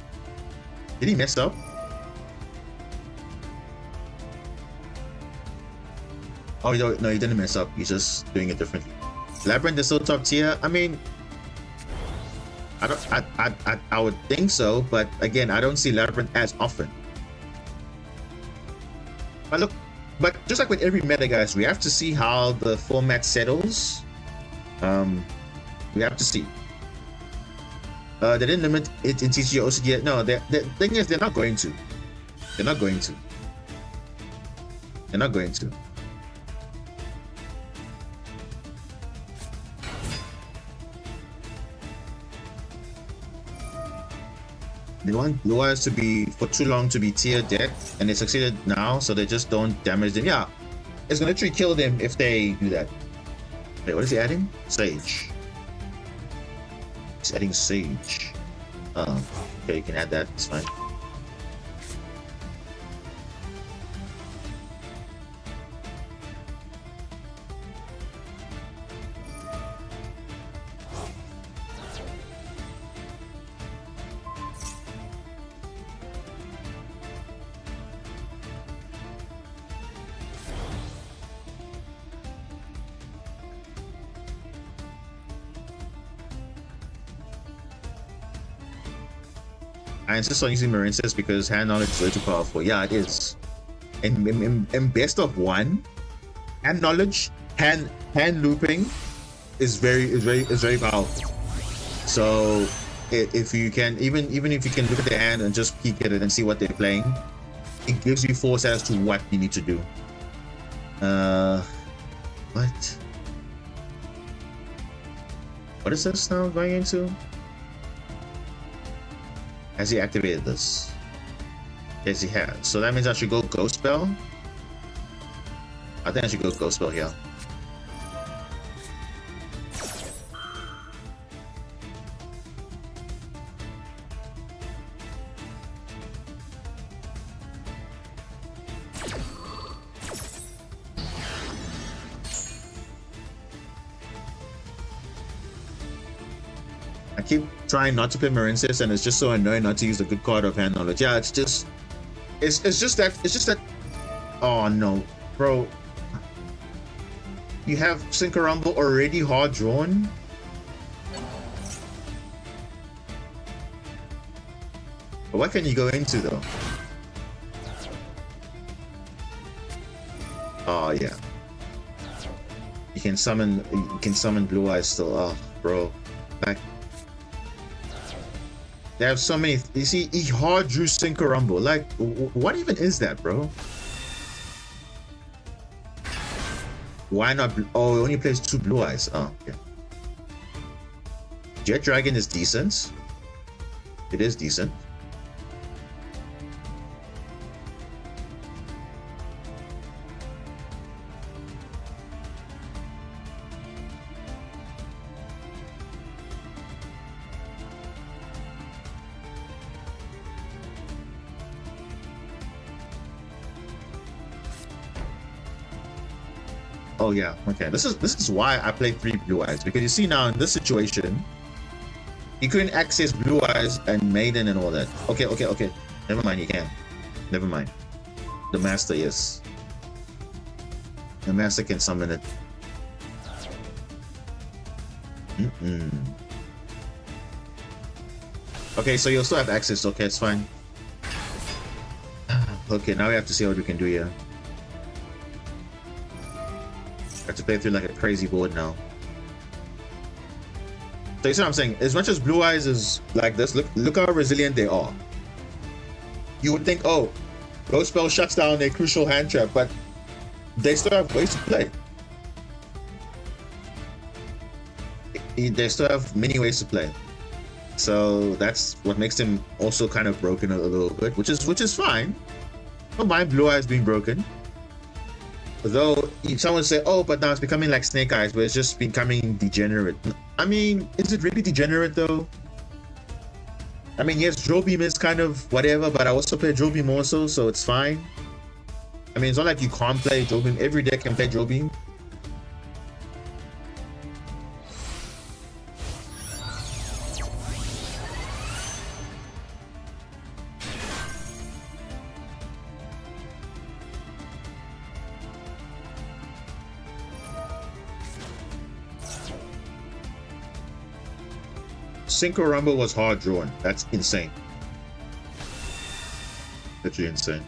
did he mess up? Oh no, he didn't mess up. He's just doing it differently. Labyrinth is still top tier. I mean, I would think so, but again, I don't see Labyrinth as often. But look, but just like with every meta, guys, we have to see how the format settles. We have to see. They didn't limit it in TCG OCG yet. No, the thing is, they're not going to. They're not going to. They're not going to. They want Blue Eyes to be, for too long, to be tier deck, and they succeeded now, so they just don't damage them. Yeah, it's gonna literally kill them if they do that. Wait, what is he adding? Sage. He's adding Sage. Okay, you can add that, it's fine. I insist on using Marinces because hand knowledge is way too powerful. Yeah, it is. In best of one, hand knowledge, hand looping is very powerful. So if you can even if you can look at the hand and just peek at it and see what they're playing, it gives you foresight as to what you need to do. What is this now going into? Has he activated this? Yes, he has. So that means I should go Ghost Spell. I think I should go Ghost Spell here. I keep trying not to play Marinces, and it's just so annoying not to use a good card of hand knowledge. Yeah, it's just that. Oh no, bro! You have Synchro Rumble already hard drawn. But what can you go into though? Oh yeah, you can summon Blue Eyes still. Oh, bro, like. They have so many. You see, he hard drew Synchro Rumble. Like, what even is that, bro? Why not? Oh, he only plays 2 Blue Eyes. Oh, okay. Jet Dragon is decent. It is decent. Oh yeah, okay. This is why I play 3 blue eyes, because you see now in this situation, you couldn't access blue eyes and maiden and all that. Okay, okay, okay. Never mind, you can. Never mind. The master, yes. The master can summon it. Okay, so you'll still have access. Okay, it's fine. Okay, now we have to see what we can do here. I have to play through like a crazy board now. So you see what I'm saying? As much as blue eyes is like this, look how resilient they are. You would think, oh, Ghost Spell shuts down a crucial hand trap, but they still have ways to play. They still have many ways to play. So that's what makes them also kind of broken a little bit, which is fine. I don't mind blue eyes being broken. Though someone say, oh, but now it's becoming like Snake Eyes, where it's just becoming degenerate. I mean, is it really degenerate though? I mean, yes, Drill Beam is kind of whatever, but I also play Drill Beam also, so it's fine. I mean, it's not like you can't play Drill Beam. Every deck can play Drill Beam. Synchro Rumble was hard drawn. That's insane. Literally insane.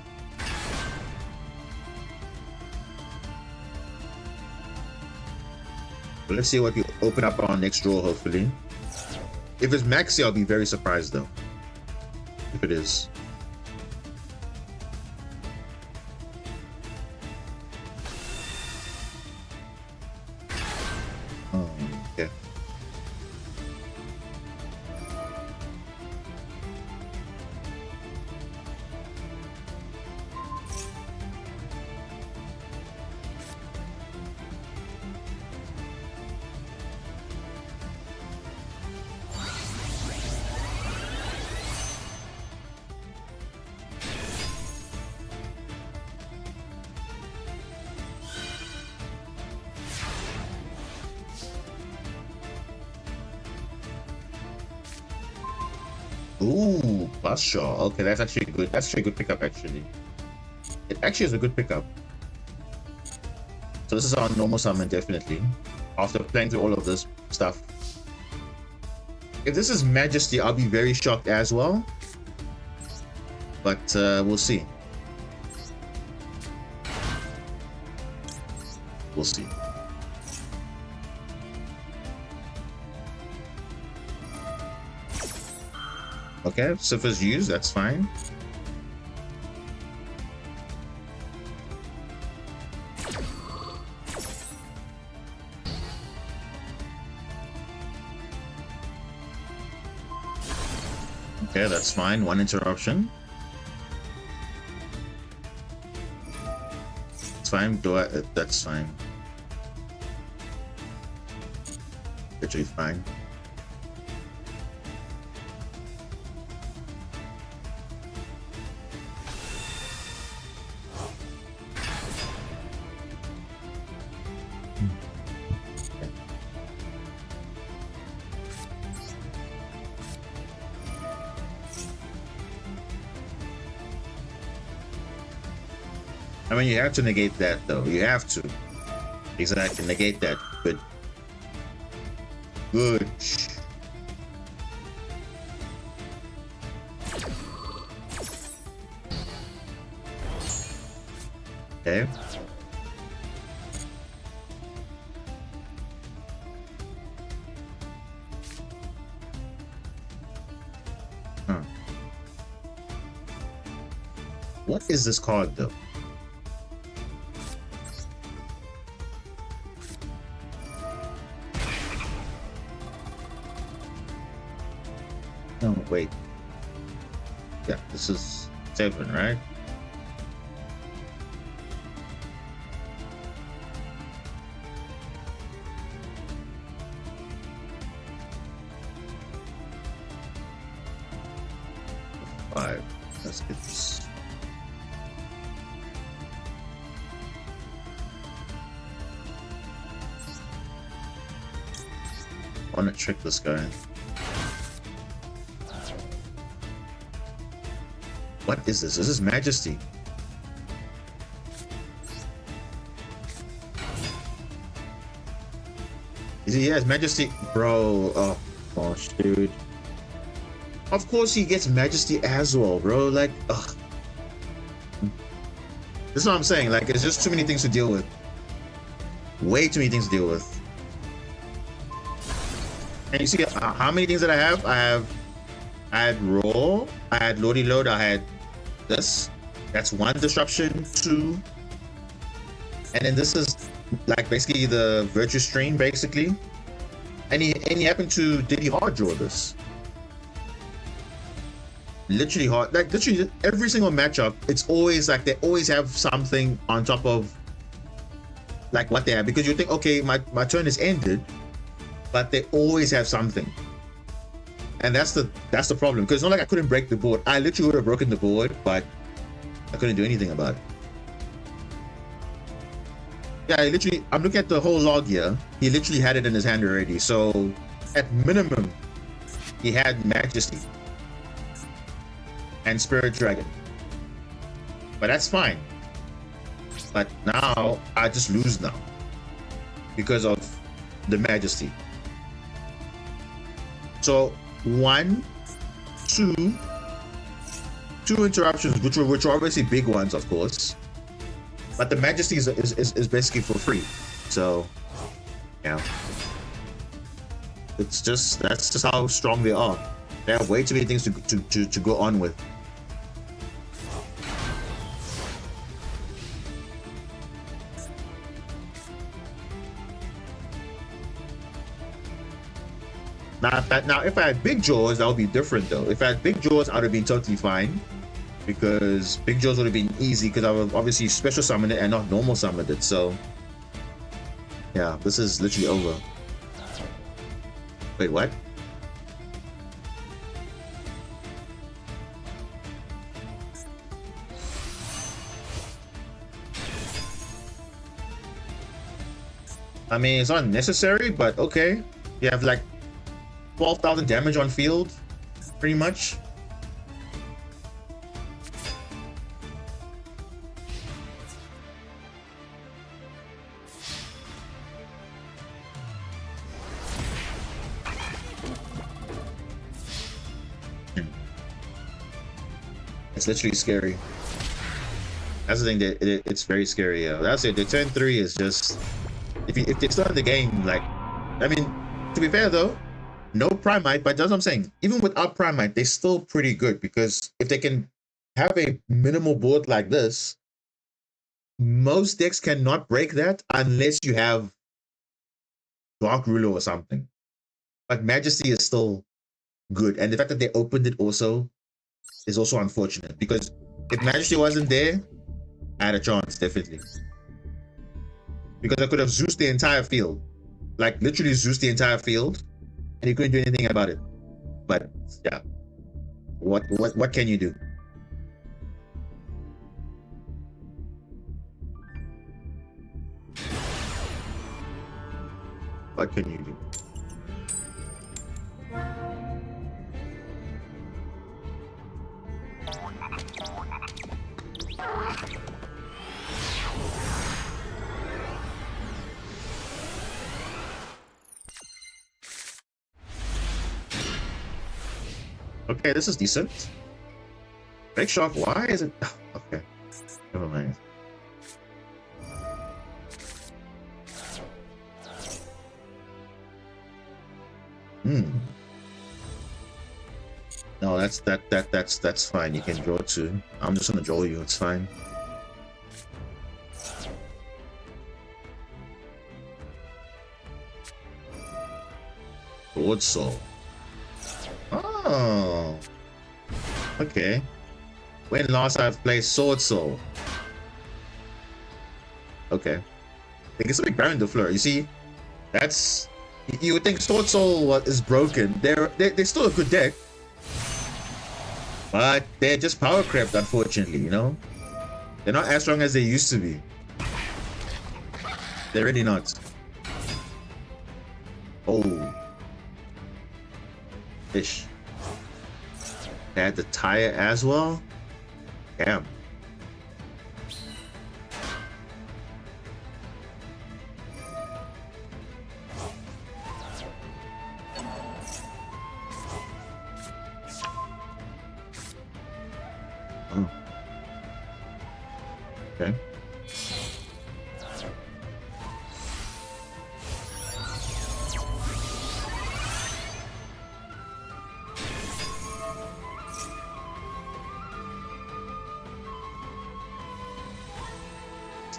But let's see what we open up our next draw, hopefully. If it's Maxi, I'll be very surprised though. If it is. Oh, okay. Ooh, plus Shaw. Okay, that's actually good. That's actually a good pickup, actually. It actually is a good pickup. So this is our normal summon, definitely. After playing through all of this stuff. If this is Majesty, I'll be very shocked as well. But we'll see. We'll see. Okay, Siffer's used, that's fine. Okay, that's fine. One interruption. It's fine. That's fine. Literally fine. I mean, you have to negate that, though. You have to. Exactly, negate that. Good. Good. Okay. Huh. What is this card, though? No, wait. Yeah, this is 7, right? Five. Let's get this. want to trick this guy. What is this? This is Majesty. Is he? Yes, Majesty, bro. Oh gosh, dude. Of course he gets Majesty as well, bro. Like, ugh. This is what I'm saying. Like, it's just too many things to deal with. Way too many things to deal with. And you see how many things that I have? I had Roar, I had Lordy Load, I had this. That's one disruption, two. And then this is like basically the Virtue Stream, basically. And he happened to, did he hard draw this? Literally hard, like literally every single matchup, it's always like they always have something on top of like what they have, because you think, okay, my turn is ended, but they always have something. And that's the problem, because it's not like I couldn't break the board. I literally would have broken the board, but I couldn't do anything about it. Yeah, I'm looking at the whole log here. He literally had it in his hand already. So at minimum, he had Majesty and Spirit Dragon. But that's fine. But now I just lose now because of the Majesty. So two interruptions, which were obviously big ones, of course. But the Majesty is basically for free. So yeah, that's just how strong they are. They have way too many things to go on with. Now, if I had big jaws, that would be different though. If I had big jaws, I would have been totally fine, because big jaws would have been easy, because I would obviously special summon it and not normal summon it. So yeah, this is literally over. Wait, what? I mean, it's not necessary, but okay. You have like 12,000 damage on field, pretty much. It's literally scary. That's the thing, that it's very scary. Yeah, that's it. The turn 3 is just, if they start the game, like, I mean, to be fair though, no Primite, but that's what I'm saying. Even without Primite, they're still pretty good, because if they can have a minimal board like this, most decks cannot break that unless you have Dark Ruler or something. But Majesty is still good, and the fact that they opened it also is also unfortunate, because if Majesty wasn't there, I had a chance, definitely. Because I could have Zeus the entire field, like literally Zeus the entire field, and you couldn't do anything about it. But yeah, what can you do? What can you do? Okay, this is decent. Big Shock, why is it? Okay, never mind. No, that's fine. You can draw 2. I'm just gonna draw you. It's fine. Sword Soul. Oh, okay. When last I've played Sword Soul. Okay. They get something Baron de Fleur. You see, that's, you would think Sword Soul is broken. They're still a good deck, but they're just power crept, unfortunately. You know, they're not as strong as they used to be. They're really not. Oh, Fish. Add the tire as well. Damn. Oh. Okay.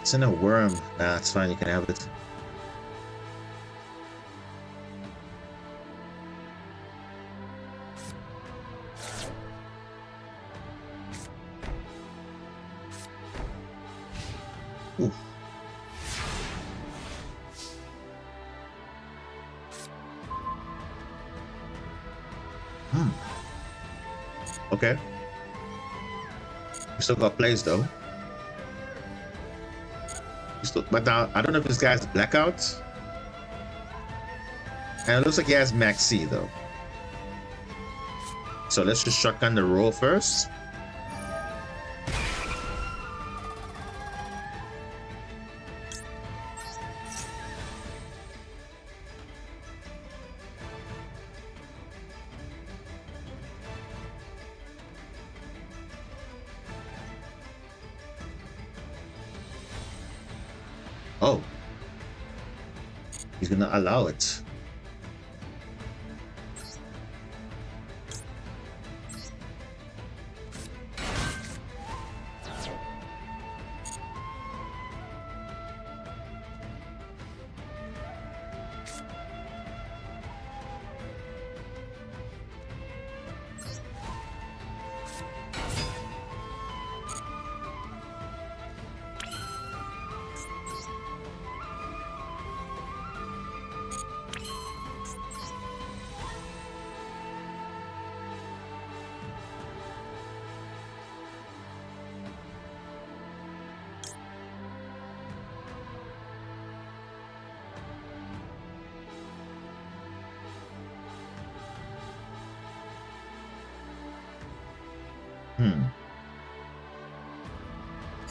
It's in a worm. Nah, it's fine. You can have it. Ooh. Okay. We still got plays though. But now I don't know if this guy has blackout. And it looks like he has max C though. So let's just shotgun the roll first. Oh, he's gonna allow it.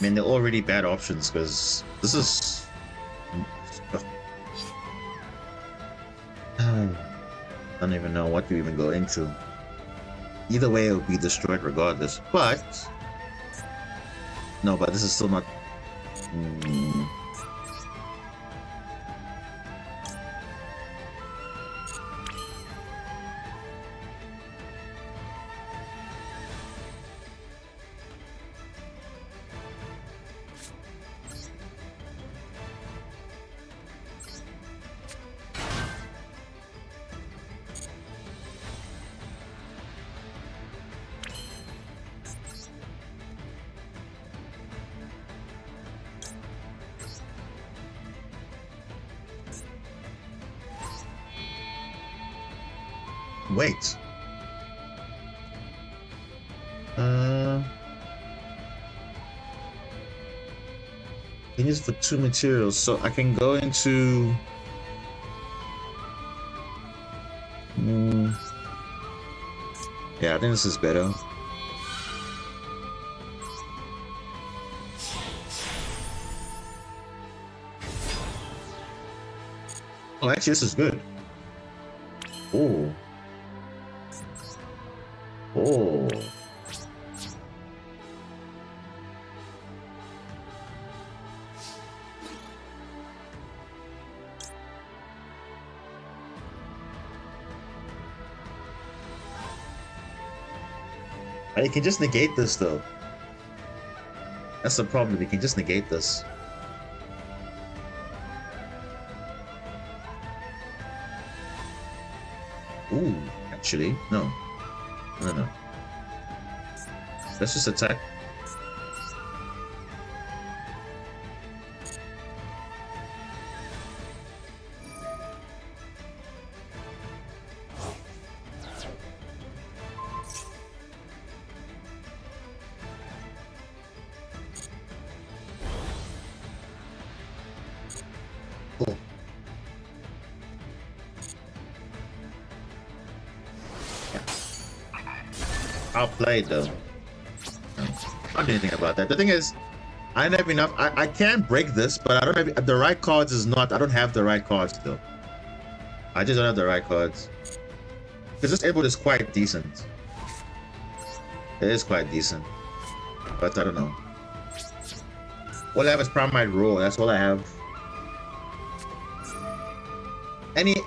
I mean, they're already bad options because this is. I don't even know what to even go into. Either way, it would be destroyed regardless. But no, but this is still not. Wait. I use for 2 materials, so I can go into. Yeah, I think this is better. Oh, actually, this is good. Oh. Oh. You can just negate this though. That's the problem. You can just negate this. Ooh, actually, no. No. Let's just attack. outplayed though. Can't do anything about that. The thing is, I don't have enough. I can break this, but I don't have the right cards. I don't have the right cards still. I just don't have the right cards. Because this airboat is quite decent. It is quite decent. But I don't know. All I have is Primite Roll. That's all I have. And he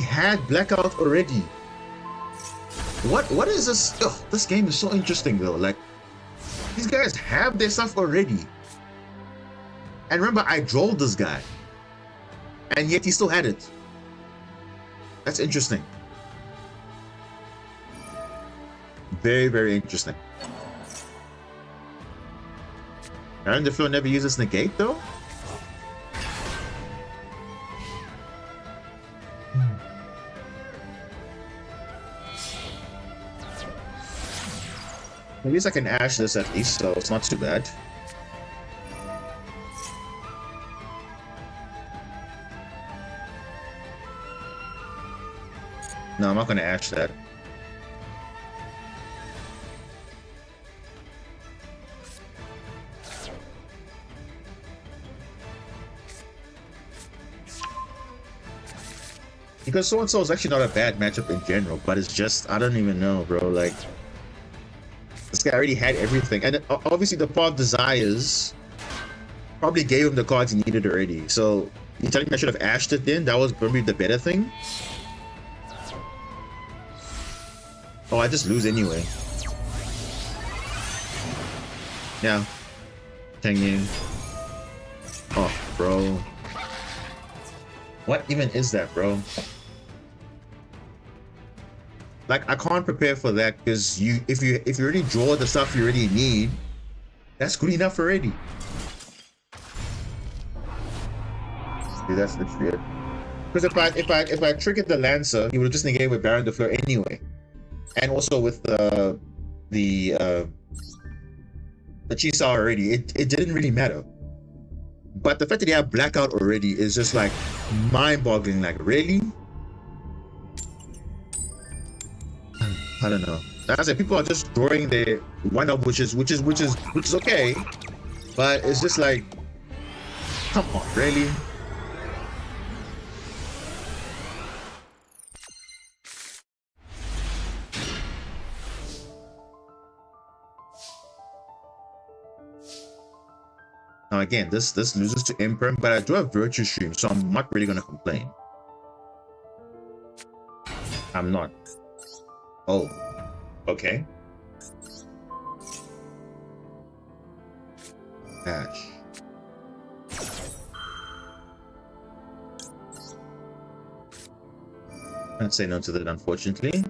had Blackout already. What is this? Ugh, this game is so interesting though. Like, these guys have their stuff already. And remember, I trolled this guy. And yet he still had it. That's interesting. Very, very interesting. Aaron the Flow never uses negate though? At least I can ash this at least, so it's not too bad. No, I'm not gonna ash that. Because so-and-so is actually not a bad matchup in general, but it's just, I don't even know, bro. Like, this guy already had everything. And obviously the Path of Desires probably gave him the cards he needed already. So, you telling me I should have ashed it then? That was probably the better thing? Oh, I just lose anyway. Yeah. Tang you. Oh, bro. What even is that, bro? Like, I can't prepare for that because if you already draw the stuff you already need, that's good enough already. Dude, that's literally it. Because if I triggered the Lancer, he would have just negated with Baron de Fleur anyway, and also with the Chisar already, it didn't really matter. But the fact that they have Blackout already is just like mind-boggling. Like, really? I don't know. Like I said, people are just drawing their one-up, which is okay, but it's just like, come on, really? Now again, this loses to Imperm, but I do have Virtue Stream, so I'm not really gonna complain. I'm not. Oh, okay. Ash. Can't say no to that, unfortunately.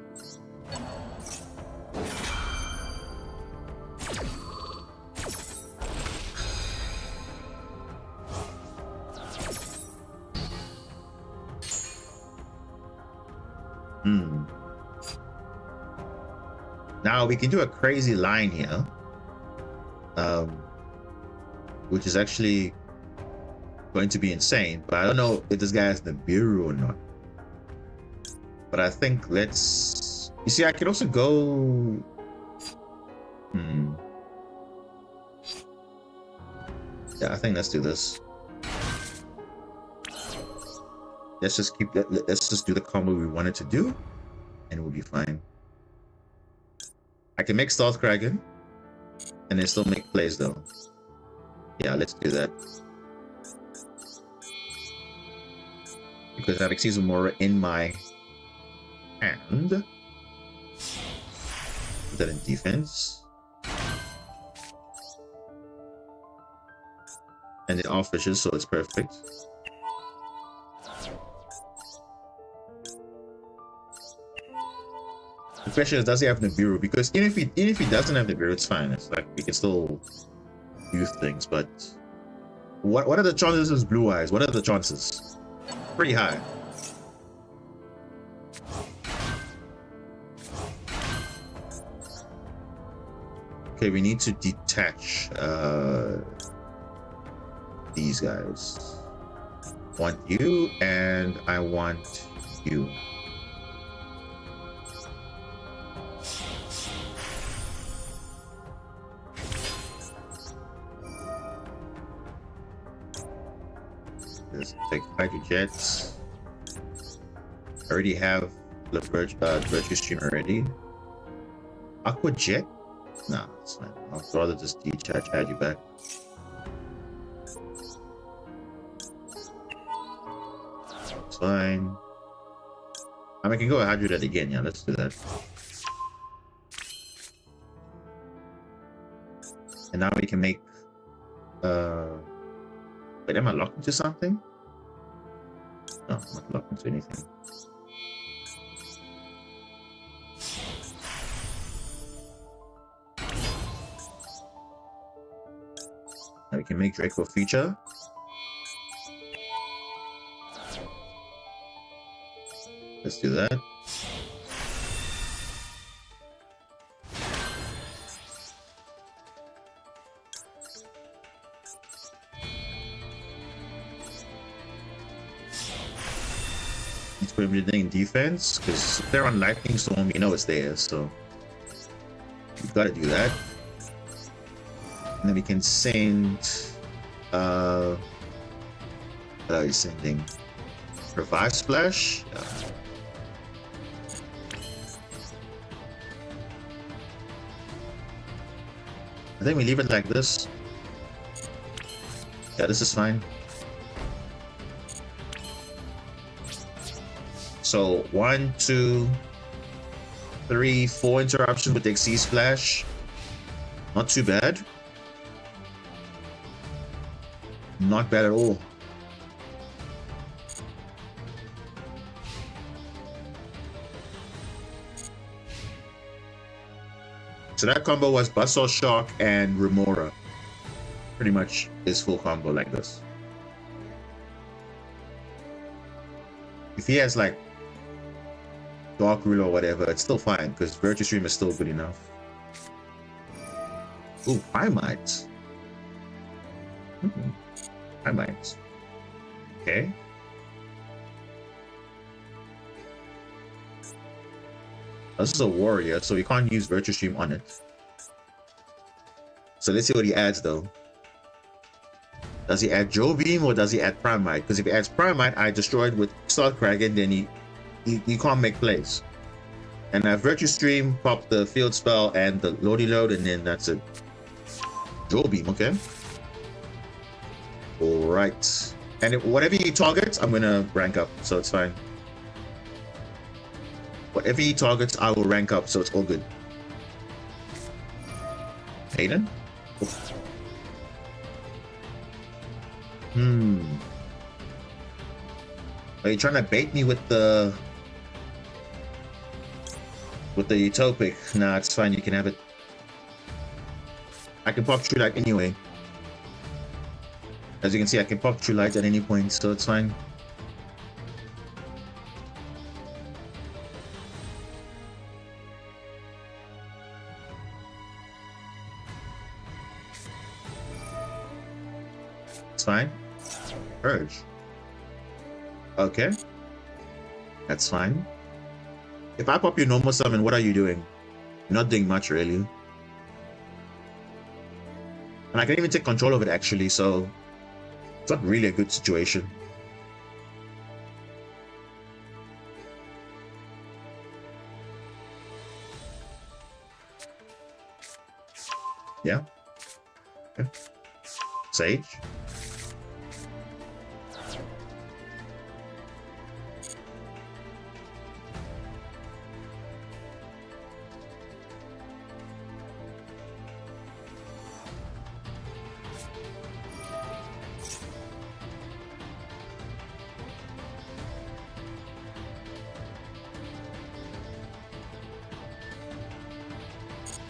Now we can do a crazy line here, which is actually going to be insane, but I don't know if this guy has the bureau or not. But I think you see, I could also go, yeah, I think let's do this. Let's just do the combo we wanted to do, and we'll be fine. I can make Stealth Kraken, and then still make plays though. Yeah, let's do that. Because I have Exceeds Mora in my hand. Put that in defense. And it off fishes, so it's perfect. The question is, does he have Nibiru? Because even if he doesn't have Nibiru, it's fine. It's like we can still use things. But what are the chances of Blue Eyes? What are the chances? Pretty high. Okay, we need to detach these guys. I want you, and I want you. Let's take Hydro Jets. I already have the Virtue Stream already. Aqua Jet? Nah, it's fine. I'd rather just add you back. It's fine. I mean, I can go ahead with that again. Yeah, let's do that. And now we can make. Wait, am I locked into something? No, I'm not locked into anything. Now we can make Draco feature. Let's do that. Let's put everything in defense, because if they're on Lightning Storm, you know it's there, so we've got to do that. And then we can send what are you sending? Revive Splash? I think we leave it like this. Yeah, this is fine. So 1, 2, 3, 4 interruptions with the Xyz Splash. Not too bad. Not bad at all. So that combo was Buzzsaw Shark and Remora. Pretty much his full combo like this. If he has like Dark Rule or whatever, it's still fine because Virtue Stream is still good enough. Ooh, I might. I might. Okay. This is a warrior, so we can't use Virtue Stream on it. So let's see what he adds though. Does he add Joe Beam or does he add Primite? Because if he adds Primite, I destroyed with Salt Kraken, then he can't make plays. And I Virtue Stream, pop the field spell and the Lordy Load, and then that's it. Joe Beam, okay. Alright. And whatever he targets, I'm gonna rank up, so it's fine. Whatever he targets, I will rank up, so it's all good. Hayden? Oof. Are you trying to bait me with the Utopic? Nah, it's fine, you can have it. I can pop True Light anyway. As you can see, I can pop True Light at any point, so it's fine. It's fine. Purge. Okay. That's fine. If I pop your normal summon, what are you doing? You're not doing much, really. And I can even take control of it, actually, so it's not really a good situation. Yeah. Okay. Sage.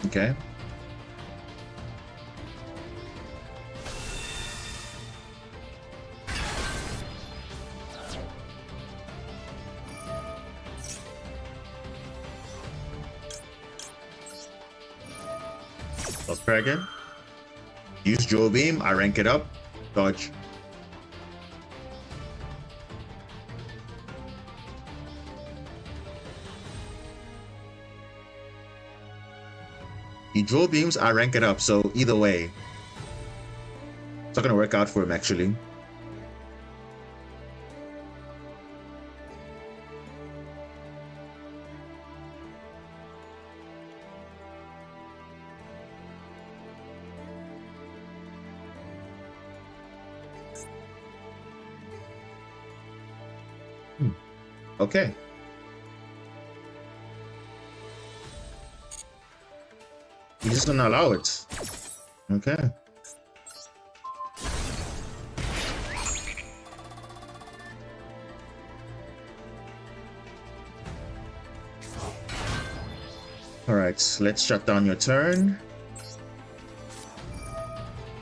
Okay. Let's try again. Use Joe Beam, I rank it up. Dodge. He Joe Beams, I rank it up, so either way. It's not gonna work out for him, actually. Okay. He's just gonna allow it. Okay. Alright, let's shut down your turn.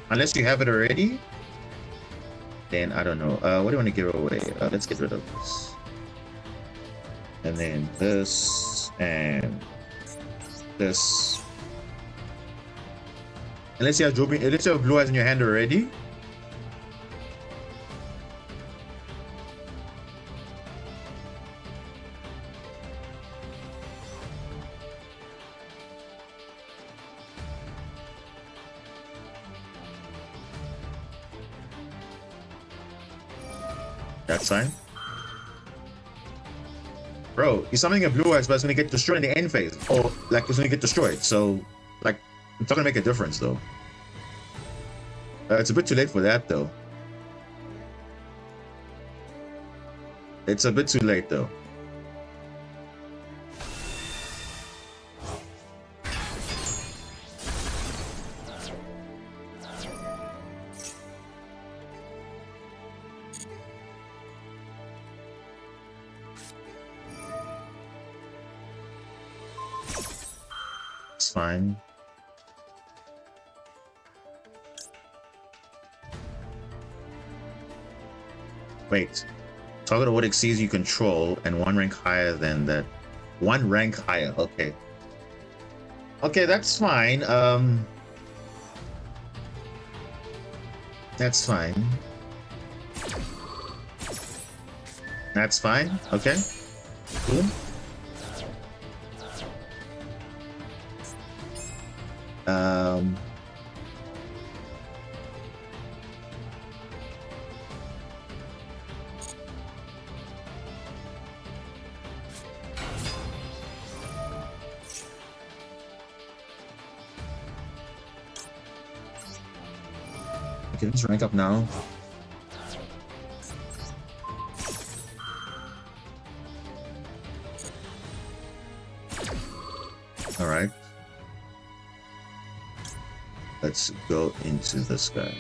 Unless you have it already, then I don't know. What do you want to give away? Let's get rid of this. And then this and this. Unless you have blue eyes in your hand already. That's fine. Bro, he's summoning a blue eyes, but it's gonna get destroyed in the end phase. Or like it's gonna get destroyed. So like it's not gonna make a difference though. It's a bit too late for that though. It's a bit too late though. It's fine. Wait. Target of what exceeds you control and one rank higher than that. One rank higher. Okay. Okay, that's fine. That's fine. That's fine. Okay. Cool. Okay, let's rank up now. All right. Let's go into this guy.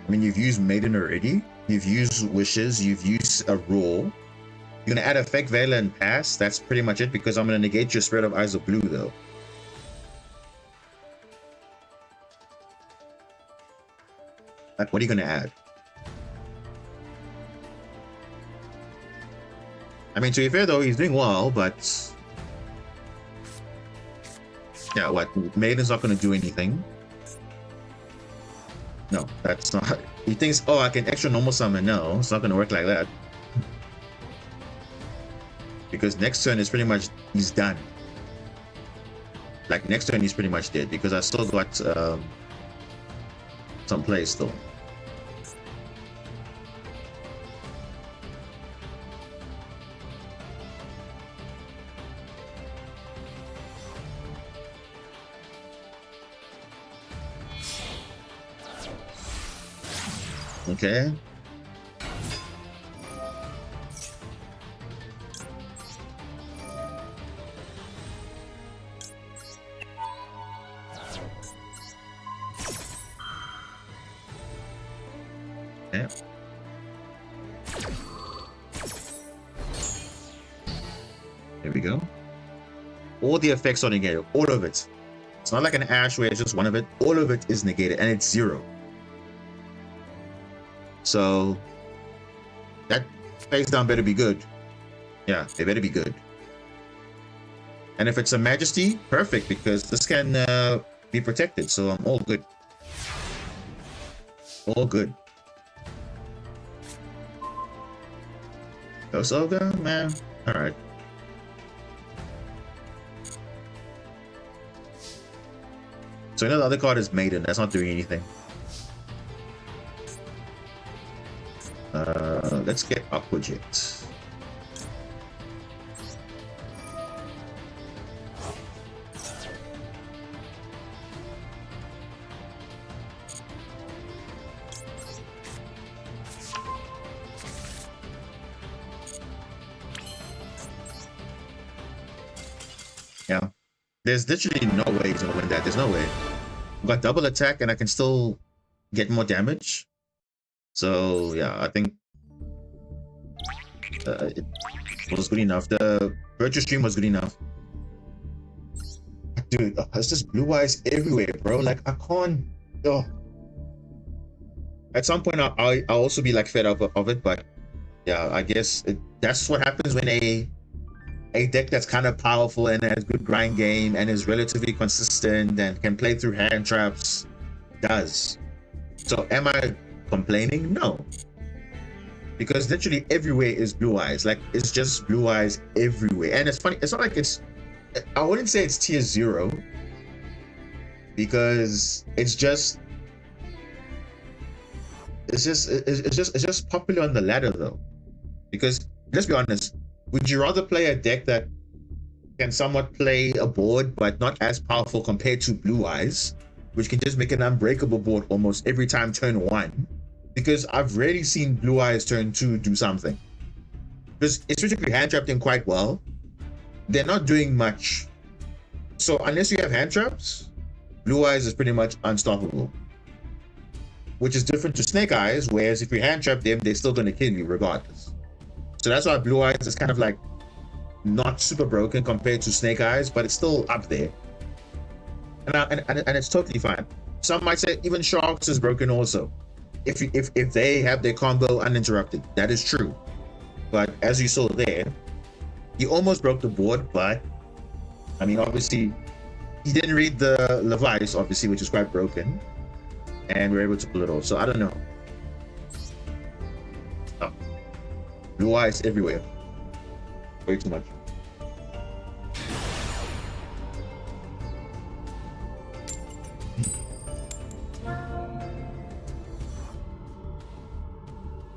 I mean, you've used Maiden already. You've used Wishes. You've used a Roar. You're gonna add Effect, Veil, and Pass. That's pretty much it because I'm gonna negate your Spread of Eyes of Blue, though. Like, what are you gonna add? I mean, to be fair, though, he's doing well, but yeah, what? Maiden's not gonna do anything. No, that's not. He thinks, oh, I can extra normal summon. No, it's not going to work like that. Because next turn is pretty much, he's done. Like, next turn he's pretty much dead. Because I still got some plays still. Okay. Okay. There we go. All the effects are negated. All of it. It's not like an Ash where it's just one of it. All of it is negated and it's 0. So that face down better be good. Yeah, they better be good. And if it's a Majesty, perfect, because this can be protected. So I'm all good. All good. Ghost Ogre, man. All right. So another other card is Maiden. That's not doing anything. Let's get Aqua Jet. There's literally no way he's gonna win that. There's no way. I've got double attack and I can still get more damage. So yeah, I think it was good enough. The virtue stream was good enough. Dude, it's just blue eyes everywhere, bro. Like I can't. Oh. At some point, I'll also be like fed up of it, but yeah, I guess that's what happens when a deck that's kind of powerful and has good grind game and is relatively consistent and can play through hand traps does. So am I complaining? No, because literally everywhere is blue eyes. Like it's just blue eyes everywhere. And it's funny, it's not like I wouldn't say it's tier 0 because it's just popular on the ladder though. Because let's be honest, would you rather play a deck that can somewhat play a board but not as powerful compared to blue eyes, which can just make an unbreakable board almost every time turn 1? Because I've rarely seen blue eyes turn 2 do something. Because it's basically hand trapped in quite well. They're not doing much. So unless you have hand traps, blue eyes is pretty much unstoppable. Which is different to snake eyes, whereas if you hand trap them, they're still going to kill you regardless. So that's why blue eyes is kind of like not super broken compared to snake eyes, but it's still up there. And it's totally fine. Some might say even sharks is broken also. If they have their combo uninterrupted, that is true. But as you saw there, he almost broke the board, but I mean, obviously he didn't read the Levice, obviously, which is quite broken, and we were able to pull it off. So I don't know. Oh. Blue eyes everywhere. Way too much.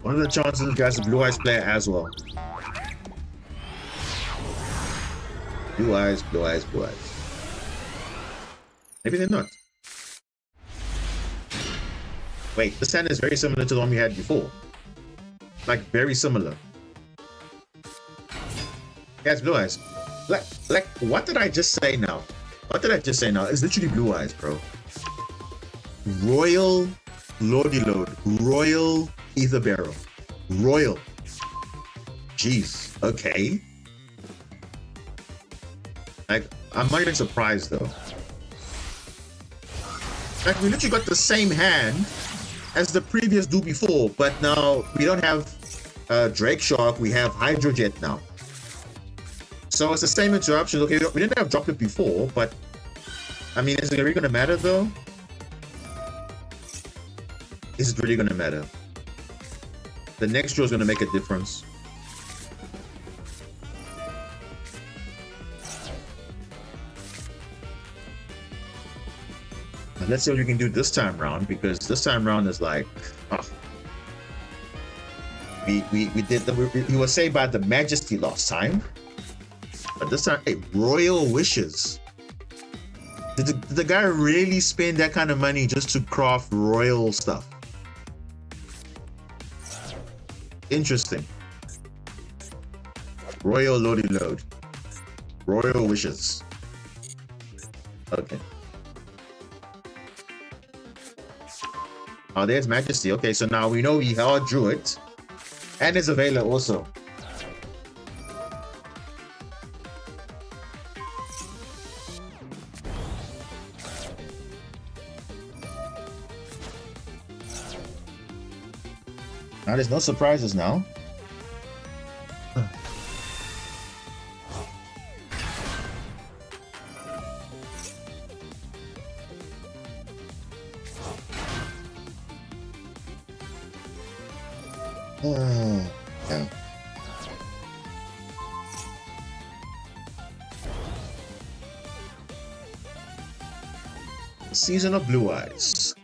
What are the chances this guy's a blue eyes player as well? Blue eyes, blue eyes, blue eyes. Maybe they're not. Wait, this hand is very similar to the one we had before. Like, very similar. Yeah, it's blue eyes. Like, what did I just say now? What did I just say now? It's literally blue eyes, bro. Royal Lordy Load. Royal Ether Barrel. Royal. Jeez. Okay. Like, I'm not even surprised though. Like, we literally got the same hand as the previous duel before, but now we don't have Drake Shark, we have Hydrojet now. So it's the same interruption. Okay, we didn't have Droplet before, but I mean, is it really gonna matter though? Is it really gonna matter? The next draw is gonna make a difference. And let's see what we can do this time round, because this time round is like, oh. We were saved by the Majesty last time, but this time, hey, Royal Wishes. Did the guy really spend that kind of money just to craft royal stuff? Interesting. Royal Loady Load. Royal Wishes. Okay. Oh, there's Majesty. Okay, so now we know he hard drew it. And is available also. Now there's no surprises now. Yeah. Season of Blue Eyes.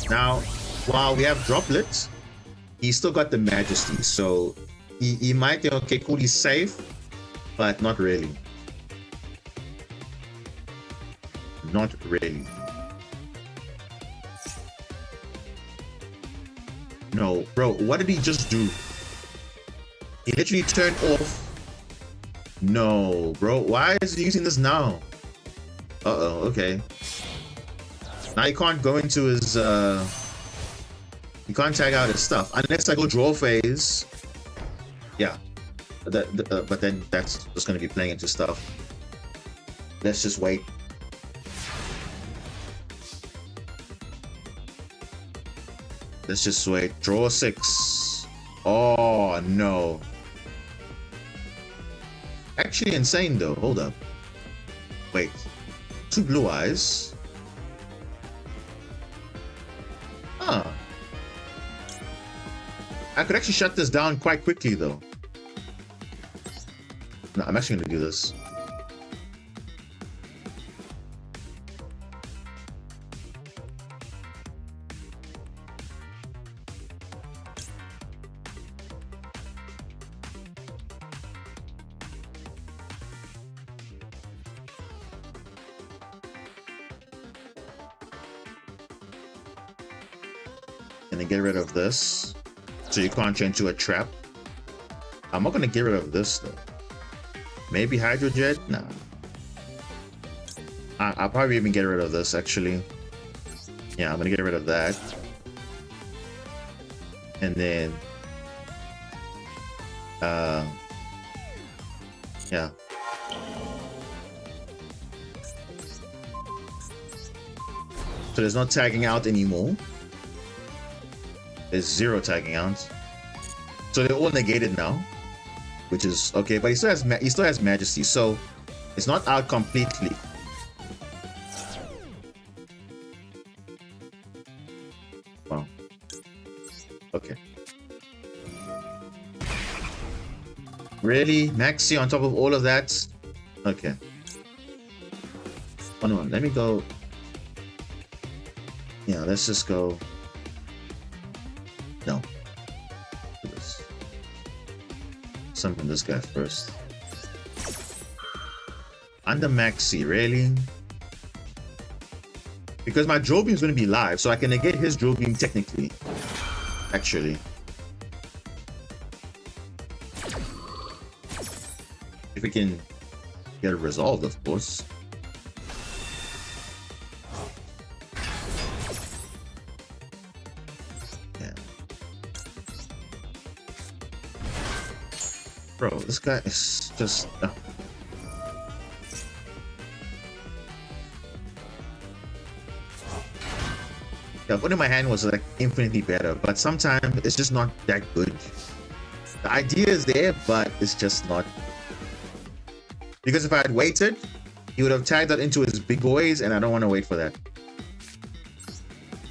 Now, while we have Droplets, he's still got the Majesty, so he might think, okay, cool, he's safe, but not really. Not really. No, bro, what did he just do? He literally turned off. No, bro. Why is he using this now? Uh-oh, okay. Now he can't go into his, he can't tag out his stuff. Unless I go draw phase. Yeah. But then that's just going to be playing into stuff. Let's just wait. Let's just wait. Draw 6. Oh, no. Actually insane, though. Hold up. Wait. 2 blue eyes. Huh. I could actually shut this down quite quickly, though. No, I'm actually going to do this. And then get rid of this, so you can't turn into a trap. I'm not gonna get rid of this though. Maybe Hydrojet? Nah. I'll probably even get rid of this actually. Yeah, I'm gonna get rid of that. And then yeah. So there's no tagging out anymore. There's 0 tagging out. So they're all negated now, which is okay. But he still has Majesty, so it's not out completely. Wow. Okay. Really, Maxi on top of all of that? Okay. Oh no, let me go. Yeah, let's just go. No. Do this. Summon this guy first. Under Maxi, really? Because my Drill Beam is going to be live, so I can negate his Drill Beam technically. Actually. If we can get it resolved, of course. Bro, this guy is just... Yeah, what in my hand was like infinitely better, but sometimes it's just not that good. The idea is there, but it's just not. Because if I had waited, he would have tagged that into his big boys, and I don't want to wait for that.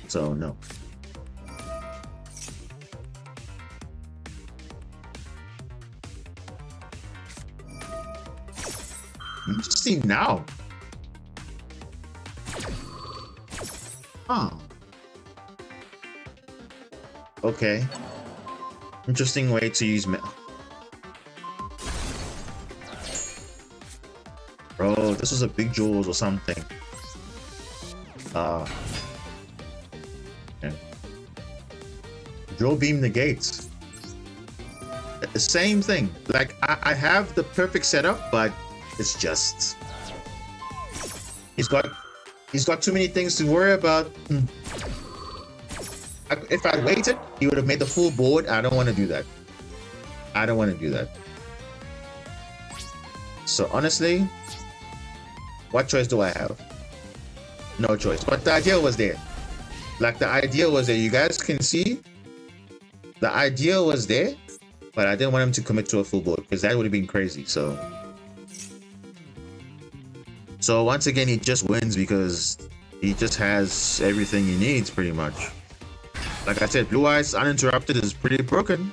So, no. Interesting now. Huh. Okay. Interesting way to use Bro, this was a big jewels or something. Okay. Drill beam negates. The same thing. Like I have the perfect setup, but it's just he's got too many things to worry about. If I waited, he would have made the full board. I don't want to do that. I don't want to do that. So honestly, what choice do I have? No choice. But the idea was there. Like the idea was there. You guys can see the idea was there, but I didn't want him to commit to a full board because that would have been crazy. So once again, he just wins because he just has everything he needs pretty much. Like I said, Blue Eyes uninterrupted is pretty broken.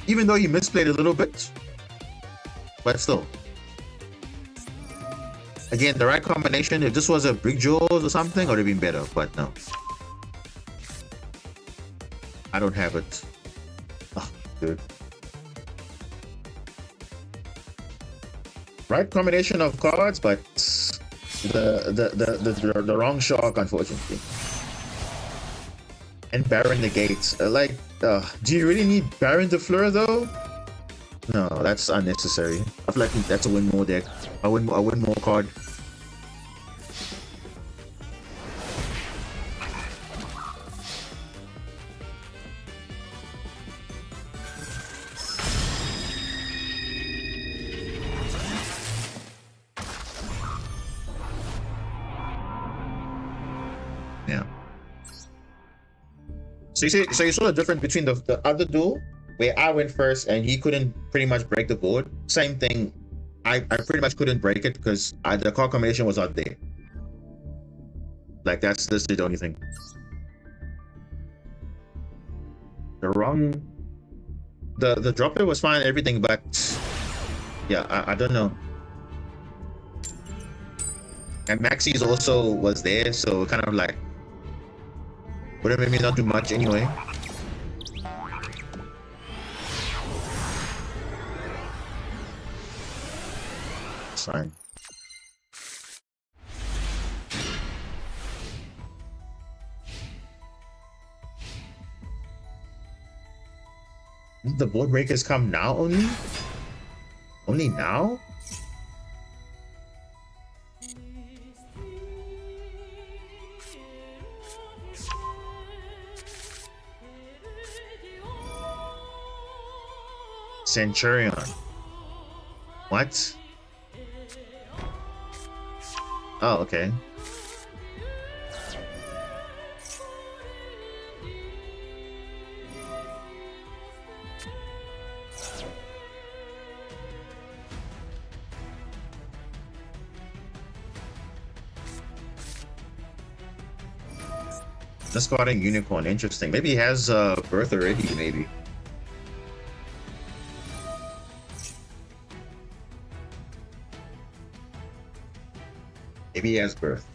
Even though he misplayed a little bit. But still. Again, the right combination, if this was a Big Jewels or something, it would have been better, but no. I don't have it. Oh, dude. Right combination of cards, but the wrong shark, unfortunately. And Baron negates. Do you really need Baron de Fleur though? No, that's unnecessary. I feel like that's a win more deck. I win more card. Yeah. So you saw the difference between the other duel where I went first and he couldn't pretty much break the board. Same thing. I pretty much couldn't break it because the card combination was not there. Like that's the only thing. The dropper was fine, everything, but yeah, I don't know. And Maxi's also was there, so kind of like would have made me not do much anyway. It's fine. The board breakers come now only? Only now? Centurion. What? Oh, okay. Discarding unicorn, interesting. Maybe he has birth already, maybe. Maybe he has birth.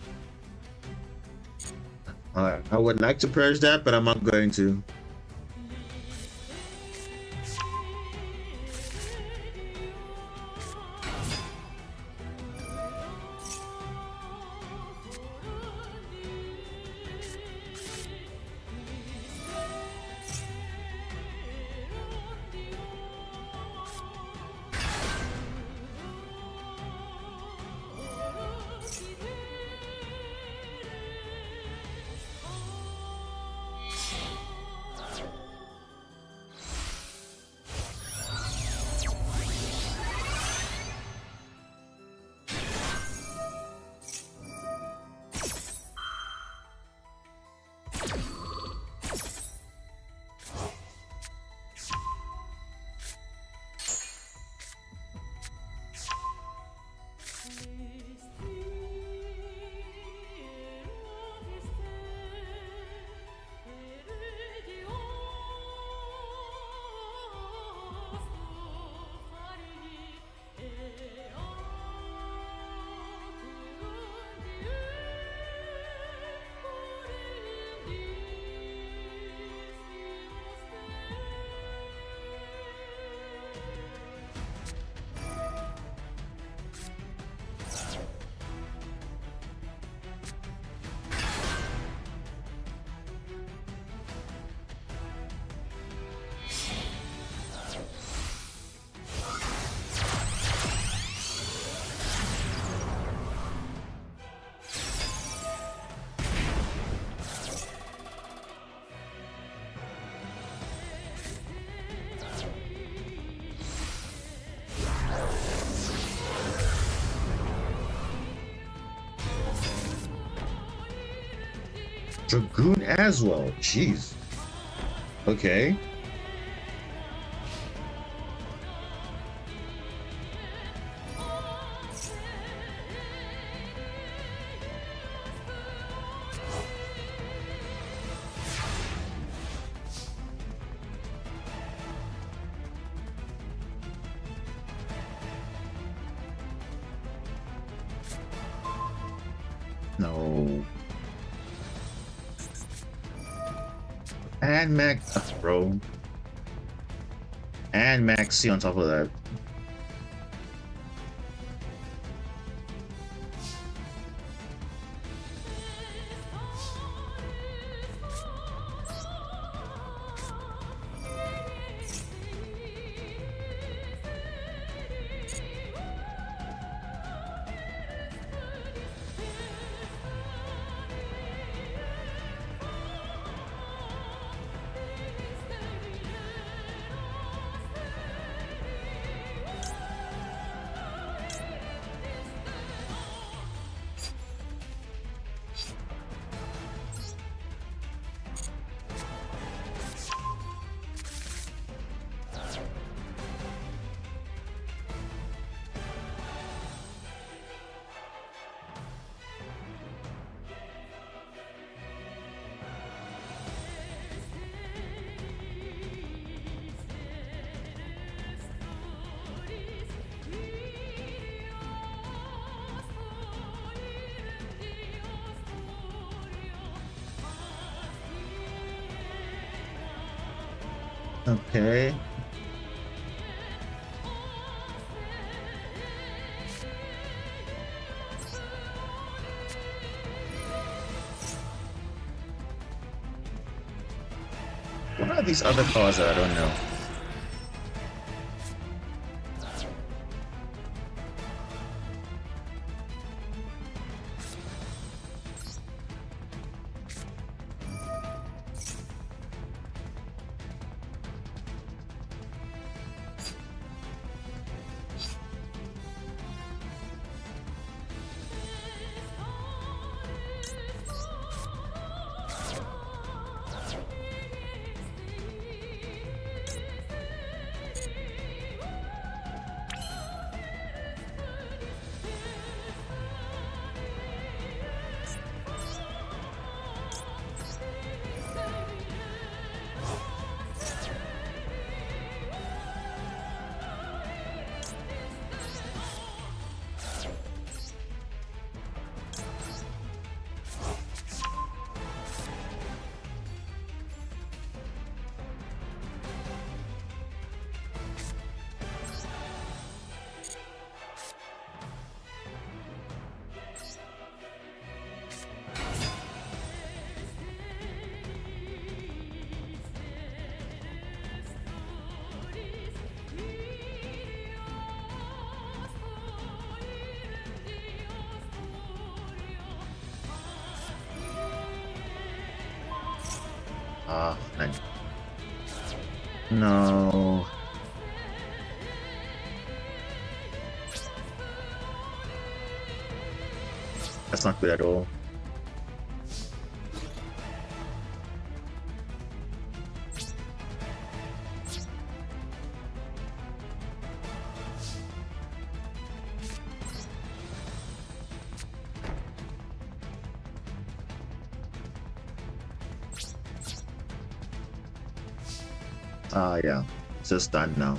I would like to purge that, but I'm not going to. Dragoon as well. Jeez. Okay. No. And Max, bro. And Maxi on top of that. Okay. What are these other cards that I don't know? Ah, no. That's not good at all. Ah, yeah. It's just done now.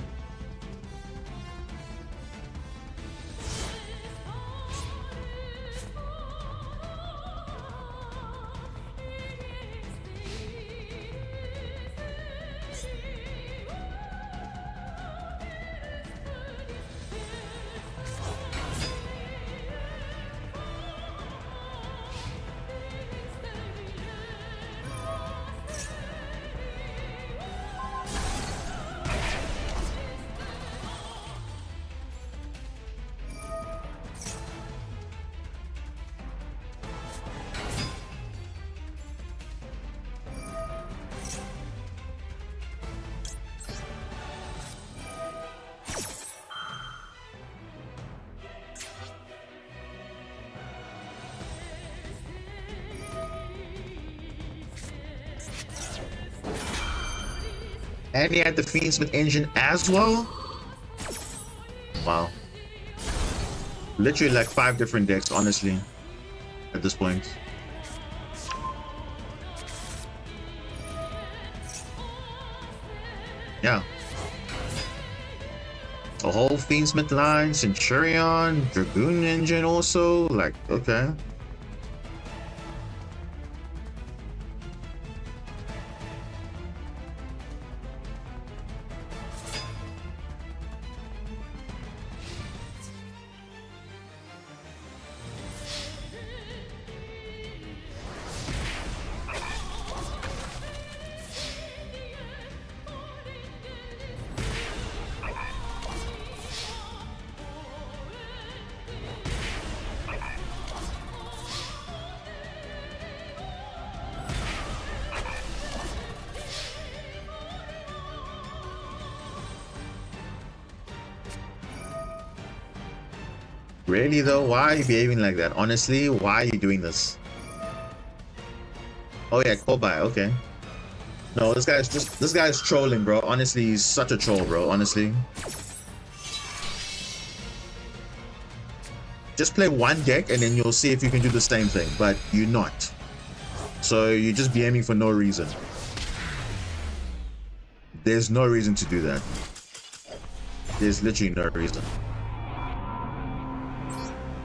And he had the Fiendsmith engine as well? Wow. Literally like 5 different decks, honestly, at this point. Yeah. A whole Fiendsmith line, Centurion, Dragoon engine also, like, okay. Really though, why are you behaving like that? Honestly, why are you doing this? Oh yeah, Kobai, okay. No, this guy's trolling, bro. Honestly, he's such a troll, bro. Honestly. Just play one deck and then you'll see if you can do the same thing, but you're not. So you're just BMing for no reason. There's no reason to do that. There's literally no reason.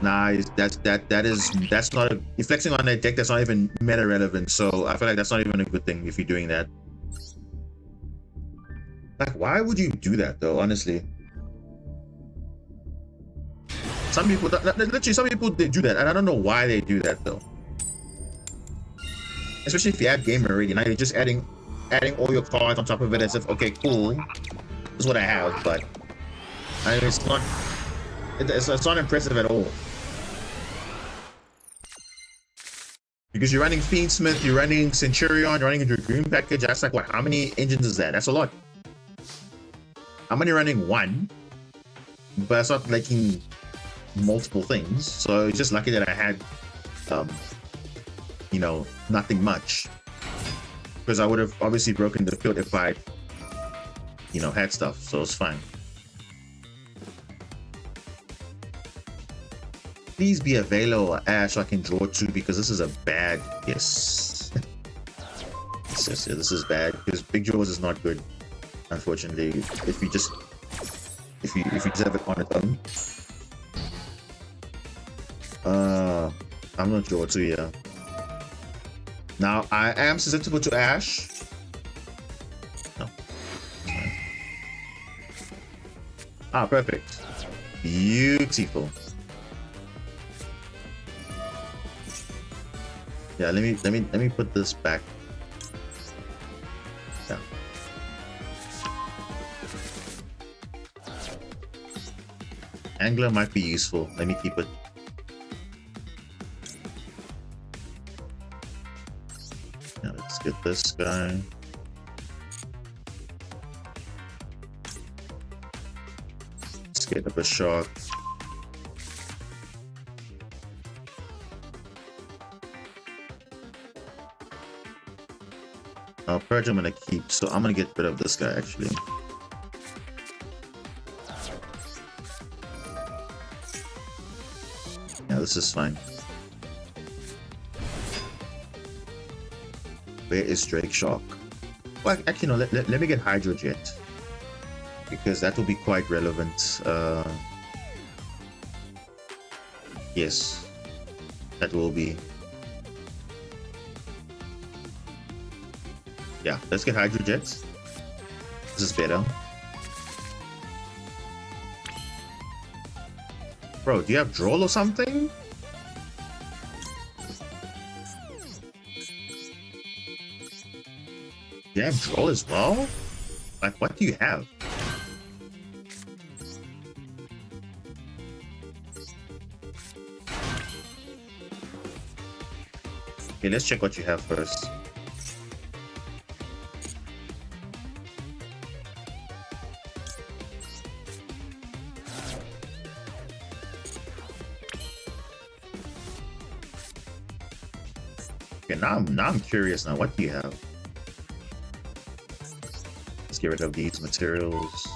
Nah, that's not you're flexing on that deck that's not even meta relevant. So I feel like that's not even a good thing if you're doing that. Like, why would you do that though? Honestly, some people, literally, some people they do that, and I don't know why they do that though. Especially if you have game already, now you're just adding all your cards on top of it as if, okay, cool, this is what I have, but I mean, it's not impressive at all. Because you're running Fiendsmith, you're running Centurion, you're running a Dragoon package. That's like, what, how many engines is that? That's a lot. I'm only running one, but it's not making multiple things. So it's just lucky that I had, you know, nothing much. Because I would have obviously broken the field if I, you know, had stuff. So it's fine. Please be a Velo or Ash so I can draw two, because this is a bad, yes. Yes, this is bad, because Big Jaws is not good, unfortunately. If you just have it on its own. I'm not draw two, yeah. Now I am susceptible to Ash. No. Ah, perfect. Beautiful. Yeah, let me put this back. Yeah. Angler might be useful. Let me keep it. Yeah, let's get this guy. Let's get up a shark. Purge I'm gonna keep, so I'm gonna get rid of this guy actually. Yeah, this is fine. Where is Drake Shark? Well, actually no, let me get Hydrojet, because that will be quite relevant. Yes, that will be. Yeah, let's get Hydrojets. This is better. Bro, do you have Droll or something? Do you have Droll as well? Like, what do you have? Okay, let's check what you have first. Okay, now I'm curious now. What do you have? Let's get rid of these materials.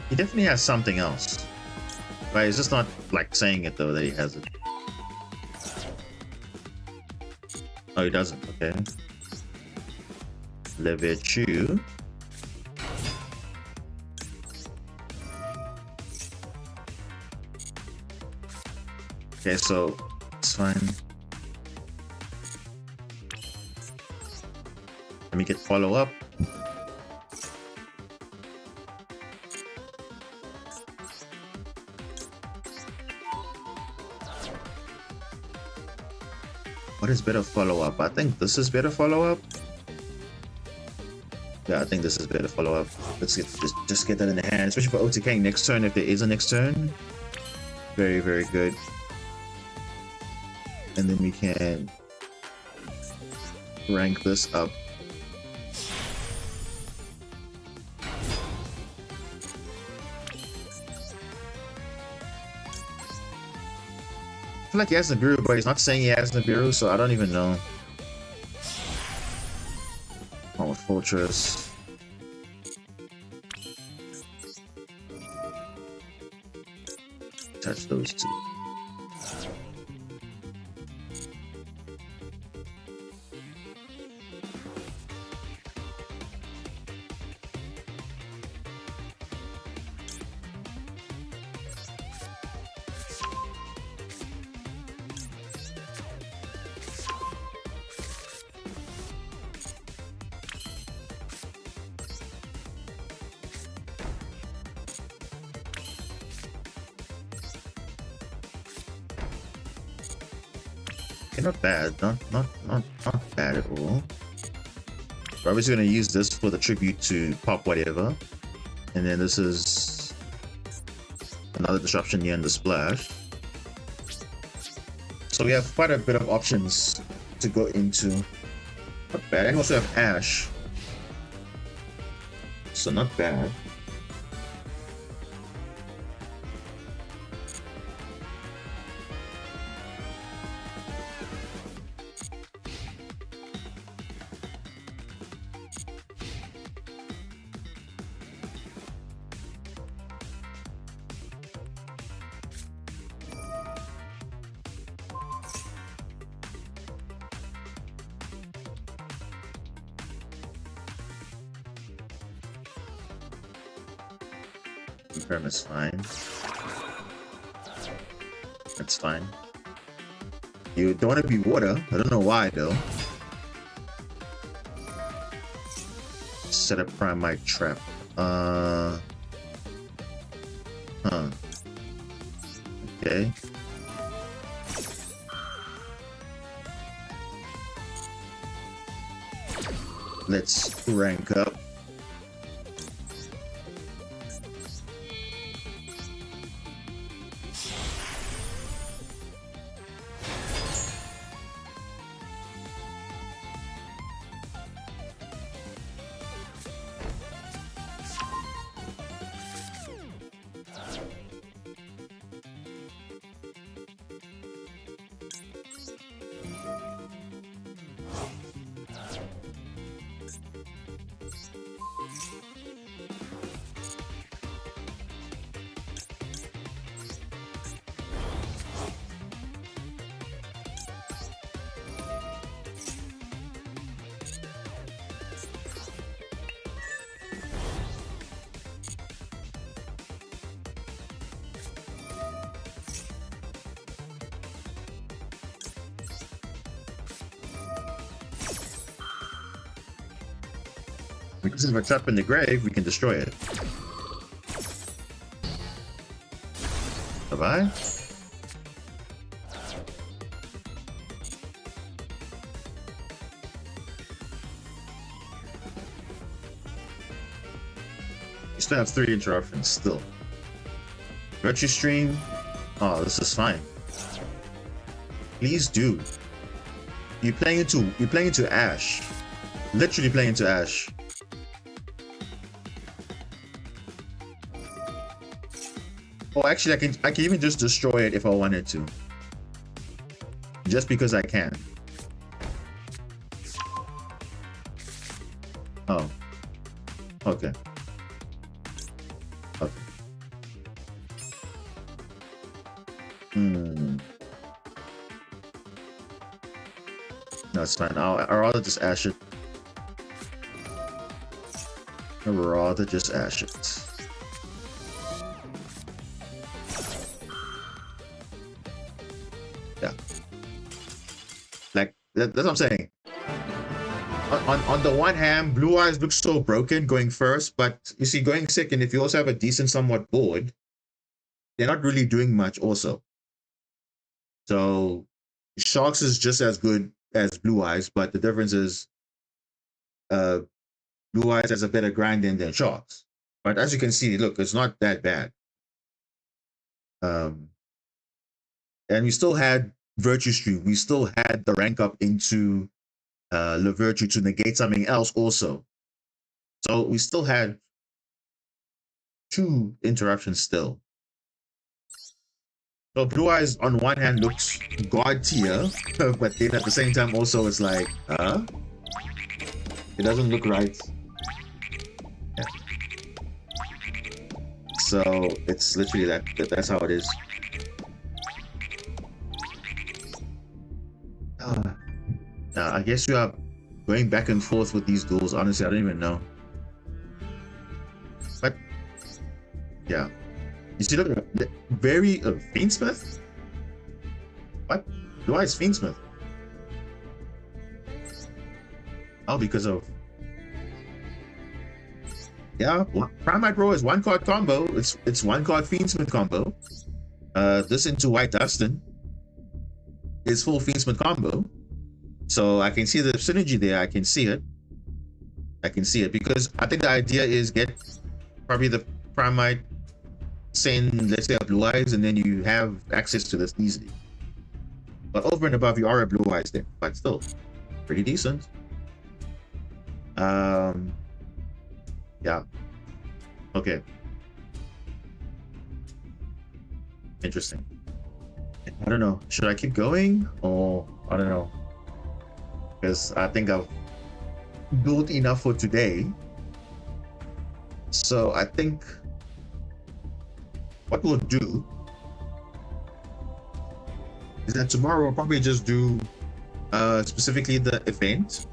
He definitely has something else. Right, he's just not like saying it though that he has it. Oh, he doesn't, okay. Levichu. Okay, so it's fine. Let me get follow up. What is better follow up? I think this is better follow up. Yeah, I think this is better follow up. Let's just get that in the hand, especially for OTK next turn if there is a next turn. Very, very good. And then we can rank this up. I feel like he has Nibiru, but he's not saying he has Nibiru, so I don't even know. Oh, Fortress. touch those two. Okay, not bad, not bad at all. We're obviously gonna use this for the tribute to pop whatever, and then this is another disruption here in the splash. So we have quite a bit of options to go into. Not bad. And also have Ash, so not bad. Confirm is fine. That's fine. You don't want to be water. I don't know why though. Set up prime mic trap. Huh. Okay. Let's rank up. Because if it's up in the grave, we can destroy it. Bye-bye. You still have 3 interruptions, still. Virtue Stream. Oh, this is fine. Please do. You're playing into Ash. Literally playing into Ash. Oh, actually, I can even just destroy it if I wanted to. Just because I can. Oh. Okay. Okay. No, it's fine. I'd rather just Ash it. I'd rather just Ash it. Yeah. Like, that's what I'm saying. On the one hand, Blue Eyes looks so broken going first, but you see, going second, if you also have a decent somewhat board, they're not really doing much also. So Sharks is just as good as Blue Eyes, but the difference is Blue Eyes has a better grinding than Sharks. But as you can see, look, it's not that bad. And we still had Virtue Stream. We still had the rank up into Le Virtue to negate something else also. So we still had 2 interruptions still. So Blue Eyes on one hand looks god tier, but then at the same time also it's like, it doesn't look right. Yeah. So it's literally that's how it is. I guess you are going back and forth with these duels. Honestly, I don't even know. But yeah, you see, look at the very Fiendsmith. What? Why is Fiendsmith? Oh, because of yeah. Primite Row is one card combo. It's one card Fiendsmith combo. This into White Dustin is full Fiendsmith combo. So I can see the synergy there. I can see it. I can see it because I think the idea is get probably the Primite, send let's say a Blue Eyes, and then you have access to this easily. But over and above, you are a Blue Eyes there, but still pretty decent. Yeah. Okay. Interesting. I don't know. Should I keep going or I don't know? Because I think I've built enough for today. So I think what we'll do is that tomorrow we'll probably just do specifically the event.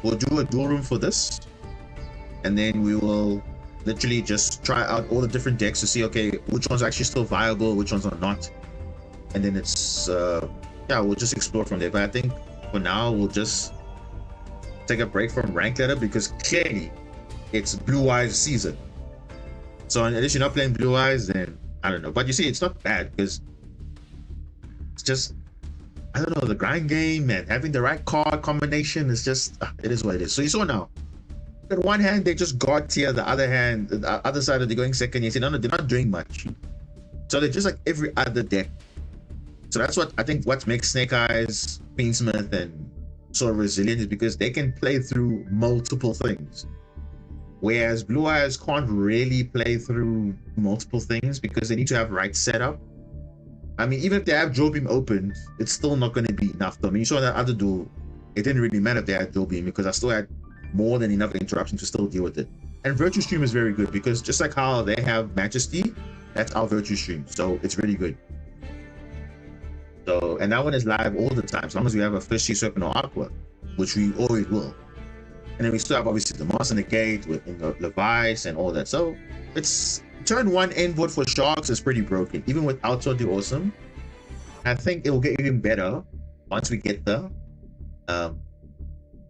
We'll do a duel room for this, and then we will literally just try out all the different decks to see, okay, which ones are actually still viable, which ones are not. And then it's yeah, we'll just explore from there. But I think for now we'll just take a break from rank ladder because clearly it's Blue Eyes season. So unless you're not playing Blue Eyes, then I don't know. But you see, it's not bad because it's just, I don't know, the grind game and having the right card combination is just, it is what it is. So you saw now, on one hand, they just god tier, the other hand, the other side, they're going second. You see, no, they're not doing much. So they're just like every other deck. So that's what I think what makes Snake Eyes, Fiendsmith, and so resilient is because they can play through multiple things. Whereas Blue Eyes can't really play through multiple things because they need to have right setup. I mean, even if they have Dual Beam opened, it's still not going to be enough though. I mean, you saw that other duel, it didn't really matter if they had Dual Beam because I still had more than enough interruption to still deal with it. And Virtue Stream is very good because just like how they have Majesty, that's our Virtue Stream. So it's really good. So, and that one is live all the time, as long as we have a Fishy, Serpent, or Aqua, which we always will. And then we still have obviously the Monster Negate with the Vice and all that. So it's turn one input for Sharks is pretty broken. Even with Outdoor Do Awesome, I think it will get even better once we get the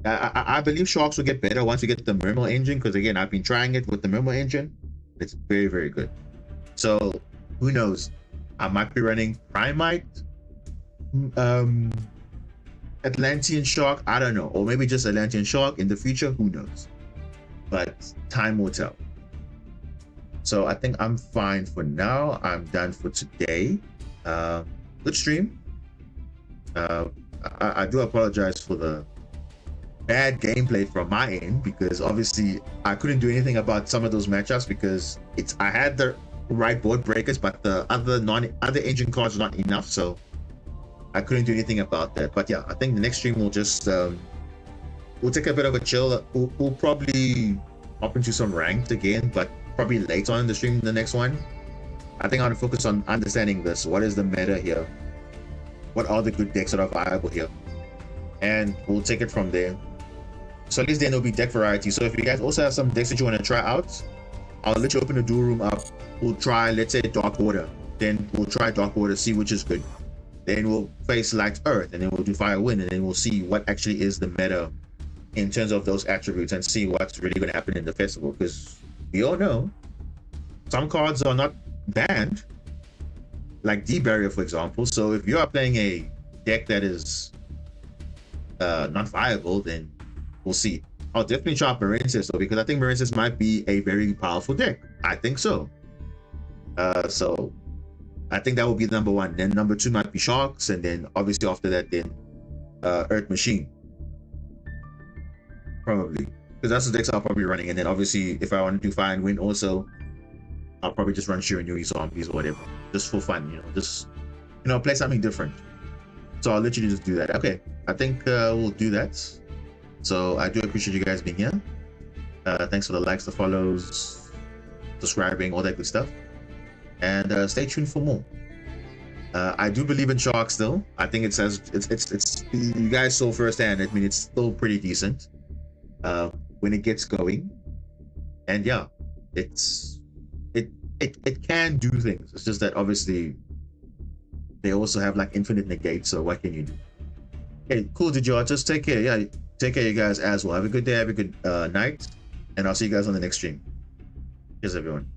I believe Sharks will get better once we get the Mermail engine, because again, I've been trying it with the Mermail engine. It's very, very good. So who knows? I might be running Primite, Atlantean Shark, I don't know, or maybe just Atlantean Shark in the future, who knows? But time will tell. So I think I'm fine for now. I'm done for today. Good stream. I do apologize for the bad gameplay from my end, because obviously I couldn't do anything about some of those matchups because I had the right board breakers, but the other engine cards were not enough, so I couldn't do anything about that. But yeah, I think the next stream we'll just we'll take a bit of a chill. We'll probably hop into some ranked again, but probably later on in the stream, the next one. I think I want to focus on understanding this. What is the meta here? What are the good decks that are viable here? And we'll take it from there. So at least then there'll be deck variety. So if you guys also have some decks that you want to try out, I'll let you open the duel room up. We'll try, let's say, Dark Water. Then we'll try Dark Water, see which is good. Then we'll face Light Earth, and then we'll do Fire Wind, and then we'll see what actually is the meta in terms of those attributes and see what's really going to happen in the festival. Because we all know some cards are not banned, like D-Barrier, for example. So if you are playing a deck that is not viable, then we'll see. I'll definitely try out Marincess though, because I think Marincess might be a very powerful deck. I think so. So I think that will be number one. Then number two might be Sharks, and then obviously after that, then Earth Machine. Probably. Because that's the decks I'll probably be running. And then obviously if I want to do Fire and Wind also, I'll probably just run Shiranui Zombies or whatever. Just for fun, you know, just, you know, play something different. So I'll literally just do that. Okay, I think we'll do that. So I do appreciate you guys being here. Thanks for the likes, the follows, subscribing, all that good stuff. And stay tuned for more. I do believe in Shark still. I think it says it's you guys saw firsthand. I mean, it's still pretty decent when it gets going. And yeah, it's it can do things. It's just that obviously they also have like infinite negate. So what can you do? Hey, cool, did y'all just take care? Yeah, take care, you guys as well. Have a good day. Have a good night, and I'll see you guys on the next stream. Cheers, everyone.